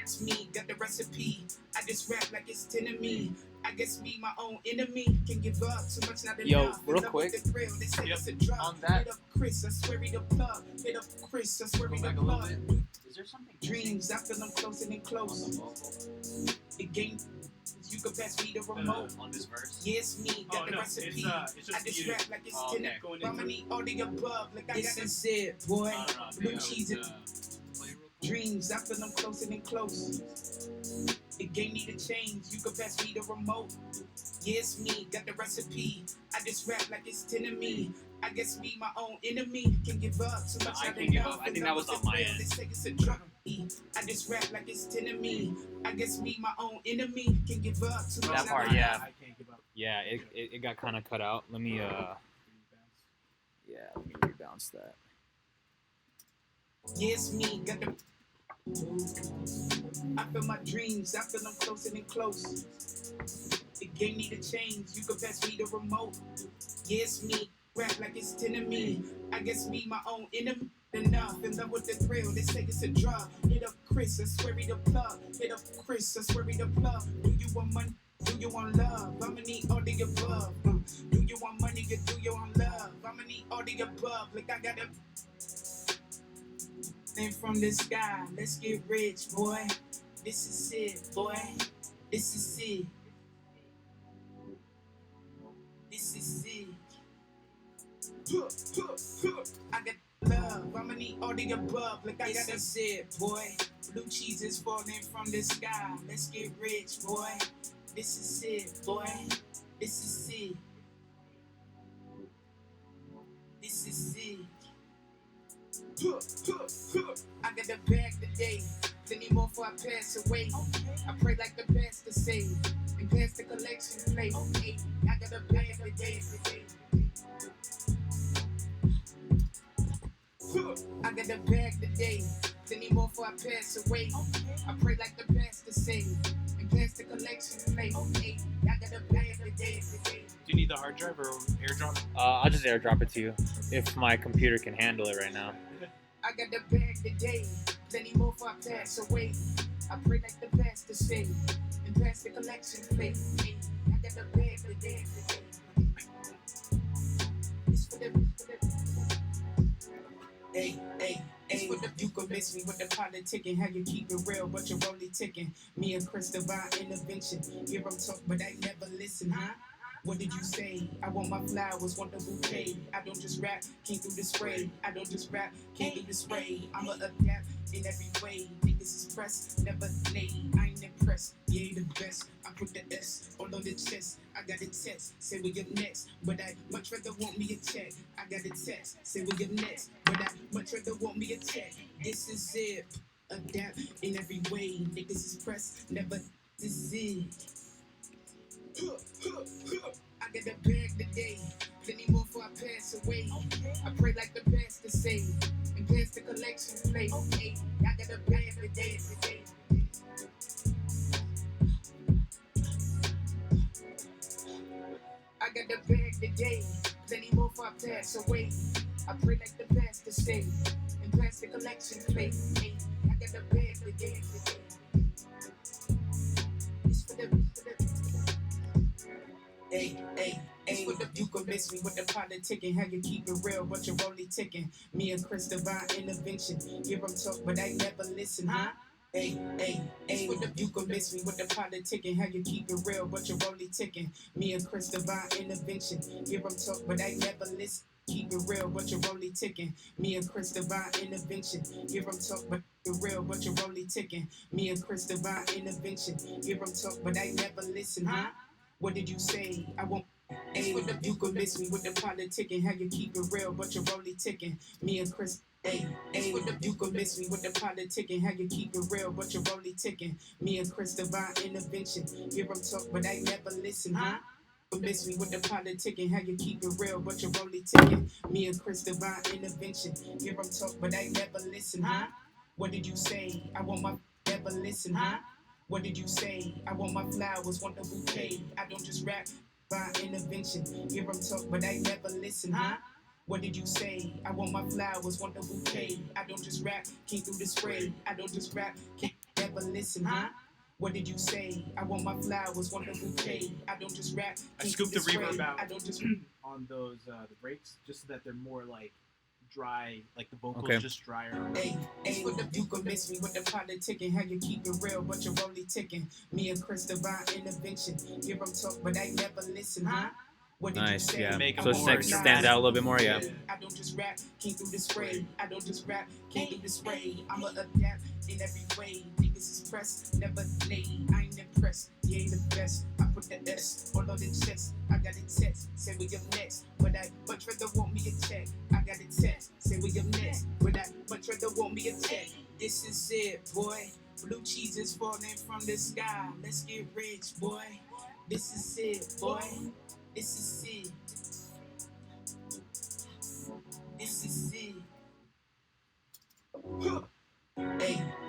it's me, got the recipe. I just rap like it's 10 of me. I guess me, my own enemy. Can give up, too much not enough. Yo, real quick. On that. Hit up Chris, I swear he the plug. Hit up Chris, I swear he the plug. Is there something? Dreams, I feel them closer and close. The game, you could best be the remote. On this verse? Yeah, it's me, got the recipe. It's I just rap like it's 10 okay. I'ma need all the above. Like I got sincere, boy. Blue cheese and dreams, I feel them closer and close. The game need to change, you could best be the remote. Yeah, it's me, got the recipe. I just rap like it's 10 of me. I guess me, my own enemy. Can give up, too much I not can't give enough. up. I think that was on my end. They say it's a drug. I just rap like it's 10 of me. I guess me, my own enemy. Can give up, too much That not part, enough. yeah. I can't give up. Yeah, it got kind of cut out. Let me let me rebalance that. Yeah, it's me, got the. I feel my dreams, I feel them closer and close. The game need to change, you could best be the remote. Yeah, it's me, rap like it's 10 of me. I guess me, my own enemy. enough. In love with the thrill, they say it's a drug. Hit up Chris, I swear he the plug. Hit up Chris, I swear he the plug. Do you want money? Do you want love? I'ma need all the above. Do you want money? Or do you want love? I'ma need all the above. Like I got a thing from the sky. Let's get rich, boy. This is it, boy. This is it. This is it. I got love, I'ma need all the above. Like I got a it, boy. Blue cheese is falling from the sky. Let's get rich, boy. This is it, boy. This is it. This is it. I got a bag today. Plenty more before I pass away. I pray like the best to save. And pass the collection plate. I got a bag today. I got a bag today. Plenty more before I pass away. I pray like the best to save. And pass the collection plate. I got a bag today. Do you need the hard drive or airdrop? I'll just airdrop it to you if my computer can handle it right now. I got the bag today. Plenty more before I pass away. I pray like the best to save. And pass the collection plate. I got the bag today. It's for the Hey, for the you can miss me with the politicking. How you keep it real, but you're only ticking. Me and Chris Divine intervention. Hear them talk, but I never listen, huh? What did you say? I want my flowers, want the bouquet. I don't just rap, can't do the spray. I don't just rap, can't do the spray. I'ma adapt in every way. Niggas is pressed, never nay. I ain't impressed, yeah, the best. I put the S all on the chest. I got a text, say we up next. But I much rather want me a check. I got a text, say we up next. But I much rather want me a check. This is it. Adapt in every way. Niggas is pressed, never this is it. I got a bag today. Plenty more before I pass away. I pray like the best to save. And pass the collection plate. I got a bag today. I got the bag today. Plenty more before I pass away. I pray like the best to save. And pass the collection plate. I got the bag today. It's for the Hey, with the you can miss me with the politicking. How you keep it real, but you're only ticking. Me and Chris Divine intervention. Hear them talk, but I never listen, huh? Hey, with the you can miss me with the politicking. How you keep it real, but you're only ticking. Me and Chris Divine intervention. Hear them talk, but I never listen. Keep it real, but you're only ticking. Me and Chris Divine intervention. Hear them talk, but you're real, but you're only ticking. Me and Chris Divine intervention. Hear them talk, but I never listen, huh? What did you say? I won't. Hey, with the you can miss me with the politicking. How you keep it real, but you're only ticking. Me and Chris. Hey, with the you can miss me with the politicking. How you keep it real, but you're only ticking. Me and Chris Divine intervention. Hear them talk, but I never listen, huh? Miss me with the politicking. How you keep it real, but you're only ticking. Me and Chris Divine intervention. Hear them talk, but I never listen, huh? What did you say? I want my never listen, huh? What did you say? I want my flowers, want the bouquet. I don't just rap by intervention. Hear them talk, but I never listen, huh? What did you say? I want my flowers, want the bouquet. I don't just rap, can't do the spray. I don't just rap, can't never listen, huh? What did you say? I want my flowers, want the bouquet. I don't just rap, I can't scooped do the the spray. reverb out I don't just on those the breaks, just so that they're more like dry, like the vocals Okay. just drier. Hey, with the you can miss me with the politicking. How you keep it real, but you're only ticking. Me and Chris Divine intervention. Hear them talk, but I never listen, huh? What did you Nice, say? yeah. Make I it So want it more my stands flowers, out a little bit more, yeah. I don't just rap, can't do the spray. I don't just rap, can't do the spray. I'ma adapt in every way. Niggas is pressed, never nay. I ain't impressed, you ain't the best. I put the S all on the chest. I got a text, say we up next. But I much rather want me a check. I got a text, say we up next. But I much rather want me a check. This is it, boy. Blue cheese is falling from the sky. Let's get rich, boy. This is it, boy. This is it. This is it.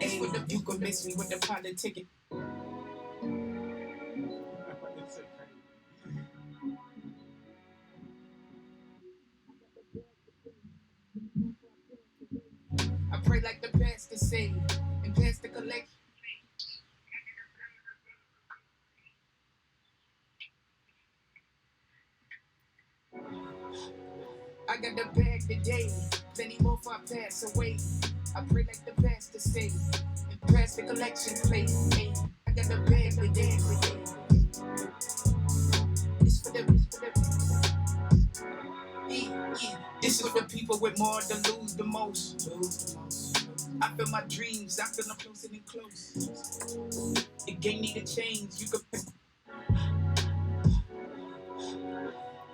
Hey, with the you can miss me with the politicking. save and pass the collection. I got the bag today, plenty more if I pass away. I pray like the pastor say, and pass the collection plate. Hey, I got the bag today. This for the This is for the people with more to lose the most. I feel my dreams, I feel them closer and close. The game need to change, you could.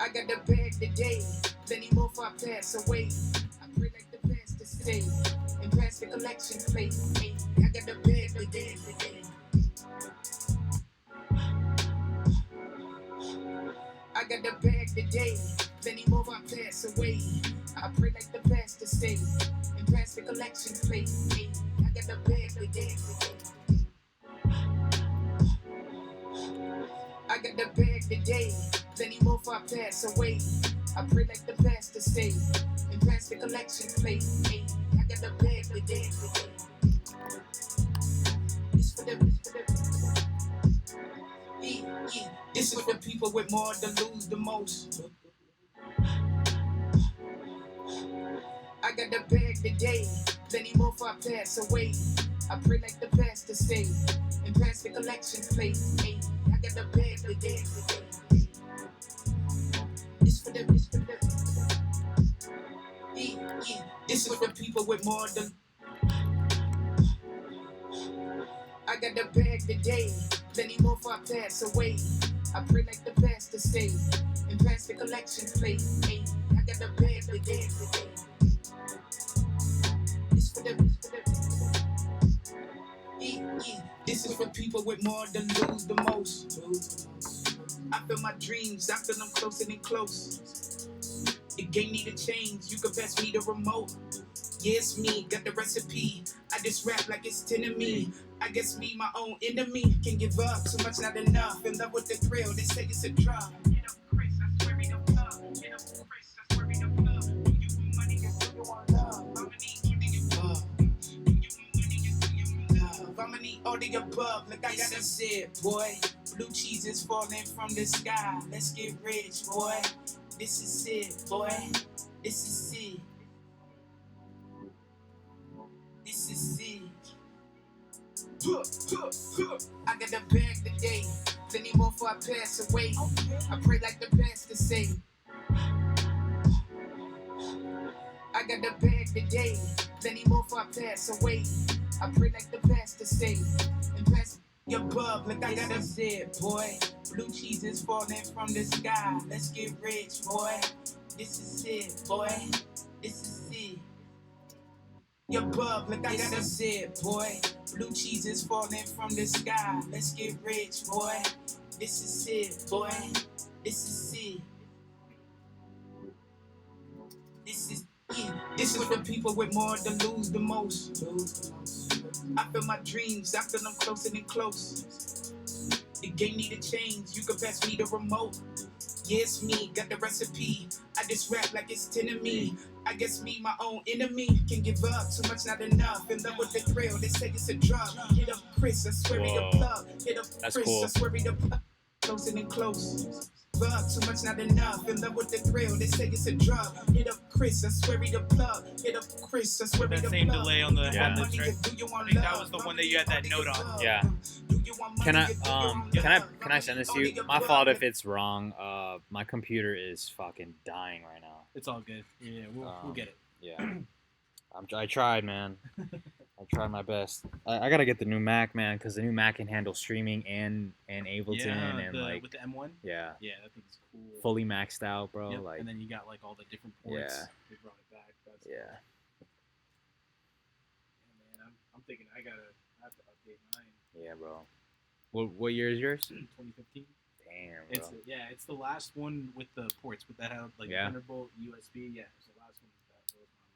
I got the bag today, plenty more if I pass away. I pray like the pastor say, and pass the collection plate. Hey, I got the bag today. I got the bag today, plenty more if I pass away. I pray like the pastor say, and pass the collection plate. Hey, I got the bag today. I got the bag today, plenty more if I pass away. I pray like the pastor say, and pass the collection plate. Hey, I got the bag today. This for the This is for the people with more to lose the most. I got the bag today, plenty more if I pass away. I pray like the pastor say, and pass the collection plate. Hey, I got the bag today. This for the This is for the people with more to. I got the bag today, plenty more if I pass away. I pray like the pastor say, and pass the collection plate. Hey, I got the bag today. This for the This is for people with more to lose the most. I feel my dreams, I feel them closer and close. The game need to change, you can pass me the remote. Yeah, it's me, got the recipe. I just rap like it's 10 of me. I guess me, my own enemy. Can give up, too much not enough. In love with the thrill, they say it's a drug. Get up, Chris, I swear we don't love. Get up, Chris, I swear we don't love. Do you want money, or do you want love? I'ma need all the above. Do you want money, or do you want love? I'ma need all the above, like I gotta say it, boy. Blue cheese is falling from the sky. Let's get rich, boy. This is it, boy. This is it. This is it. I got the bag today, plenty more before I pass away. I pray like the pastor say. I got the bag today, plenty more before I pass away. I pray like the pastor say, and pass your bub like I gotta say it, boy. Blue cheese is falling from the sky. Let's get rich, boy. This is it, boy. This is it. Your bub like I gotta say it, boy. Blue cheese is falling from the sky. Let's get rich, boy. This is it, boy. This is it. This is it. This is for the people with more to lose the most. I feel my dreams, I feel them closer and close. The game need to change, you can pass me the remote. Yeah, it's me, got the recipe. I just rap like it's 10 of me. I guess me, my own enemy. Can give up, too much not enough. In love with the thrill, they say it's a drug. Hit up Chris, I swear he the plug. Hit up That's Chris, cool. I swear he the plug. Closer and close. Up, too much not enough. In love with the thrill, they say it's a drug. Hit up Chris, I swear he the plug. Hit up Chris, I swear he That the same plug. delay on the Yeah. headlets, right? I think that was the one that you had that note on. Yeah. Can I send this to you? My fault if it's wrong. My computer is fucking dying right now. It's all good. Yeah, we'll get it. Yeah. I tried, man. I tried my best. I gotta get the new Mac, man, because the new Mac can handle streaming and Ableton and like with the M1. yeah, Yeah, that thing's cool. fully maxed out, bro. Yep, Like and then you got like all the different ports. Yeah. They brought it back. That's yeah. Yeah, man, I'm thinking I have to update mine. Yeah, bro. What year is yours? 2015. Damn, It's bro. it's the last one with the ports, with that had like Yeah. Thunderbolt, USB. Yeah, it's the last one with that. Those models.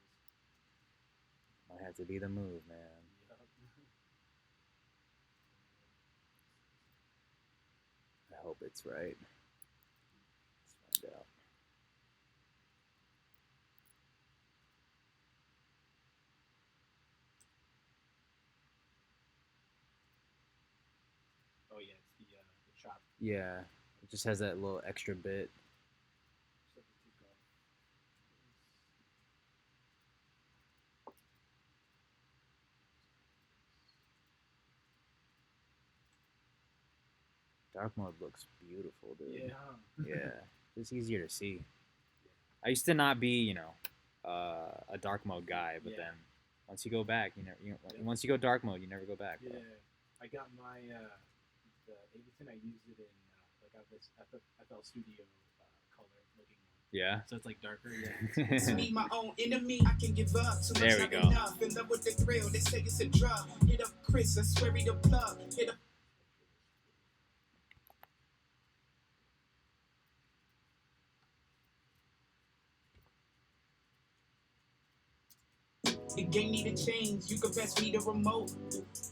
Might have to be the move, man. Yup. I hope it's right. Let's find out. chop. Yeah, it just has that little extra bit. So we take off. Dark mode looks beautiful, dude. Yeah. Yeah, it's easier to see. I used to not be, you know, a dark mode guy, but Yeah. then once you go back, once you go dark mode, you never go back. Yeah. Bro. I got my the Ableton. I used it in like I have this FL Studio color looking one. Yeah. So it's like darker. It's me, my own enemy. I can give up too much, There we not go. enough. In love with the thrill, they say it's a drug. Hit up Chris, I swear he the plug. Hit up. The game need a change. You can best me the remote.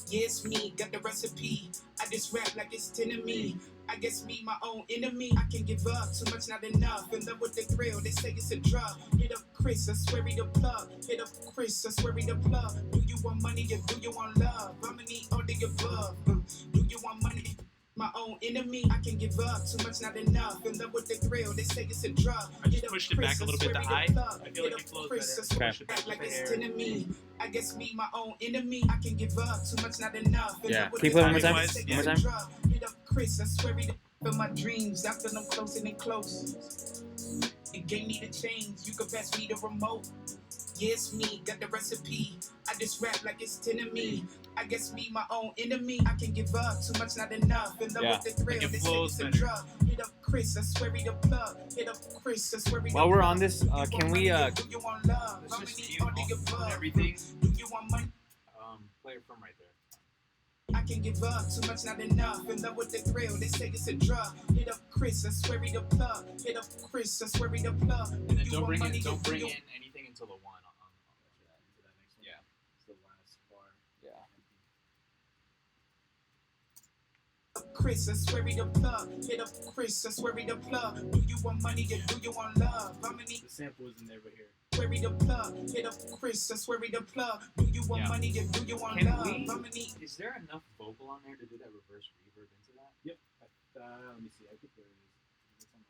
Yeah, it's me, got the recipe. I just rap like it's 10 of me. I guess me, my own enemy. I can give up too much, not enough. In love with the thrill, they say it's a drug. Hit up Chris, I swear he the plug. Hit up Chris, I swear he the plug. Do you want money or do you want love? I'ma need all the above. Do you want money? My own enemy, I can give up too much, not enough. In love with the thrill, they say it's a drug. I just pushed it back a little bit to high. I feel like it flows better. Better. Push it back Like with the it's hair. 10 of me. I guess me, my own enemy. I can give up too much, not enough. In Yeah. love with Can you the play one more thrill, time? they say One more it's a time? drug. Hit up Chris, I swear he the for my dreams. I feel them closer than close. The game need a change. You can best me the remote. Yeah, it's me, got the recipe. I just rap like it's 10 of me. I guess me, my own enemy. I can give up too much, not enough. In love Yeah. with the thrill, Like it they say flows it's a better. drug. Hit up Chris, I swear he the plug. Hit up Chris, I swear he the While we're plug. on this, Do you can want we money or do you want love? Let's I'ma just need mute all the above. everything. Do you want money? Play it from right there. I can give up too much, not enough. In love with the thrill, they say it's a drug. Hit up Chris, I swear he the plug. Hit up Chris, I swear he the plug. And then You don't want bring money, in do you- anything until the one on into that next one. Yeah. It's the last bar. Yeah. Chris, I swear he the plug. Hit up Chris, I swear he the plug. Do you want money or do you want love? I'ma need The sample isn't there, but here. swear he the plug. Hit up Chris, I swear he the plug. Do you want Yeah. money or do you want Can love? we- I'ma need Is there enough vocal on there to do that reverse reverb into that? Yep. Let me see. I think there is. It's on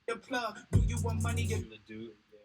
the the plug. Do you want money or The dude. Yeah.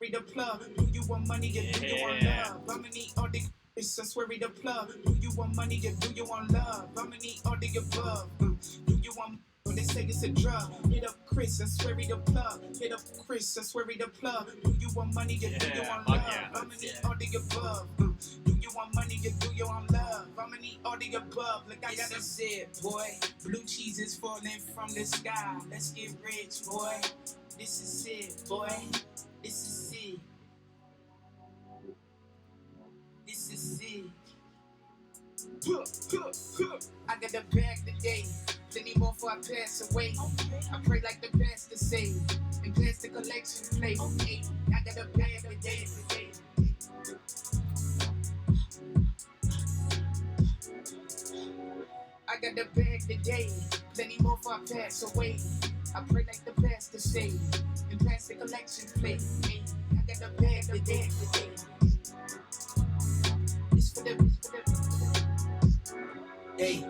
he the plug? Do you want money or do you want Yeah. love? I'ma need all the Chris, I swear he the plug. Do you want money or do you want love? I'ma need all the above. Do you want they say it's a drug. Hit up Chris, I swear he the plug. Hit up Chris, I swear he the plug. Do you want money or do you Yeah, want fuck love? yeah, I'ma that's- need yeah. all the above. Do you want money or do you want love? I'ma need all the above. Like I got a zip, boy. Blue cheese is falling from the sky. Let's get rich, boy. This is it, boy. This is it. This is it. I got the bag today. Plenty more before I pass away. I pray like the pastor say. And pass the collection plate. Hey, I got the bag today. I got the bag today. Plenty more before I pass away. I pray like the pastor say. And pass the collection plate. Hey, I got the bag today. It's for the. Hey,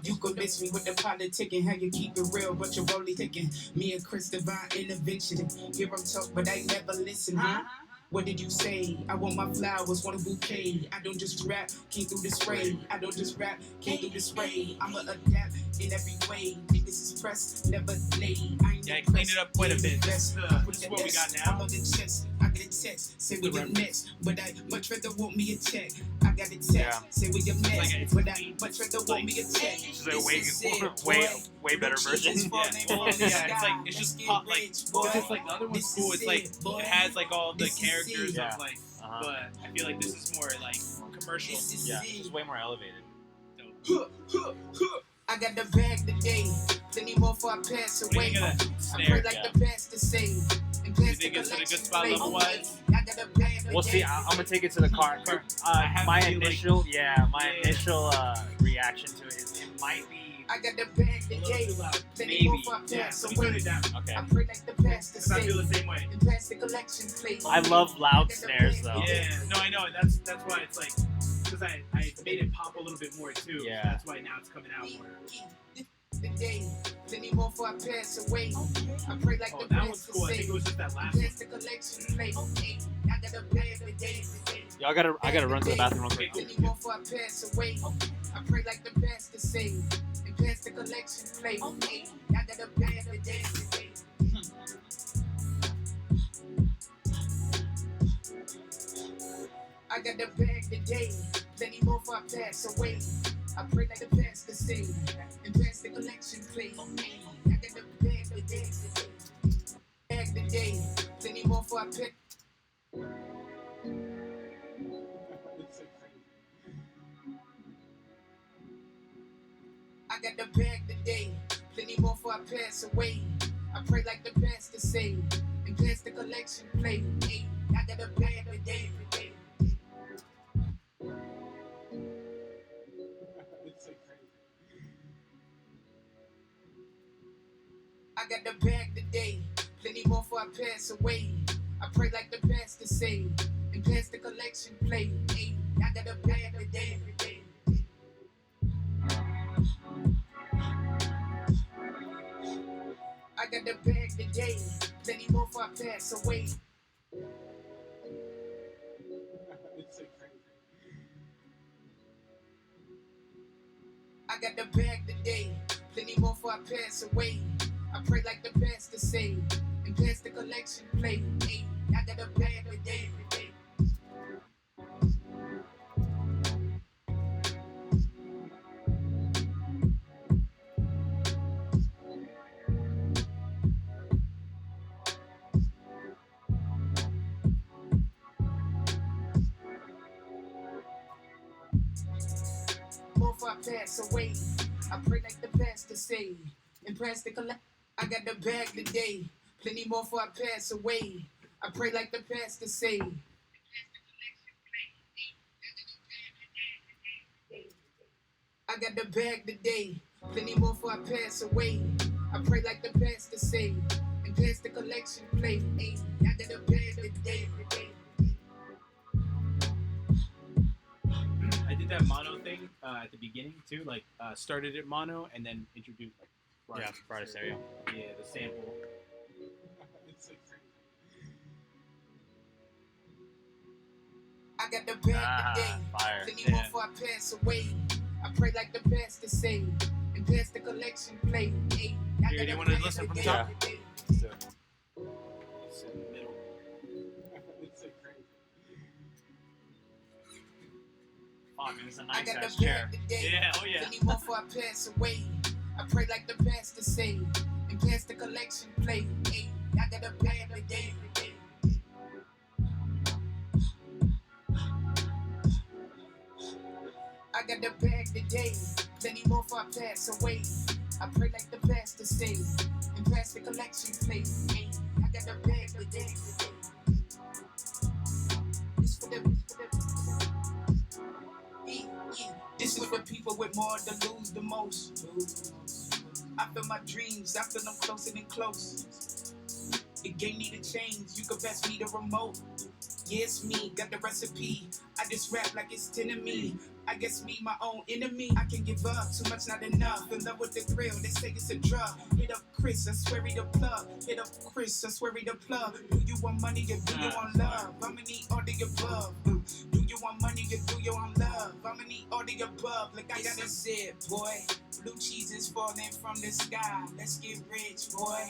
you convince me with the politicking, how you keep it real, but you're only thinking. Me and Chris Divine intervention. Hear him talk, but I never listen, huh? What did you say? I want my flowers, want a bouquet. I don't just rap, came through the spray. I don't just rap, came through the spray. I'ma adapt in every way. Niggas is pressed, never lay. I ain't Yeah, I no cleaned press, it up quite a ain't bit. invest. This is, I put this is the what we S got now. on the chest. I get a text, say we up next, but I much rather want me a check. I got a text, Yeah. say we up next, like it's but I clean. much rather want Like, me a check. This is a way, This is it, way, boy. way better version. Jesus Yeah, falling well, from the yeah, it's sky. like it's just Let's pop, get like rich, boy. because it's like the other one's This cool. is It's like it, boy. it has like all the This is characters it. Yeah. of like, Uh-huh. but I feel like this is more like commercial. This is Yeah, it. it's way more elevated. I got the bag today. Plenty more before I pass What do you away. think of that? snare. pray like the best to save. And You pass think the it's in a good collection spot plate. level-wise? I got a bag We'll see. I'm gonna take it to the car. have My to be, like- initial, my Yeah. initial reaction to it is it might be. I got the bag A today. little too loud. Plenty Maybe. more for I Yeah, pass so we turn away. it down. Okay. I pray like the best to Because I feel save. the same way. And pass the collection plate. I love loud snares though. Yeah, no, I know. That's why it's like, because I made it pop a little bit more too. Yeah. That's why now it's coming out more. The day, plenty more for I pass away. I pray like Oh, the that was best to cool. I think save. it was just that And last one. pass the collection plate. I got a bag today. Yo, I gotta run to the bathroom real quick. Plenty more for I pass away. I pray like the best to save. And pass the collection plate. I got a bag today. I got the bag today, plenty more for I pass away. I pray like the best to save, and pass the collection plate. I got the bag today, bag today, plenty more for I pick. I got the bag today, plenty more for I pass away. I pray like the best to save, and pass the collection plate. I got the bag today. I got the bag today, plenty more for I pass away. I pray like the best to save, and pass the collection plate. I got the bag today. I got the bag today, plenty more for I pass away. I got the bag today, plenty more for I pass away. I pray like the best to save, and pass the collection plate. I got the bag today. More for I pass away. I pray like the best to save, and pass the collect. I got the bag today, plenty more for I pass away. I pray like the best to save. I got the bag today, plenty more for I pass away. I pray like the best to save, and pass the collection plate. I got the bag today. I did that mono thing at the beginning too, like started it mono and then introduced like Friday stereo. Yeah, the sample. I got the bag today, Fire. plenty more Yeah. for I pass away. I pray like the best to save, and pass the collection plate. I Here, got you the wanna bag listen from the today. top? It's in the middle. Fuck, man, it's a I nice got ass the chair. bag today, Yeah, oh yeah. plenty more for I pass away. I pray like the best to save, and pass the collection plate. I got the bag today. I got the bag today, plenty more for I pass away. I pray like the best to save, and pass the collection plate. I got the bag today. This for the This for the people with more to lose the most. I feel my dreams, I feel them closer than close. The game need a change, you can best me the remote. Yeah, it's me, got the recipe. I just rap like it's 10 of me. I guess me, my own enemy. I can give up, too much not enough. In love with the thrill, they say it's a drug. Hit up Chris, I swear he the plug. Hit up Chris, I swear he the plug. Do you want money or do you want love? I'ma need all the above. Do you want money or do you want love? I'ma need all the above. Like I got a zip, boy. Blue cheese is falling from the sky. Let's get rich, boy.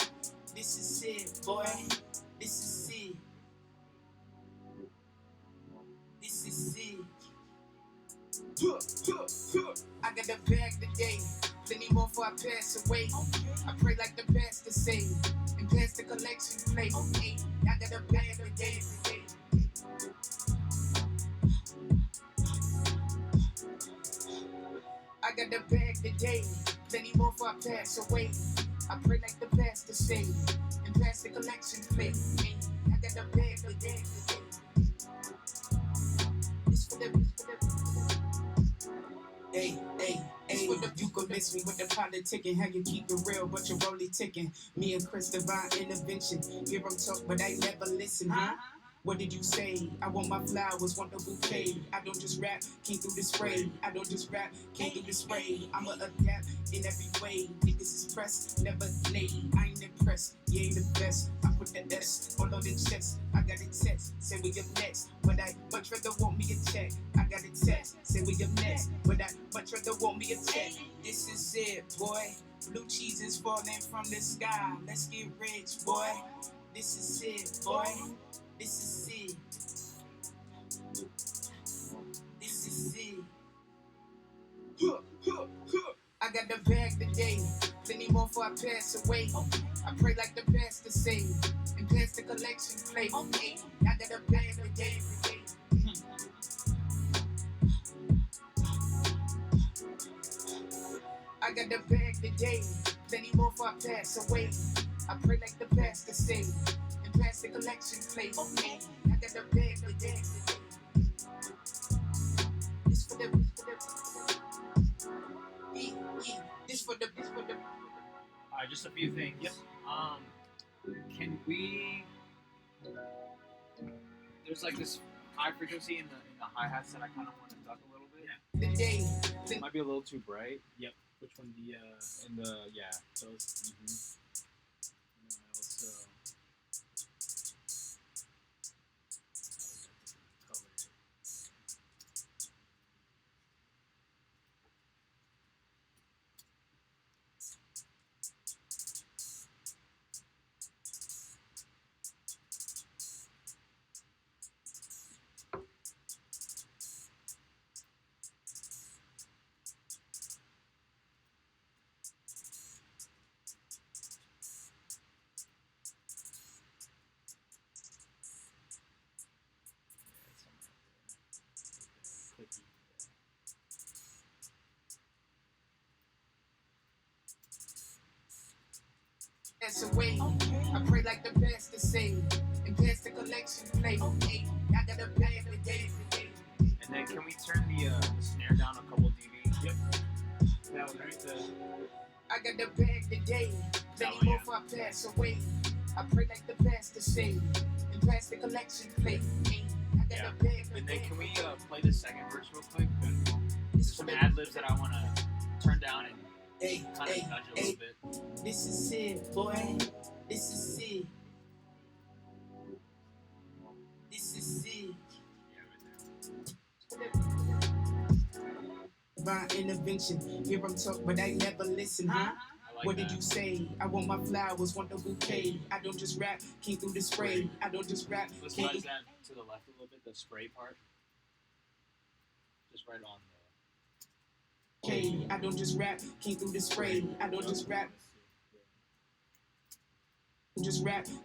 This is it, boy. This is it. This is it. I got the bag today, plenty more for I pass away. I pray like the best to save, and pass the collection plate. I got the bag today. I got the bag today, plenty more for I pass away. I pray like the pastor say, and pass the collection plate. Hey, I got the bag today. It's for the. Hey, you could miss me with the politicking, how you keep it real, but you're only ticking. Me and Chris Divine intervention. Hear them talk, but I never listen, huh? What did you say? I want my flowers, want the bouquet. I don't just rap, can't do the spray. I don't just rap, can't do the spray. I'ma adapt in every way. Niggas is pressed, never late. I ain't impressed, you ain't the best. I put the S all on the chest. I got it text, say we up next. But I much rather want me a check. I got it text, say we up next. But I much rather want me a check. This is it, boy. Blue cheese is falling from the sky. Let's get rich, boy. This is it, boy. This is it. This is it. I got the bag today. Plenty more before I pass away. I pray like the pastor say, and pass the collection plate. Okay, I got a bag today. I got the bag today. Plenty more before I pass away. I pray like the pastor say, and pass the collection plate. Okay, I got the bag today. This for the. This for the. Alright, just a few things. Yep. Can we? There's like this high frequency in the hi-hats that I kind of want to duck a little bit. Today. Might be a little too bright. Yep. Which one? The In the yeah. those. And then I also. Color. Clicky. Pass away. I pray like the pastor say, and pass the collection plate. Okay, I got a bag today. And then can we turn the snare down a couple dB? Yep. That one right there. I got the bag today. Plenty more before I pass away. I pray like the pastor say, and pass the collection plate. Hey, I got Yeah. a bag And then today. can we play the second verse real quick? There's some ad libs that I want to turn down and Hey, kind of nudge a little bit. this is it, boy. This is it. This is it. Divine intervention. Hear them talk, but I never listen, huh? I like What that. did you say? I want my flowers, want the bouquet. I don't just rap, can't do the spray. I don't just rap, Let's can't nudge that to the left a little bit, the spray part. Just right on I don't just rap, can't do the spray. I don't just rap,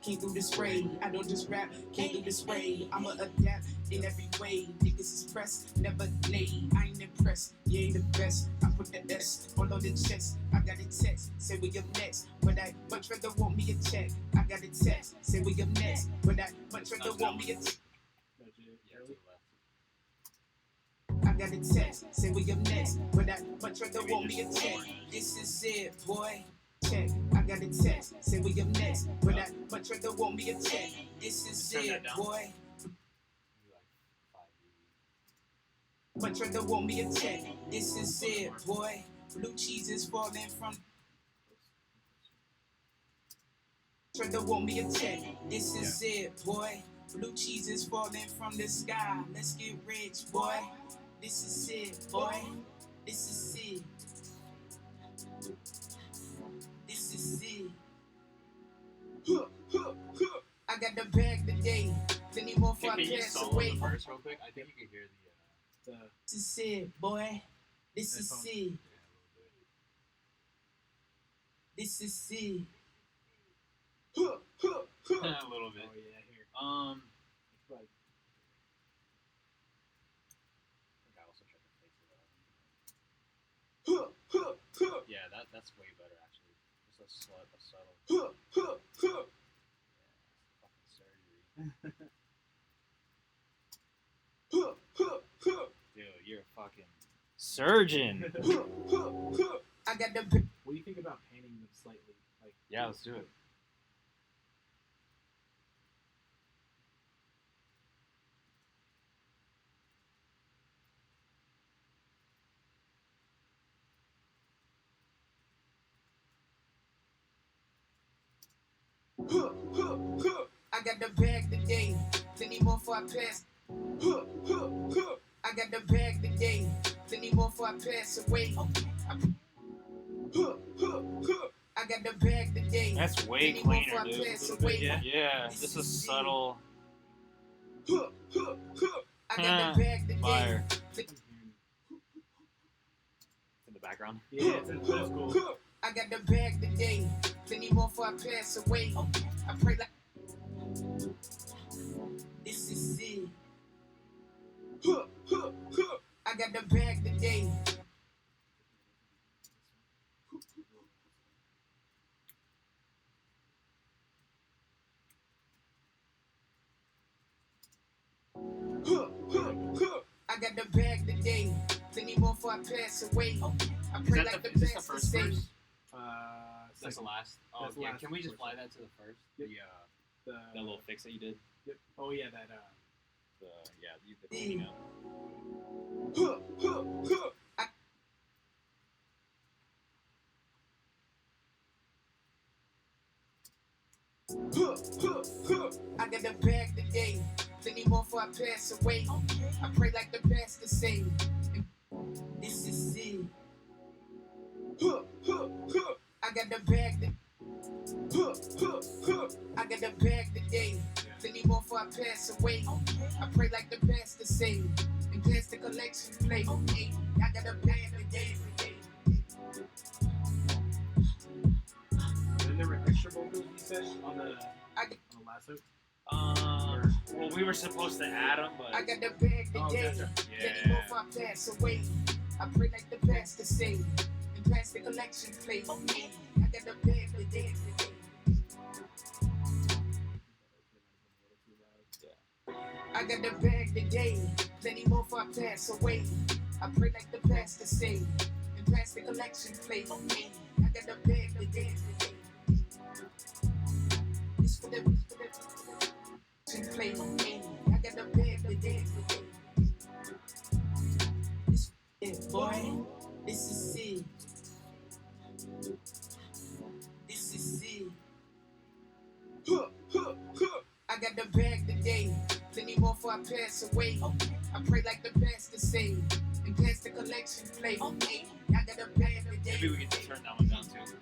can't do the spray. I don't just rap, can't do the spray. I'ma adapt in every way. Niggas is pressed, never late. I ain't impressed, you ain't the best. I put the S all on the chest. I got a text, say we up next. But I much rather want me a check. I got a text, say we up next. But I much rather want me a check. Nudge it. yeah, to the left. I got a text, say we up next, but I much rather want me a check. This is it, boy. Check. I got a text, say we up next, but I much rather want me a check. This is Turn it, that down. boy. Maybe like 5 dB. Much rather want me a check. This is it, boy. Blue cheese is falling from. Rather want me a check. This is it, boy. Blue cheese is falling from the sky. Let's get rich, boy. This is it, boy. This is it. This is it. I got the bag today. Plenty more Hey, before I can you pass solo away. the verse real quick? I think you can hear the The This is it, boy. This is it. yeah, a little This is it. bit. A little bit. oh yeah, here. I Like, think I also tried to fix it up. Yeah, that's way better actually. Just a subtle Huh. fucking surgery. Dude, you're a fucking surgeon. I got the What do you think about painting them slightly? Like, Yeah, let's do it. I got the bag today. Plenty more for I pass. I got the bag today. Plenty more for I pass away. I got the bag today. That's way Plenty more cleaner, for I dude. pass A little bit, away. yeah. Yeah, this is subtle. I got the bag today. Fire. It's in the background. Yeah, that's cool. I got the bag today. Plenty more for I pass away. I pray like this is it. I got the bag today. I got the bag today. Plenty more for I pass away. I pray like the Is this the best to first say. verse? Second. That's the last. Oh, That's the yeah. last Can we just portion. fly that to the first? Yep. The little fix that you did. Yep. Oh yeah, that The cleaning up. I got the bag today. Plenty more for I pass away. I pray like the pastor say. This is it. I got the bag today. I got the bag today. Plenty more for I pass away. I pray like the pastor say. And pass the collection plate. I got the bag today. Then there were extra vocals you said on the last hook. Well, we were supposed to add them, but I got the bag today. gotcha. Plenty more for I pass away. I pray like the pastor say. And pass the collection plate. I got the bag today. I got the bag today. Plenty more for I pass away. I pray like the pastor say. And pass the collection plate. I got the bag today. This for the plate. I got the bag today. This it, boy. This is it. This is it. I got the bag today. Plenty more for I pass away. I pray like the pastor say. And pass the collection plate. I got the bag today. maybe we can just turn that one down too.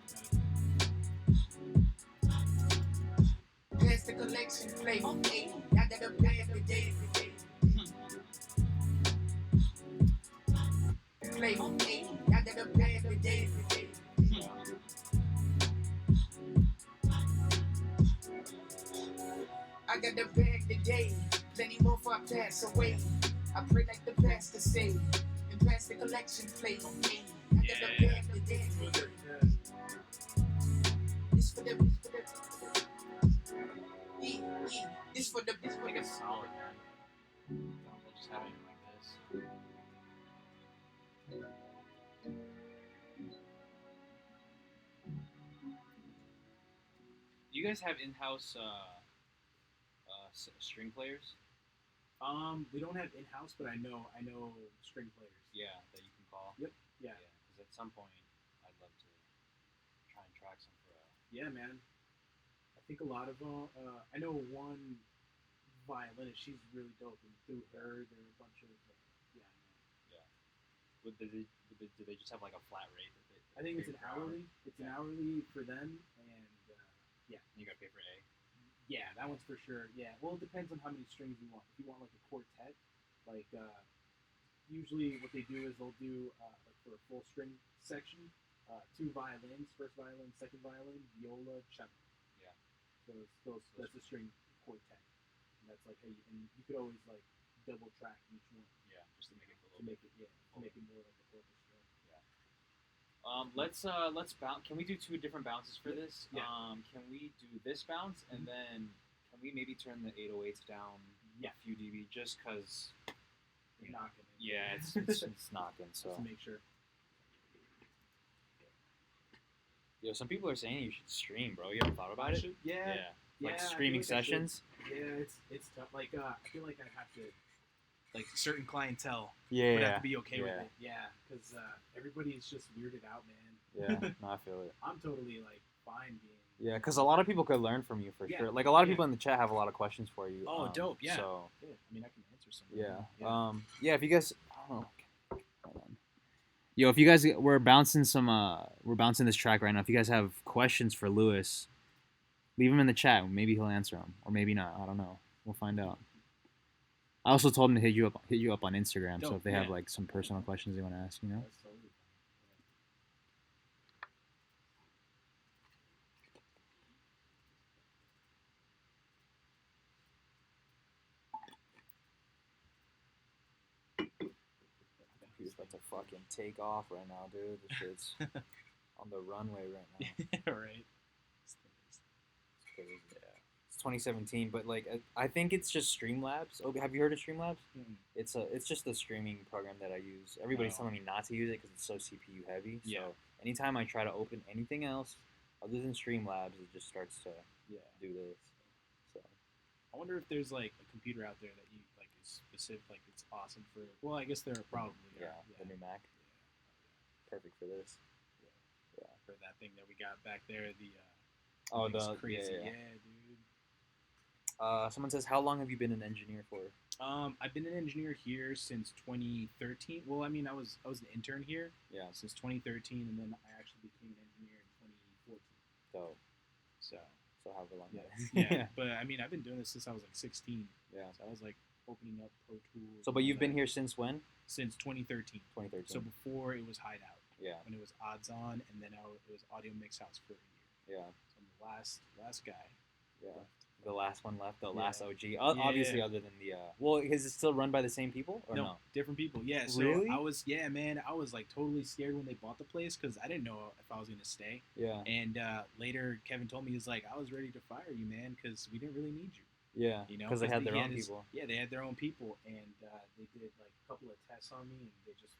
Pass the collection plate. I got the bag today. Plate. I got the bag today. I got the bag today. Plenty more for I pass away. I pray like the pastor say. And pass the collection plate. I got the bag today. This for the this for the I think it's solid, man. Just having it like this. Do you guys have in-house string players? We don't have in-house, but I know string players. Yeah, that you can call. Yep. Yeah. Because at some point, I'd love to try and track some for. Yeah, man. I think a lot of I know one violinist. She's really dope, and through her, there are a bunch of yeah. Do they just have like a flat rate? I think it's an hourly. It's an hourly for them, and You gotta pay for A. yeah, that one's for sure. Yeah, well, it depends on how many strings you want. If you want like a quartet, like usually what they do is they'll do like for a full string section, 2 violins, first violin, second violin, viola, cello. Yeah. Those that's a string quartet. And that's like and you could always like double track each one Yeah, just to make it a to little. make it to make it more like an orchestra. Let's bounce. Can we do 2 different bounces for this? Yeah. Can we do this bounce and then can we maybe turn the 808s down a few dB just because? You're knocking it. Yeah, it's knocking. Just So to make sure. yo, some people are saying you should stream, bro. You ever thought about it? Yeah. Like I streaming feel like I should. sessions. Yeah, it's tough. Like I feel like I have to, like certain clientele Yeah, would have to be okay with yeah. it. Yeah, because everybody is just weirded out, man. Yeah, no, I feel it. I'm totally like fine being. Yeah, because a lot of people could learn from you for Yeah, sure. Like a lot of yeah. people in the chat have a lot of questions for you. Oh, dope, yeah. So Yeah, I mean, I can answer some. yeah, yeah. If you guys, I don't know. Hold on. Yo, if you guys, we're bouncing this track right now. If you guys have questions for Lewis, leave them in the chat. Maybe he'll answer them, or maybe not. I don't know. We'll find out. I also told him to hit you up on Instagram. So Dope, if they have yeah. like some personal questions they want to ask, you know. That's totally fine. Computer's about to fucking take off right now, dude. This shit's on the runway right now. Yeah, right. It's crazy. Yeah. It's 2017, but like I think it's just Streamlabs. Oh, have you heard of Streamlabs? Mm. It's just the streaming program that I use. Everybody's Oh. telling me not to use it because it's so CPU heavy. Yeah. So anytime I try to open anything else other than Streamlabs, it just starts to Yeah. do this. So I wonder if there's like a computer out there that you like is specific, like it's awesome for. Well, I guess there probably yeah, are. the new Mac, perfect for this. For that thing that we got back there, the Oh, thing's the crazy, yeah. dude. Someone says, how long have you been an engineer for? I've been an engineer here since 2013. Well, I mean, I was an intern here Yeah. since 2013, and then I actually became an engineer in 2014. So So however long. yeah, yeah. But I mean, I've been doing this since I was like 16. Yeah. So I was like opening up Pro Tools. So, but and all you've been that here since when? since 2013. 2013. So before it was Hideout, yeah. when it was Odds On, and then it was Audio Mix House for a year. Yeah. So I'm the last guy. Yeah. The last one left, the Yeah. last OG. Obviously, other than the. Well, is it still run by the same people or no? Different people. Yeah. So Really? I was like totally scared when they bought the place because I didn't know if I was gonna stay. Yeah. And later, Kevin told me he's like, I was ready to fire you, man, because we didn't really need you. Yeah. You know, Because they had their he own his- people. Yeah, they had their own people, and they did like a couple of tests on me, and they just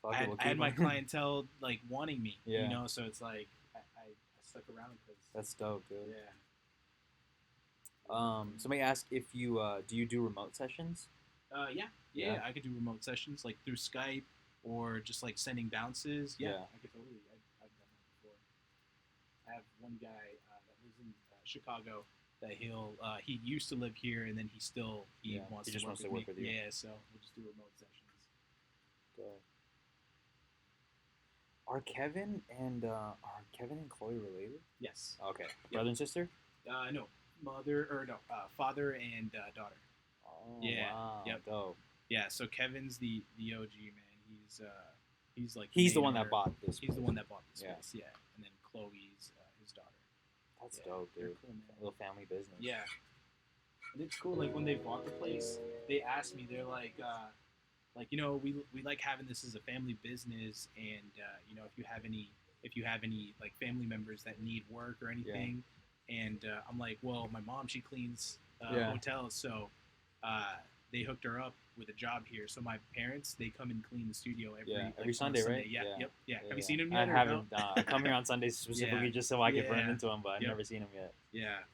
Fuck I it, had, we'll I had keep my 'em. clientele like wanting me. Yeah. You know, so it's like I stuck around because That's dope, dude. yeah. Somebody asked if you do you do remote sessions? Yeah, Yeah. I could do remote sessions like through Skype or just like sending bounces. Yeah, Yeah. I could totally. I've done that before. I have one guy that lives in Chicago that he used to live here and then he just wants to work with you. Yeah, so we'll just do remote sessions. Dope. Are Kevin and Chloe related? Yes. Okay. Yep. Brother and sister? No, father and daughter. Oh, Yeah, wow. yep. Dope. Yeah, so Kevin's the OG man. He's like He's the main one that owner. bought this. He's the place. one that bought the Yeah. space. Yeah, and then Chloe's his daughter. That's Yeah, dope, they're dude. cool, man. Little family business. Yeah. And it's cool, like, when they bought the place, they asked me, they're like, you know, we like having this as a family business, and, you know, if you have any, like, family members that need work or anything, and I'm like, well, my mom, she cleans hotels, so they hooked her up with a job here. So my parents, they come and clean the studio every Sunday, on right? Yeah, Yeah. yeah. Have you seen him I yet? or haven't. no? I come here on Sundays specifically just so I can run Yeah. into him, but I've Yep. never seen him yet. Yeah.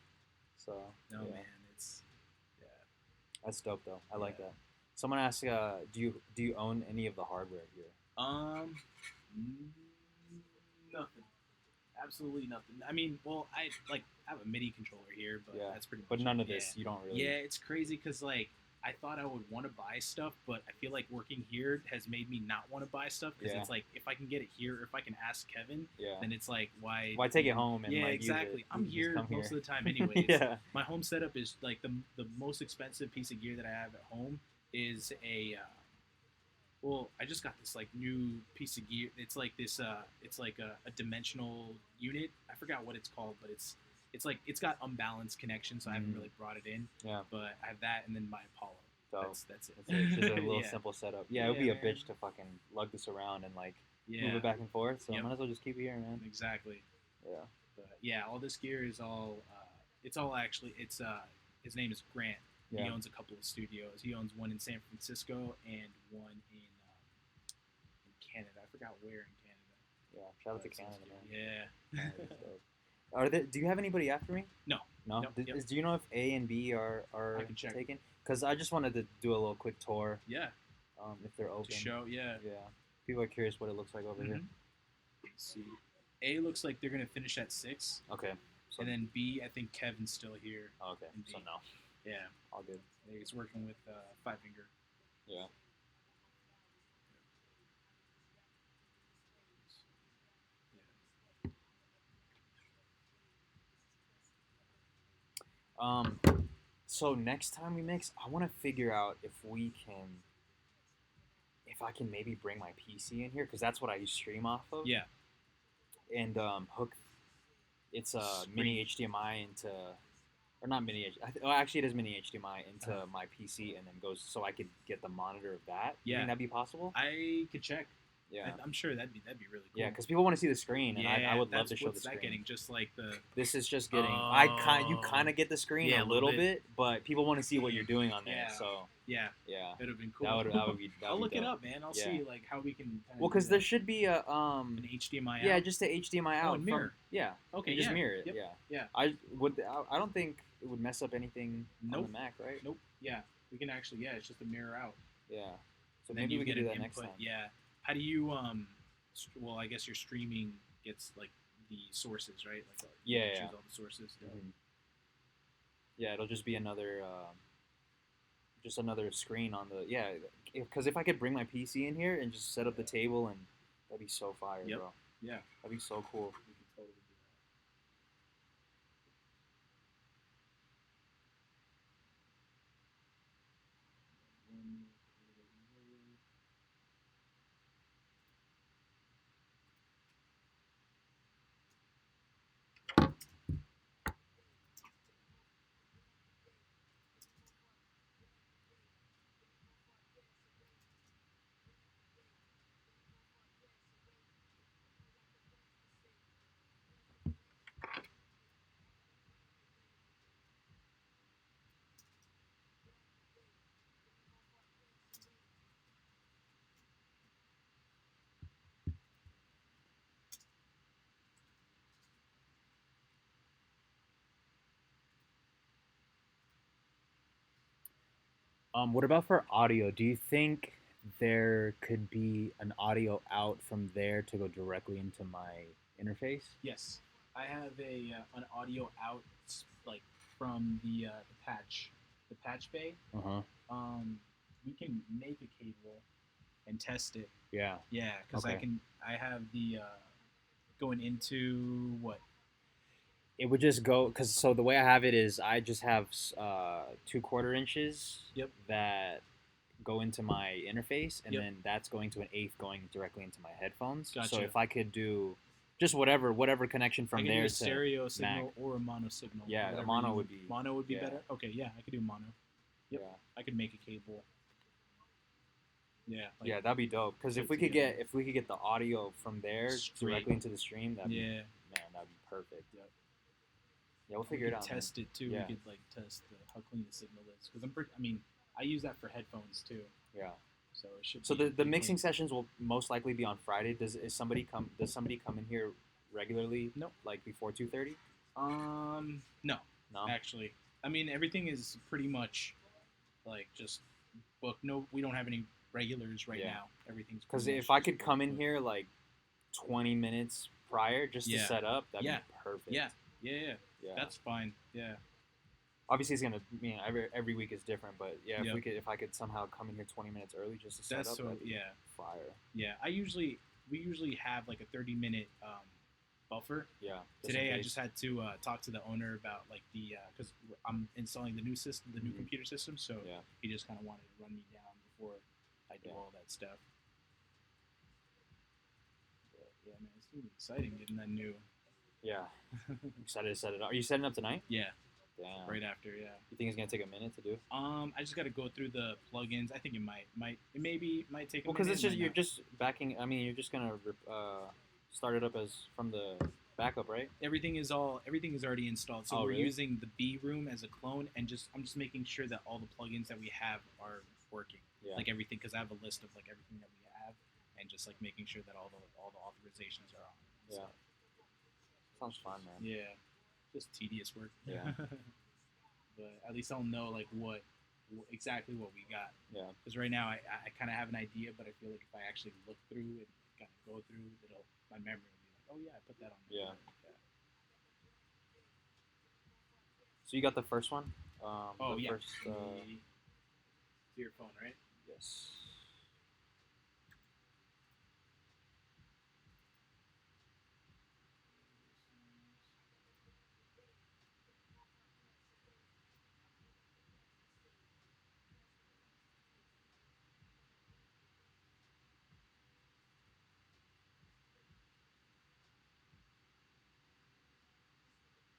So No, yeah. man, it's That's dope though. I like that. Someone asked, do you own any of the hardware here? Nothing. Absolutely nothing. I mean, well, I have a MIDI controller here, but Yeah. that's pretty much But it. none of Yeah. this. You don't really. Yeah, it's crazy because like I thought I would want to buy stuff, but I feel like working here has made me not want to buy stuff because Yeah. it's like if I can get it here, or if I can ask Kevin, Yeah. then it's like why Why take it home and yeah, like exactly. use it? I'm Just here come most here. of the time anyways. Yeah. My home setup is like the most expensive piece of gear that I have at home is a well, I just got this like new piece of gear. It's like this it's like a dimensional unit. I forgot what it's called, but it's like it's got unbalanced connection, so I haven't really brought it in. Yeah. But I have that and then my Apollo. Dope. That's it. It's just a little Yeah. simple setup. Yeah, it would be Yeah, a bitch to fucking lug this around and like Yeah. move it back and forth. So Yep. might as well just keep it here, man. Exactly. Yeah. But yeah, all this gear is all. It's all actually. It's his name is Grant. Yeah. He owns a couple of studios. He owns one in San Francisco and one in Canada. I forgot where in Canada. Yeah. Shout out to But Canada, man. Yeah. Canada's dope. Do you have anybody after me? No. No. Nope, yep. Do you know if A and B are I can check. taken? Because I just wanted to do a little quick tour. Yeah. If they're open. To show. Yeah. Yeah. People are curious what it looks like over here. Mhm. Let's see. A looks like they're gonna finish at 6, Okay. So, and then B, I think Kevin's still here. okay. and So B. no. Yeah. All good. He's working with Five Finger. Yeah. So next time we mix, I want to figure out if I can maybe bring my PC in here because that's what I stream off of. Yeah. And hook. It's a mini HDMI into, or not mini HDMI. Oh, actually, it is mini HDMI into my PC, and then goes so I could get the monitor of that. You Yeah. think that'd be possible? I could check. Yeah. I'm sure that'd be really cool. Yeah, because people want to see the screen, and I would love to show the what's screen. that getting? Just like the. This is just getting. Oh. You kind of get the screen Yeah, a little bit, but people want to see what you're doing on there. Yeah. So Yeah, yeah, it'd have been cool. that would be. I'll look it dope. up, man. I'll Yeah. see like how we can. Kinda Well, do because that. there should be a an HDMI. Yeah, out. just a HDMI Oh, out. and mirror. Yeah. Okay, You just yeah. mirror it. Yep. Yeah. Yeah. I don't think it would mess up anything on Nope. the Mac, right? Nope. Yeah, we can actually. Yeah, it's just a mirror out. Yeah. So And then maybe you we get can do an that next input. time. Yeah. How do you Well, I guess your streaming gets like the sources, right? Like you Yeah, choose yeah. all the sources. Mhm. Yeah, it'll just be another screen on the because if I could bring my PC in here and just set up the table, and that'd be so fire, Yep. bro. Yeah. That'd be so cool. We can totally do that. What about for audio? Do you think there could be an audio out from there to go directly into my interface? Yes, I have an audio out like from the patch bay. Uh huh. We can make a cable and test it. Yeah. Yeah, because Okay. I have the going into what? It would just go because so the way I have it is I just have 2/4 inches. Yep. That go into my interface, and Yep. then that's going to an 1/8 going directly into my headphones. So Gotcha. if I could do just whatever connection from I can there do a to stereo signal Mac. or a mono signal. Yeah, the whatever mono you- would be- mono would be yeah. better. Okay, yeah, I could do mono. Yep. Yeah. I could make a cable. Yeah. like- Yeah, that'd be dope. Because if put we could together. get the audio from there Straight. directly into the stream, that'd be Yeah. that'd be perfect. Yep. Yeah, we'll We figure it could out. man. test it too. Yeah. We could like test how clean the signal is because I use that for headphones too. Yeah. So it should. So be the pretty mixing clean. sessions will most likely be on Friday. Does somebody come in here regularly? Nope. Like before 2:30? No, No. actually, I mean everything is pretty much like just booked. No, we don't have any regulars right Yeah. now. Everything's Because pretty if much I just could come in booked. here like 20 minutes prior just to Yeah. set up, that'd Yeah. be perfect. Yeah, Yeah. that's fine. Yeah, Obviously it's gonna every week is different, but yeah, Yep. if I could somehow come in here 20 minutes early just to set that's up, so that'd be yeah. fire. Yeah, we usually have like a 30-minute buffer. Yeah. just in Today I case. just had to talk to the owner about like the because I'm installing the new system, the new Mhm. computer system. So Yeah. he just kind of wanted to run me down before I do Yeah. all that stuff. But, yeah, man, it's gonna be exciting getting that new. Yeah. I'm excited to set it up. Are you setting up tonight? Yeah, Damn. right after. Yeah. You think it's gonna take a minute to do? I just got to go through the plugins. I think it might take a Well, minute. because it's just might you're not. just backing. I mean, you're just gonna start it up as from the backup, right? Everything is already installed. So Oh, we're really? using the B room as a clone, and I'm just making sure that all the plugins that we have are working. Yeah. Like everything, because I have a list of like everything that we have, and just like making sure that all the authorizations are on. Yeah. Sounds fun, man. Yeah. Just tedious work. Yeah. But at least I'll know like exactly what we got. Yeah. Because right now I kind of have an idea, but I feel like if I actually look through and kind of go through, my memory will be like, oh yeah, I put that on there. Yeah. So you got the first one? Oh the yeah. First, To your phone, right? yes.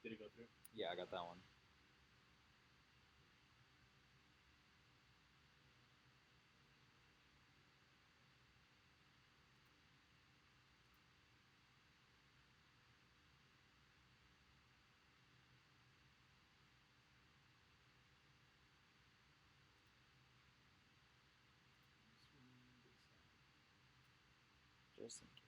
Did it go through? Yeah, I got that one. Just in case.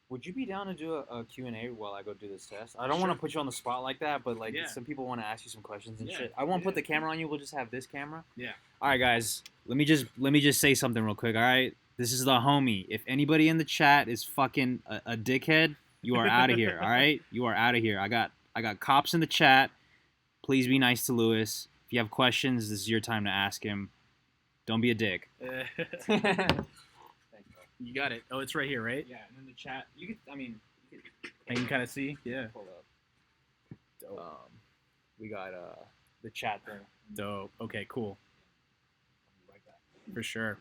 Would you be down to do a Q&A while I go do this test? I don't want to put you on the spot like that, but like Yeah. some people want to ask you some questions and Yeah. shit. I won't put Yeah. the camera on you. We'll just have this camera. Yeah. All right, guys. Let me just say something real quick. All right, this is the homie. If anybody in the chat is fucking a dickhead, you are out of here. All right, you are out of here. I got cops in the chat. Please be nice to Lewis. If you have questions, this is your time to ask him. Don't be a dick. You got it. Oh, it's right here, right? Yeah, and then the chat. You could. I mean, I can kind of see. Yeah. pull up. We got the chat thing. Dope. Okay. Cool. Right back. For sure.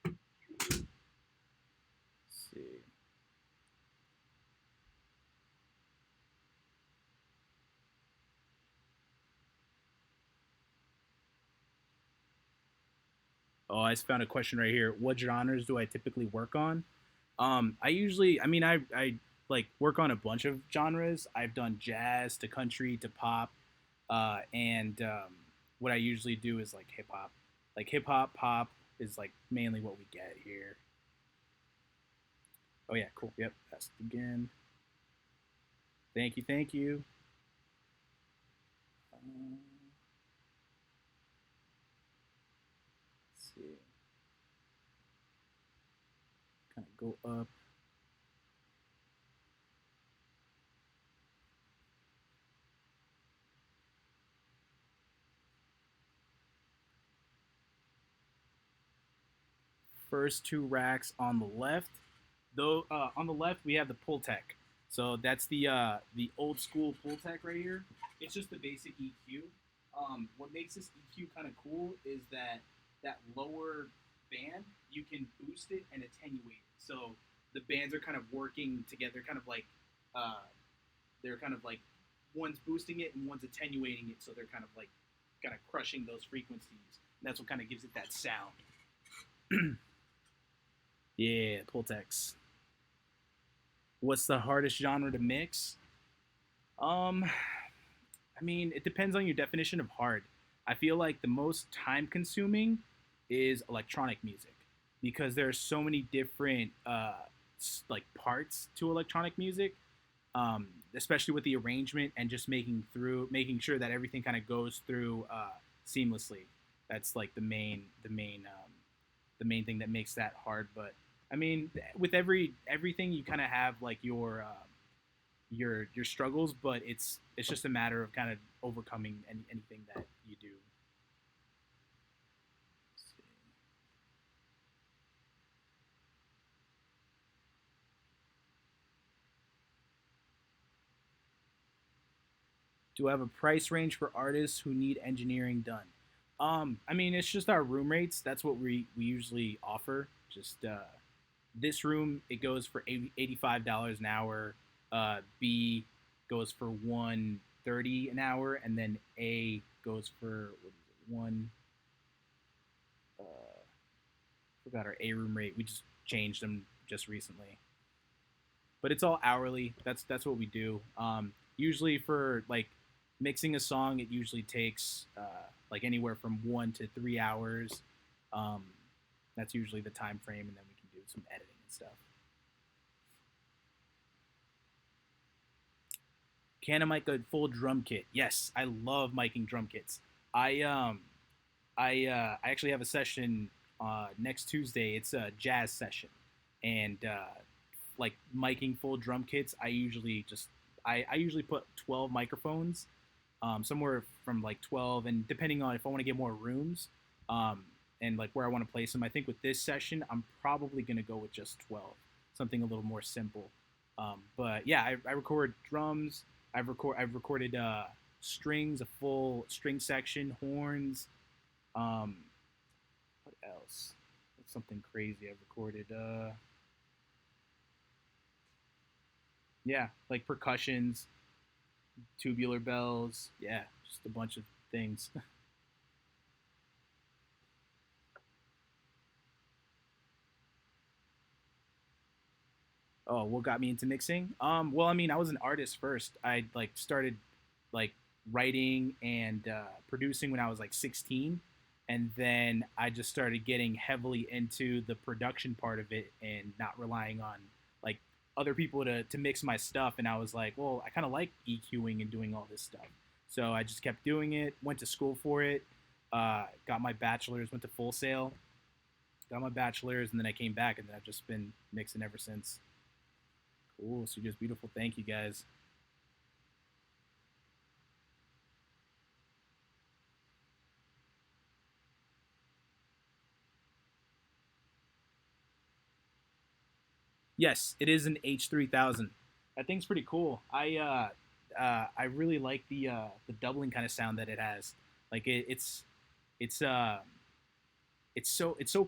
Let's see. Oh, I just found a question right here. What genres do I typically work on? I like work on a bunch of genres. I've done jazz to country to pop, and what I usually do is like hip hop. Like hip hop, pop is like mainly what we get here. Oh yeah, cool. Yep, that's again. Thank you, thank you. Let's see. Kind of go up. First two racks on the left. Though on the left we have the Pultec. So that's the old school Pultec right here. It's just the basic EQ. What makes this EQ kind of cool is that lower band, you can boost it and attenuate it. So the bands are kind of working together, kind of like they're kind of like one's boosting it and one's attenuating it. So they're kind of crushing those frequencies. And that's what kind of gives it that sound. Yeah, Pultecs. What's the hardest genre to mix? I mean, it depends on your definition of hard. I feel like the most time-consuming is electronic music because there are so many different like parts to electronic music, especially with the arrangement and just making sure that everything kind of goes through seamlessly. That's like the main thing that makes that hard. But I mean, with everything you kind of have like your struggles, but it's just a matter of kind of overcoming anything that you do. Do I have a price range for artists who need engineering done? I mean, it's just our room rates. That's what we usually offer. Just This room, it goes for $85 an hour. B goes for $130 an hour, and then A goes for what is it, one. Forgot our A room rate. We just changed them just recently, but it's all hourly. That's what we do. Usually for like mixing a song, it usually takes like anywhere from 1 to 3 hours. That's usually the time frame, and then we can do some editing and stuff. Can I mic a full drum kit? Yes, I love miking drum kits. I actually have a session next Tuesday. It's a jazz session, and like miking full drum kits, I usually put 12 microphones, somewhere from like 12, and depending on if I want to get more rooms, and like where I want to place them. I think with this session, I'm probably gonna go with just 12, something a little more simple. But yeah, I record drums. I've recorded strings, a full string section, horns. What else? That's something crazy I've recorded. Yeah, like percussions, tubular bells. Yeah, just a bunch of things. Oh, what got me into mixing? Well, I mean, I was an artist first. I like started like writing and producing when I was like 16, and then I just started getting heavily into the production part of it and not relying on like other people to mix my stuff. And I was like, well, I kind of like EQing and doing all this stuff, so I just kept doing it. Went to school for it. Got my bachelor's. Went to Full Sail. Got my bachelor's, and then I came back, and then I've just been mixing ever since. Cool, so just beautiful. Thank you, guys. Yes, it is an H3000. That thing's pretty cool. I really like the doubling kind of sound that it has. Like it's it's so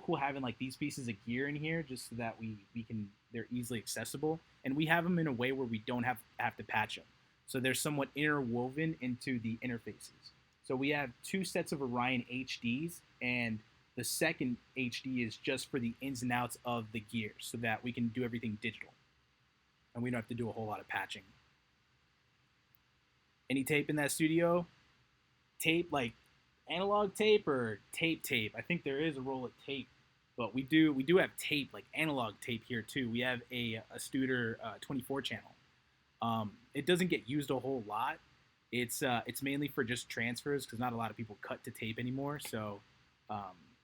cool having like these pieces of gear in here, just so that we can, they're easily accessible, and we have them in a way where we don't have to patch them, so they're somewhat interwoven into the interfaces. So we have 2 sets of Orion HDs, and the second HD is just for the ins and outs of the gear, so that we can do everything digital, and we don't have to do a whole lot of patching. Any tape in that studio? Tape like analog tape or tape? I think there is a roll of tape, but we do have tape, like analog tape here too. We have a Studer 24 channel. It doesn't get used a whole lot. It's mainly for just transfers, because not a lot of people cut to tape anymore. So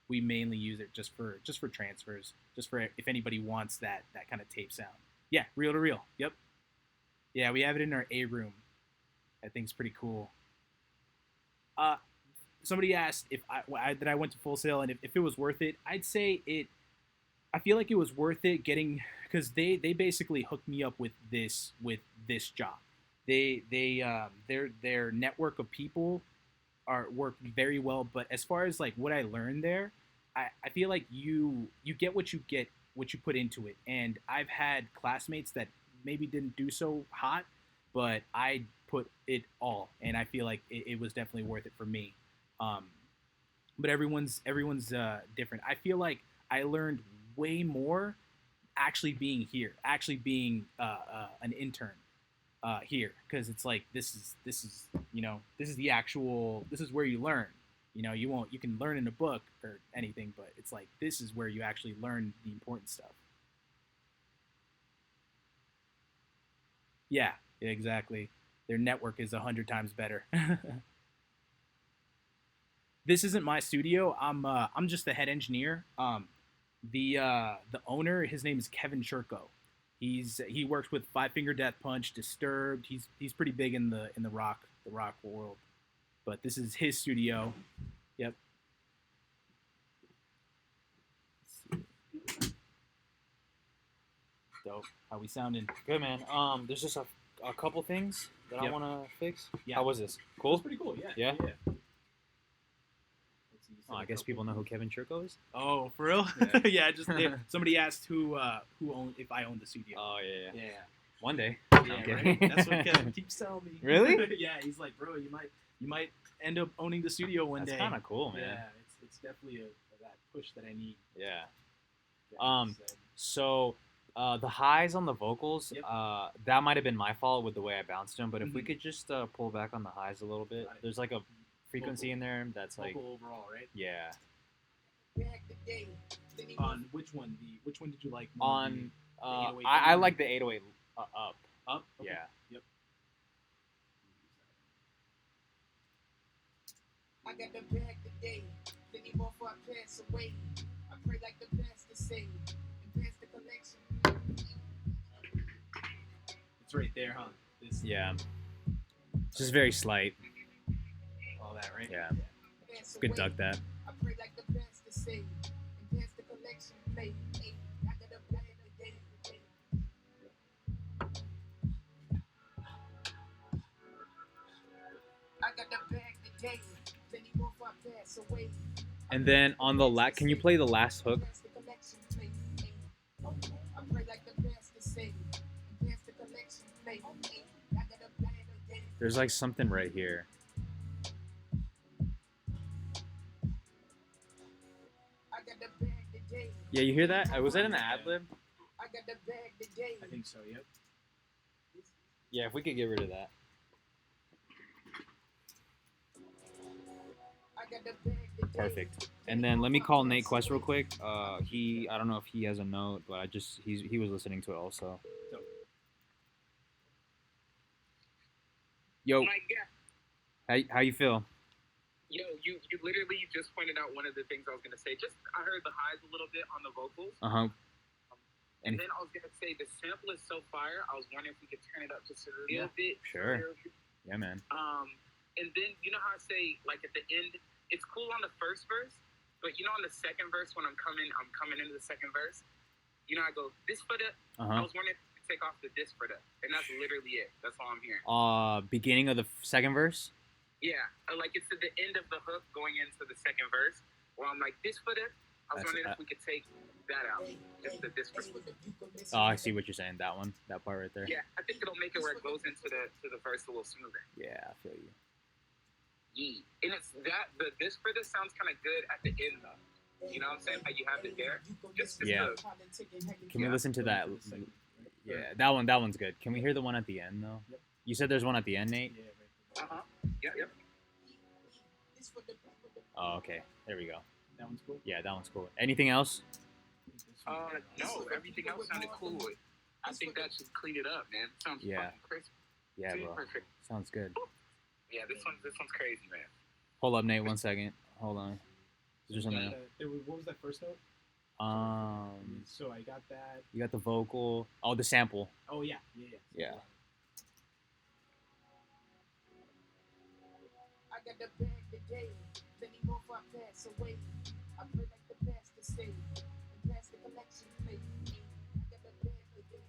we mainly use it just for transfers, just for if anybody wants that kind of tape sound. Yeah, reel to reel. Yep. Yeah, we have it in our A room. That thing's pretty cool. Somebody asked if that I went to Full Sail, and if it was worth it. I'd say it. I feel like it was worth it getting, because they basically hooked me up with this job. Their network of people work very well. But as far as like what I learned there, I feel like you get what you put into it. And I've had classmates that maybe didn't do so hot, but I put it all, and I feel like it was definitely worth it for me. But everyone's different. I feel like I learned way more actually being here, actually being an intern here, because it's like this is the actual, this is where you learn. You can learn in a book or anything, but it's like this is where you actually learn the important stuff. Yeah, exactly. Their network is 100 times better. This isn't my studio. I'm just the head engineer. The owner, his name is Kevin Churko. He works with Five Finger Death Punch, Disturbed. He's pretty big in the rock world. But this is his studio. Yep. Let's see. Dope. How we sounding? Good, man. There's just a couple things that I want to fix. Yeah. How was this? It's Cool? pretty cool. Yeah. Yeah? Let's see, Oh, I guess people know who Kevin Churko is. Oh, for real? Yeah. Yeah. Somebody asked who owned if I owned the studio. Oh yeah. Yeah. One day. Yeah, I'm right? kidding. That's what Kevin keeps telling me. Really? Yeah, he's like, bro, you might end up owning the studio one That's day. kind of cool, man. Yeah, it's definitely that push that I need. Yeah. Yeah, so- So the highs on the vocals, Yep. that might have been my fault with the way I bounced them. But if we Mhm. could just pull back on the highs a little bit, Got it. there's like a frequency Vocal. in there that's like, vocal overall, right? yeah. On which one? Which one did you like more? On the 808 I down? like the 808 up. Up? Okay. Yeah. Yep. I got the bag today. Plenty more before I pass away. I pray like the pastor say. And pass the collection. It's right there, huh? This, Yeah. Just very slight. all that, right? Yeah. Pass Good away. duck that. I pray like the pastor say. And pass the collection plate. Hey, I got the bag today. I got the bag today. Plenty more before I pass away. And then on the can you play the last hook? Pass the collection plate. Hey, I pray like the pastor say. And pass the collection plate. Hey, I got the bag today. There's like something right here. I got the bag today. Yeah, you hear that? Was that an ad lib? I got the bag today. I think so, yep. Yeah, if we could get rid of that. I got the bag today. Perfect. And then let me call Nate Quest real quick. I don't know if he has a note, but he was listening to it also. Dope. Yo, My God. how you feel? Yo, you literally just pointed out one of the things I was gonna say. Just I heard the highs a little bit on the vocals, Uh huh. and Any- then I was gonna say the sample is so fire. I was wondering if we could turn it up just a little bit. Sure. Yeah, man. And then you know how I say like at the end, it's cool on the first verse, but you know on the second verse when I'm coming into the second verse, you know I go this for the. Uh I huh. was wondering if we could take off the this for the, and that's literally it. That's all I'm hearing. Beginning of the second verse. Yeah, like it's at the end of the hook going into the second verse, where I'm like, this for this. I was That's- wondering if we could take that out, just the this for this. Oh, I see what you're saying. That one, that part right there. Yeah, I think it'll make it where it goes into the verse a little smoother. Yeah, I feel you. Yeah, and it's that the this for this sounds kind of good at the end though. You know what I'm saying? How you have it there. Just Yeah. Can we Yeah. listen to that? Yeah, that one's good. Can we hear the one at the end though? Yep. You said there's one at the end, Nate. Yeah, right. Yep. Oh, okay. There we go. That one's cool. Yeah, that one's cool. Anything else? No, everything else sounded cool. I think that should clean it up, man. Sounds Yeah. fucking crisp. Yeah, bro. Perfect. Sounds good. Yeah, this one's crazy, man. Hold up, Nate. 1 second. Hold on. Is there something else? What was that first note? So I got that. You got the vocal. Oh, the sample. Oh yeah. Yeah. I got the bag today. Plenty more before I pass away. I pray like the pastor say. And pass the collection plate. I got the bag today.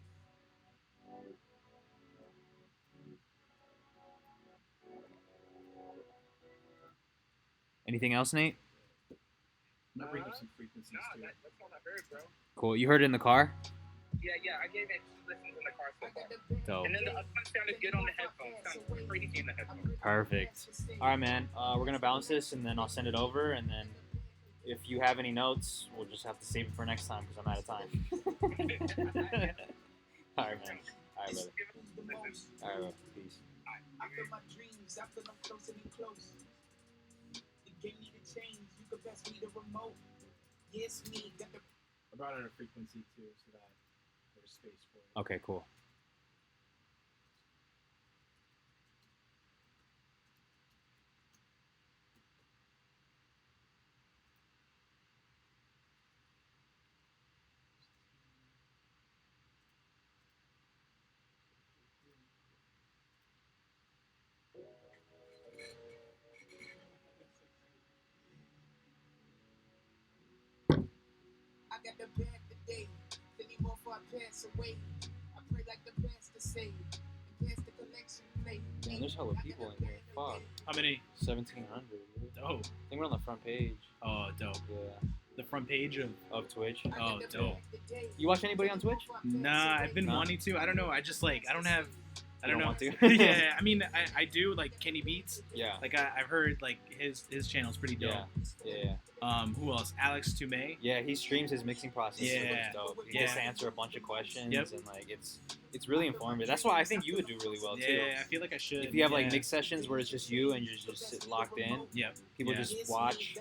Anything else, Nate? Might bring up some frequencies too. That's all I heard, bro. Cool. You heard it in the car? Yeah, I gave it 2 listens in the car so I far. got the bag Dope. And then the other one sounded good on the headphones. Sounds crazy in the headphones. Perfect. All right, man. We're gonna bounce this, and then I'll send it over, and then if you have any notes, we'll just have to save it for next time because I'm out of time. All right, man. All right, brother. All right, bro. Peace. I feel my dreams. I feel I'm closer and close. The game need to change. You could best me the remote. Yes, me. Got the I brought in a frequency too, so that there's space for it. Okay, cool. I got the bag today. Plenty more before I pass away. I pray like the pastor say. And pass the collection plate. Man, there's hella people in here. Fuck. How many? 1,700. Dope. I think we're on the front page. Oh, dope. Yeah. The front page of Twitch. Oh, dope. You watch anybody on Twitch? Nah, I've been No? wanting to. I don't know. I just like I don't have. I You don't don't know. want to? Yeah, I mean, I do like Kenny Beats. Yeah. Like I've heard like his channel's pretty dope. Yeah. Who else? Alex Toomey. Yeah, he streams his mixing process. Yeah. It's dope. He Yeah. just answer a bunch of questions Yep. and like it's really informative. That's why I think you would do really well too. Yeah, I feel like I should. If you have like yeah. mix sessions where it's just you and you're just sit locked in, Yep. people Yeah. just watch.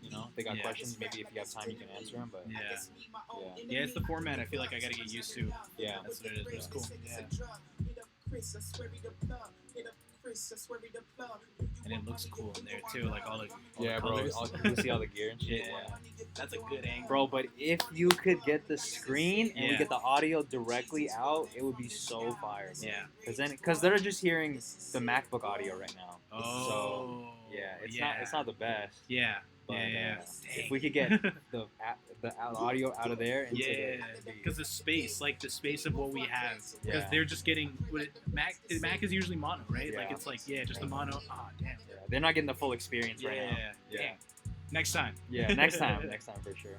You know, if they got Yeah. questions. Maybe if you have time, you can answer them. But Yeah. yeah, Yeah, it's the format. I feel like I gotta get used to. yeah. That's what it is. But it's cool. Yeah. And it looks cool in there too, like all the Yeah, bro. colors. You see all the gear and shit. Yeah, that's a good angle. Bro, but if you could get the screen and we Yeah. get the audio directly out, it would be so fire. Bro. Yeah. Because they're just hearing the MacBook audio right now. Oh. Yeah, it's not the best. Yeah. But Yeah. if we could get the audio out of there, into Yeah, the because the space of what we have, because Yeah. they're just getting Mac is usually mono, right? Like Yeah. it's like just a mono. Oh damn. yeah, they're not getting the full experience right now. Yeah. Damn. Next time. Yeah, next time for sure.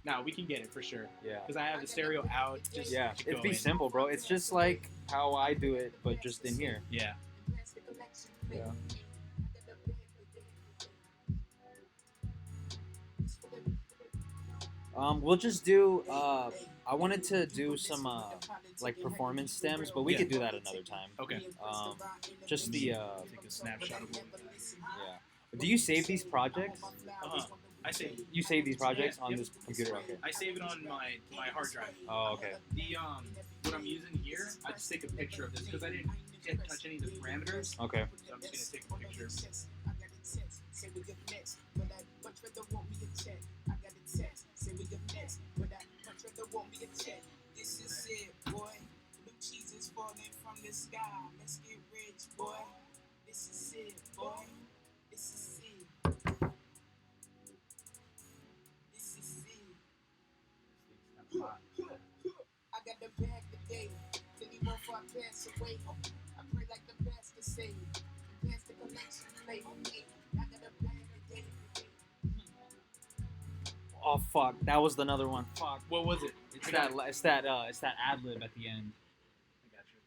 No, we can get it for sure. Yeah. Because I have the stereo out. Just Yeah, to it'd go be in. simple, bro. It's just like how I do it, but just in here. Yeah. Yeah. We'll just do. I wanted to do some like performance stems, but we Yeah. could do that another time. Okay. Just the Take a snapshot of what we got. yeah. Do you save these projects? I save. You save these projects on Yep. this computer? Okay. I save it on my hard drive. Oh, okay. The what I'm using here, I just take a picture of this because I didn't touch any of the parameters. Okay. So I'm just gonna take a picture. This is it, boy. Blue cheese is falling from the sky. Let's get rich, boy. This is it, boy. This is it. This is it. I got the bag today. Anymore before I pass away. I pray like the best to save. Pass the collection plate. I got the bag today. Oh fuck, that was another one. Fuck. What was it? It's that ad lib at the end. I got you.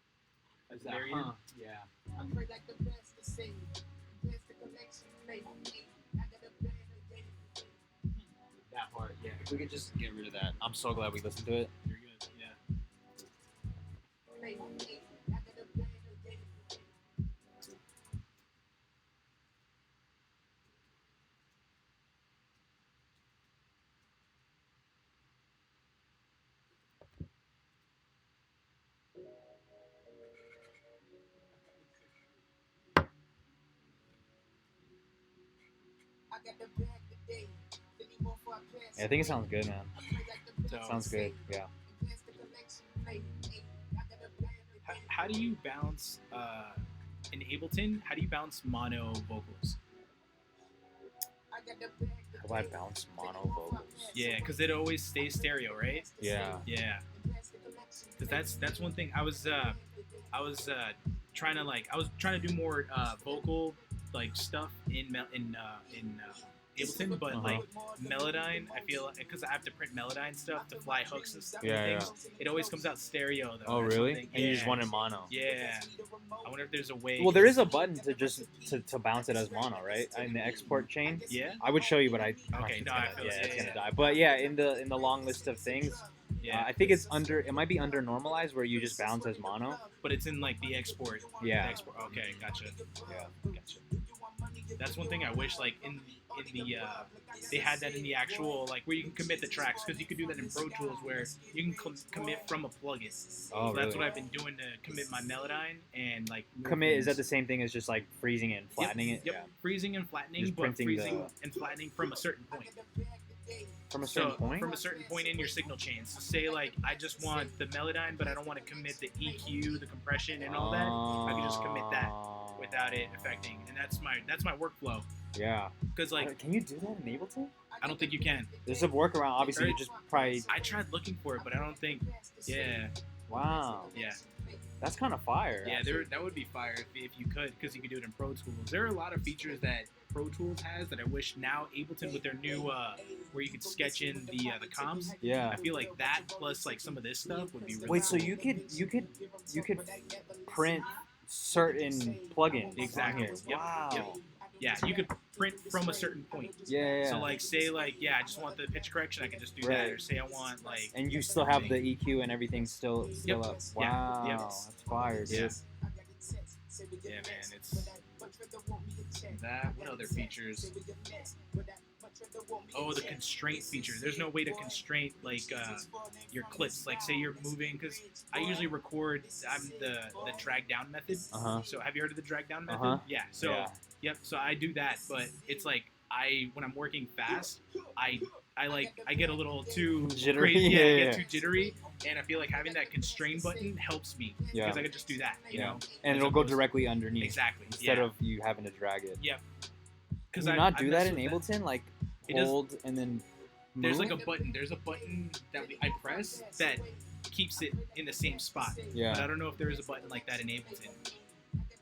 It's that, very huh? Yeah. I pray like the best to save. Pass the collection plate. I got the bag today. That part. Yeah. If we could just get rid of that. I'm so glad we listened to it. You're good. Yeah. I got the bag today. I got the bag today. Anymore before I pass Yeah, I think it sounds good, man. I pray like the best So- Sounds good. Yeah. Pass the collection plate. I got the bag today. How do you balance in Ableton? How do you balance mono vocals? I got the bag How do I bounce mono vocals? Yeah, because it always stays stereo, right? Yeah. Yeah. Because that's one thing I was trying to do more vocal like stuff in Ableton, but like Melodyne, I feel because I have to print Melodyne stuff to fly hooks and stuff. Yeah, and things. It always comes out stereo though. Oh, That's one really? thing. And you just Yeah. want it mono? Yeah. I wonder if there's a way. Well, there is a button to just to bounce it as mono, right? In the export chain. Yeah. I would show you, but I Okay, no, I feel yeah, it. it's Yeah, gonna yeah. die. But yeah, in the long list of things, Yeah. I think it might be under normalized where you just bounce as mono. But it's in like the export. Yeah. The export. Okay, gotcha. Yeah. Gotcha. That's one thing I wish like in the they had that in the actual like where you can commit the tracks because you could do that in Pro Tools where you can commit from a plugin. Oh, So that's really? what I've been doing to commit my Melodyne and like move Commit is that things. the same thing as just like freezing it and flattening it? Yep. Yeah. Freezing and flattening, Just but printing freezing the- and flattening from a certain point. From a certain point. From a certain point in your signal chain. So say like I just want the Melodyne, but I don't want to commit the EQ, the compression, and all that. I can just commit that without it affecting, and that's my workflow. Yeah. Because like Can you do that in Ableton? I don't think you can. There's a workaround. Obviously, you just probably. I tried looking for it, but I don't think. Yeah, Wow. yeah. That's kind of fire. Yeah, actually. that would be fire if you could, because you could do it in Pro Tools. There are a lot of features that Pro Tools has that I wish now Ableton with their new where you could sketch in the comps. Yeah. I feel like that plus like some of this stuff would be really Wait, so cool. you could print certain plugins Exactly. on here. Yep. Wow. Yep. Yeah, you could print from a certain point. Yeah. So like say like I just want the pitch correction, I can just do that. Right. Or say I want like And you still have the EQ and everything still Yep. up. Yeah. Wow. Yep. That's fire, dude. Yeah. Yeah, man, it's that. What other features? Oh, the constraint feature. There's no way to constrain like your clips. Like say you're moving, because I usually record. I'm the drag down method. Uh-huh. So have you heard of the drag down method? Uh-huh. Yeah. So Yeah. yep. So I do that, but it's like when I'm working fast, I get a little too Jittery? crazy. Yeah, I yeah. get too jittery, and I feel like having that constrain button helps me Yeah. because I can just do that. You know. And As it'll go opposed- directly underneath Exactly. instead yeah. of you having to drag it. Yep. Can you not do that in Ableton? Like It does- hold and then move? There's like a button. There's a button that I press that keeps it in the same spot. But I Yeah. don't know if there is a button like that in Ableton.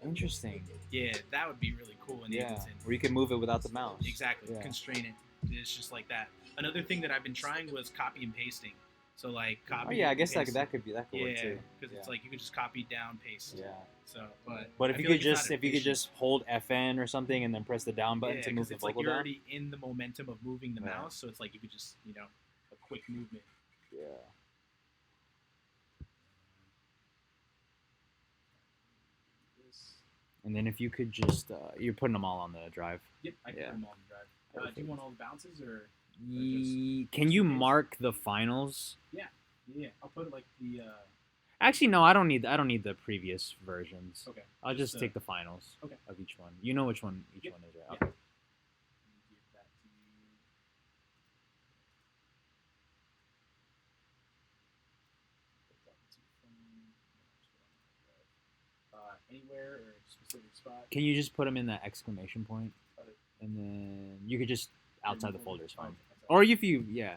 Interesting. Yeah, that would be really cool in Yeah. Ableton. Where you can move it without the mouse. Exactly. Yeah. Constrain it. It's just like that. Another thing that I've been trying was copy and pasting. So like copy. Oh yeah, I guess paste. that could work Yeah, too. because it's like you can just copy down, paste. Yeah. So, but But I if you feel could like it's just not efficient. hold FN or something and then press the down button to move 'cause the it's like vocal you're down. already in the momentum of moving the Yeah. mouse, so it's like you could just a quick movement. Yeah. And then if you could just you're putting them all on the drive. Yep, I can Yeah. put them all in the drive. Do you want all the bounces or? Can you mark the finals? Yeah, I'll put it like the. Actually, no. I don't need the previous versions. Okay. I'll just Just, take the finals okay. of each one. You know which one each Yep. one is, right? Yeah. Okay. Give that to you. Anywhere or specific spot. Can you just put them in that exclamation point? Got it. And then you could just outside the folder is fine. Okay. Or if you, yeah.